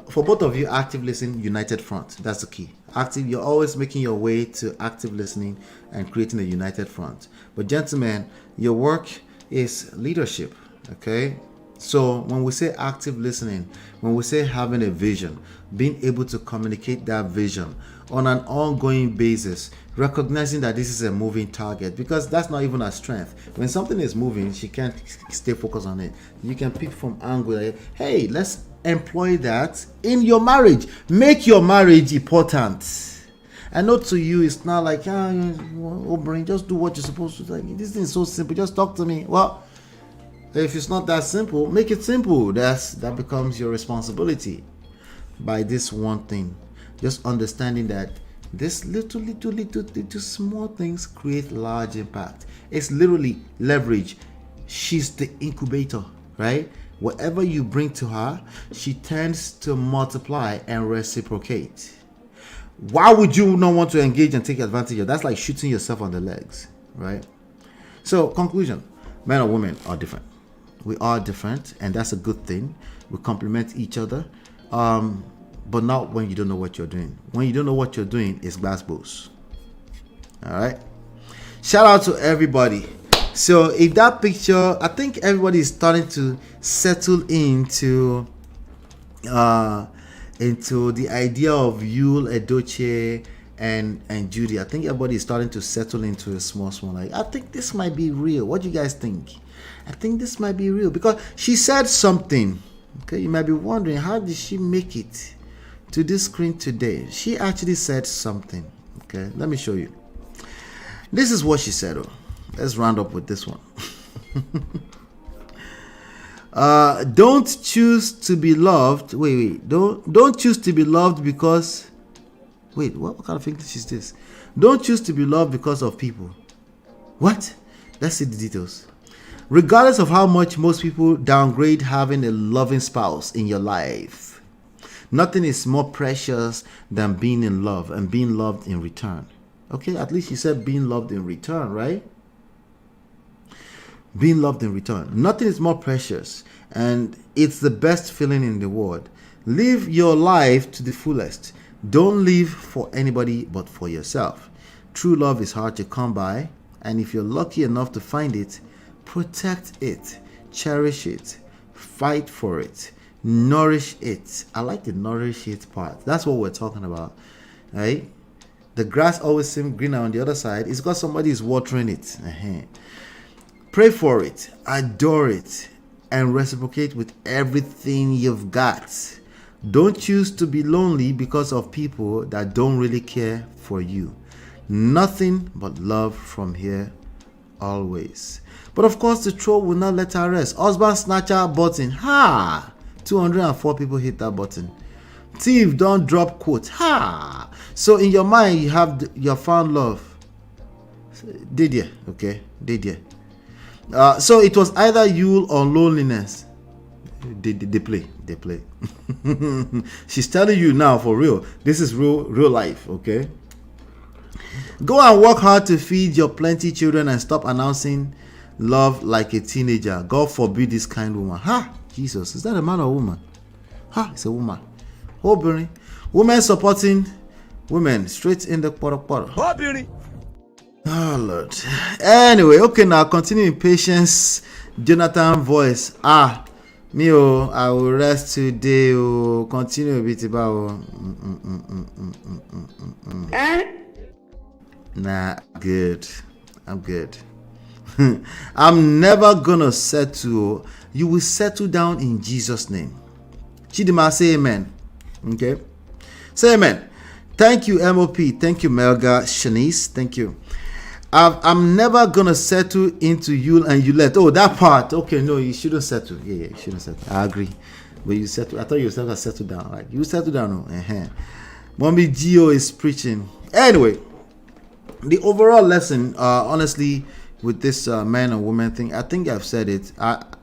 for both of you, active listening, united front, that's the key. Active, you're always making your way to active listening and creating a united front. But gentlemen, your work is leadership. Okay, so when we say active listening, when we say having a vision, being able to communicate that vision on an ongoing basis, recognizing that this is a moving target, because that's not even her strength. When something is moving, she can't stay focused on it. You can pick from angle like, hey, let's employ that in your marriage. Make your marriage important. I know to you it's not like, oh brain, just do what you're supposed to do. Like, this thing is so simple, just talk to me. Well, if it's not that simple, make it simple. That becomes your responsibility. By this one thing, just understanding that this little small things create large impact. It's literally leverage. She's the incubator, right? Whatever you bring to her, she tends to multiply and reciprocate. Why would you not want to engage and take advantage of that? That's like shooting yourself on the legs, right? So, conclusion, men or women are different. We are different, and that's a good thing. We complement each other, but not when you don't know what you're doing. When you don't know what you're doing, it's glass balls. All right. Shout out to everybody. So, if that picture, I think everybody is starting to settle into the idea of Yul, Edochie, and Judy. I think everybody is starting to settle into a small. Like, I think this might be real. What do you guys think? I think this might be real because she said something. Okay, you might be wondering, how did she make it to this screen today? She actually said something. Okay, let me show you. This is what she said. Let's round up with this one. Don't choose to be loved. Wait. Don't choose to be loved because. Wait, what kind of English is this? Don't choose to be loved because of people. What? Let's see the details. Regardless of how much most people downgrade having a loving spouse in your life, nothing is more precious than being in love and being loved in return. Okay, at least you said being loved in return, right? Being loved in return. Nothing is more precious, and it's the best feeling in the world. Live your life to the fullest. Don't live for anybody but for yourself. True love is hard to come by, and if you're lucky enough to find it, protect it, cherish it, fight for it, nourish it. I like the nourish it part. That's what we're talking about, right? The grass always seems greener on the other side. It's because somebody is watering it. Pray for it, adore it, and reciprocate with everything you've got. Don't choose to be lonely because of people that don't really care for you. Nothing but love from here always. But of course, the troll will not let her rest. Husband snatcher button. 204 people hit that button. Thief don't drop quote. Ha! So in your mind, you have you found love. Did you? Okay. Did you? So it was either you or loneliness. They play. She's telling you now for real. This is real life. Okay. Go and work hard to feed your plenty children and stop announcing love like a teenager. God forbid this kind woman. Ha! Jesus, is that a man or a woman? Ha! It's a woman. Oh, women supporting women straight in the quarter. Oh Lord. Anyway, okay, now continuing patience. Jonathan voice. Me I will rest today. Continue a bit about. Nah, good. I'm good. I'm never gonna settle. You will settle down in Jesus' name. Chidima, say amen. Okay. Say amen. Thank you, MOP. Thank you, Melga. Shanice. Thank you. I'm never gonna settle into you and you let. Oh, that part. Okay, no, you shouldn't settle. Yeah, you shouldn't settle. I agree. But you settle. I thought you were gonna settle down. Right? You settle down. Mommy Gio is preaching. Anyway, the overall lesson, honestly, with this man and woman thing, I think I've said it.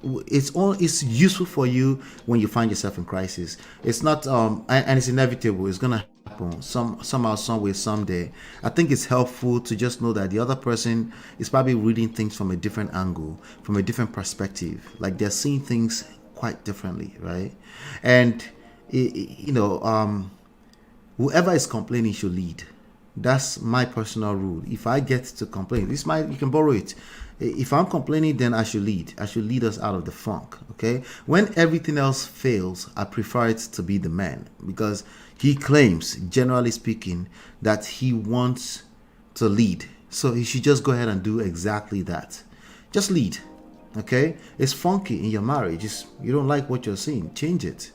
It's useful for you when you find yourself in crisis. It's not and it's inevitable. It's gonna happen somehow, some way, someday. I think it's helpful to just know that the other person is probably reading things from a different angle, from a different perspective. Like they're seeing things quite differently, right? And whoever is complaining should lead. That's my personal rule. If I get to complain, you can borrow it. If I'm complaining, then I should lead. I should lead us out of the funk. Okay. When everything else fails, I prefer it to be the man, because he claims, generally speaking, that he wants to lead. So he should just go ahead and do exactly that. Just lead. Okay. It's funky in your marriage. You don't like what you're seeing. Change it.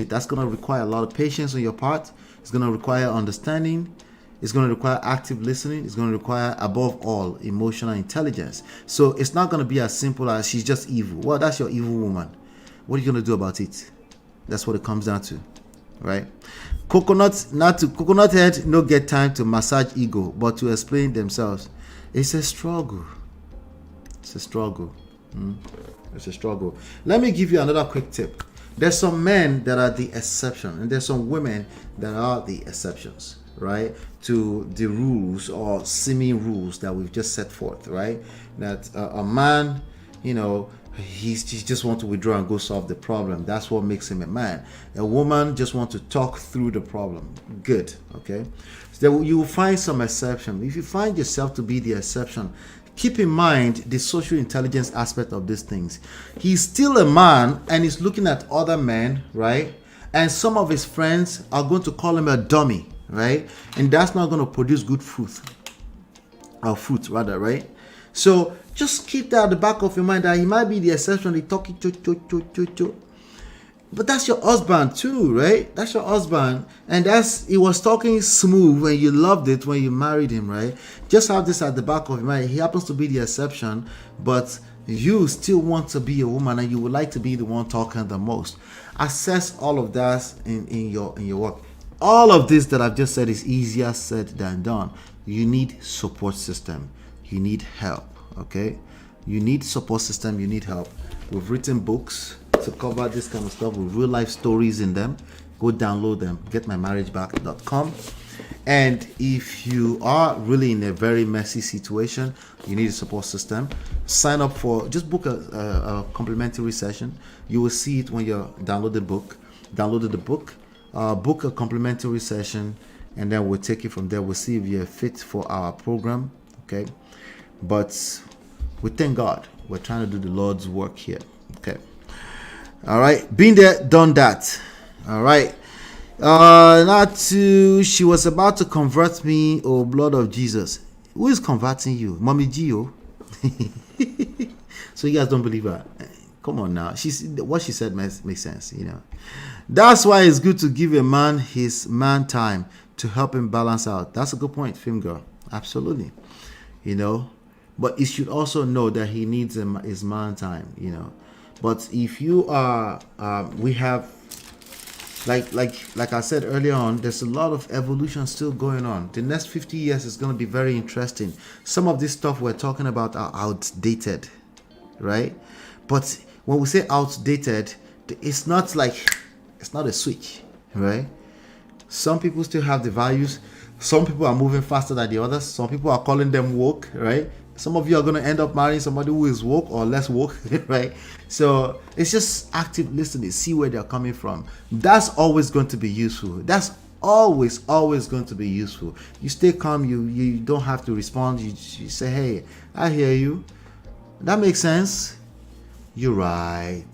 That's going to require a lot of patience on your part. It's going to require understanding. It's going to require active listening. It's going to require, above all, emotional intelligence. So it's not going to be as simple as she's just evil. Well, that's your evil woman. What are you going to do about it? That's what it comes down to, right? Coconut head no get time to massage ego, but to explain themselves. It's a struggle. It's a struggle. Let me give you another quick tip. There's some men that are the exception, and there's some women that are the exceptions, right, to the rules or seeming rules that we've just set forth, right? That a man, he just wants to withdraw and go solve the problem. That's what makes him a man. A woman just wants to talk through the problem. Good, okay? So you will find some exception. If you find yourself to be the exception, keep in mind the social intelligence aspect of these things. He's still a man and he's looking at other men, right? And some of his friends are going to call him a dummy, right? And that's not going to produce good fruit, right? So just keep that at the back of your mind that he might be the exception. They talking but that's your husband too, right? That's your husband, and he was talking smooth and you loved it when you married him, right? Just have this at the back of your mind. He happens to be the exception, but you still want to be a woman and you would like to be the one talking the most. Assess all of that in your work. All of this that I've just said is easier said than done. You need support system. You need help, okay? You need support system. You need help. We've written books to cover this kind of stuff with real life stories in them. Go download them. Getmymarriageback.com. And if you are really in a very messy situation, you need a support system, sign up for, just book a complimentary session. You will see it when you're downloaded the book. Book a complimentary session, and then we'll take it from there. We'll see if you're fit for our program, okay? But we thank God. We're trying to do the Lord's work here, okay? All right, been there, done that. All right. She was about to convert me, oh blood of Jesus. Who is converting you? Mommy Gio. So you guys don't believe her? Come on now. What she said makes sense, That's why it's good to give a man his man time to help him balance out. That's a good point, film girl. Absolutely. But he should also know that he needs his man time, But if you are, we have like I said earlier on, there's a lot of evolution still going on. The next 50 years is going to be very interesting. Some of this stuff we're talking about are outdated, right? But when we say outdated, it's not a switch, right? Some people still have the values. Some people are moving faster than the others. Some people are calling them woke, right? Some of you are going to end up marrying somebody who is woke or less woke, right? So it's just active listening, see where they're coming from. That's always going to be useful. That's always going to be useful. You stay calm, you don't have to respond. You say, hey, I hear you. That makes sense. You're right.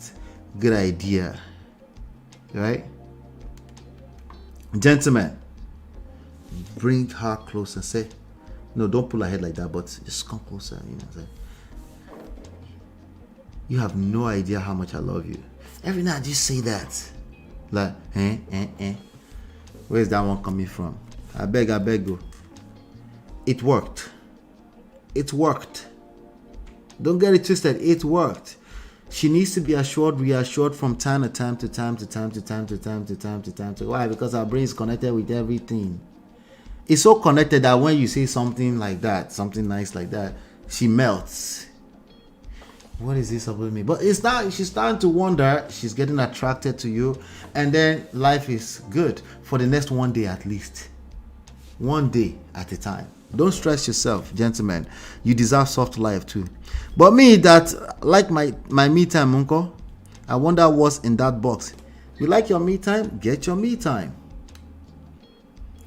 Good idea. Right? Gentlemen, bring her close and say, no, don't pull her head like that, but just come closer, say, you have no idea how much I love you. Every night just say that. Like, where's that one coming from? I beg go. It worked. Don't get it twisted. It worked. She needs to be reassured from time to time. Why? Because our brain is connected with everything. It's so connected that when you say something like that, something nice like that, she melts. What is this about me? But it's not. She's starting to wonder. She's getting attracted to you, and then life is good for the next 1 day at least. 1 day at a time. Don't stress yourself, gentlemen. You deserve soft life too. But me, that like my me time, uncle. I wonder what's in that box. You like your me time? Get your me time.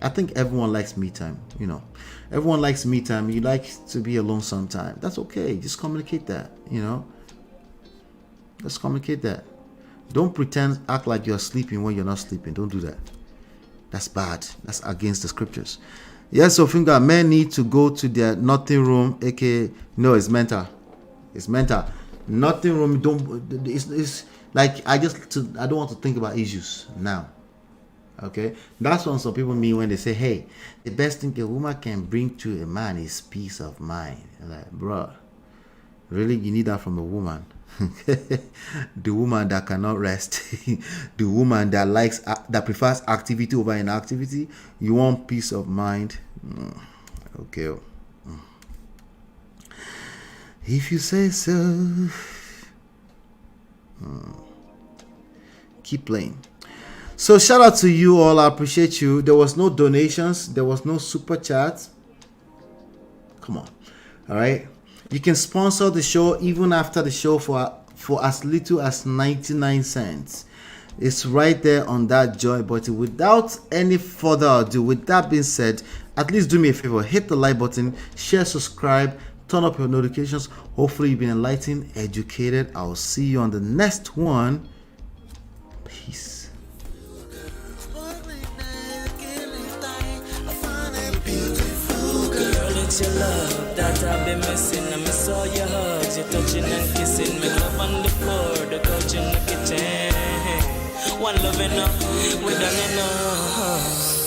I think everyone likes me time. Everyone likes me time. You like to be alone sometime. That's okay. Just communicate that. Just communicate that. Don't pretend, act like you're sleeping when you're not sleeping. Don't do that. That's bad. That's against the scriptures. Yes, so finger, men need to go to their nothing room, aka no, it's mental. It's mental. Nothing room. It's like I don't want to think about issues now. Okay, that's what some people mean when they say, hey, the best thing a woman can bring to a man is peace of mind. Like, bro, really, you need that from a woman? The woman that cannot rest, the woman that prefers activity over inactivity. You want peace of mind? Okay. If you say so. Keep playing. So shout out to you all. I appreciate you. There was no donations. There was no super chat. Come on. All right. You can sponsor the show even after the show for as little as 99 cents. It's right there on that joy button. Without any further ado, with that being said, at least do me a favor. Hit the like button, share, subscribe, turn up your notifications. Hopefully you've been enlightened, educated. I'll see you on the next one. Peace. It's your love that I've been missing. I miss all your hugs, your touching and kissing. Make love on the floor, the couch in the kitchen. One love enough, we done enough.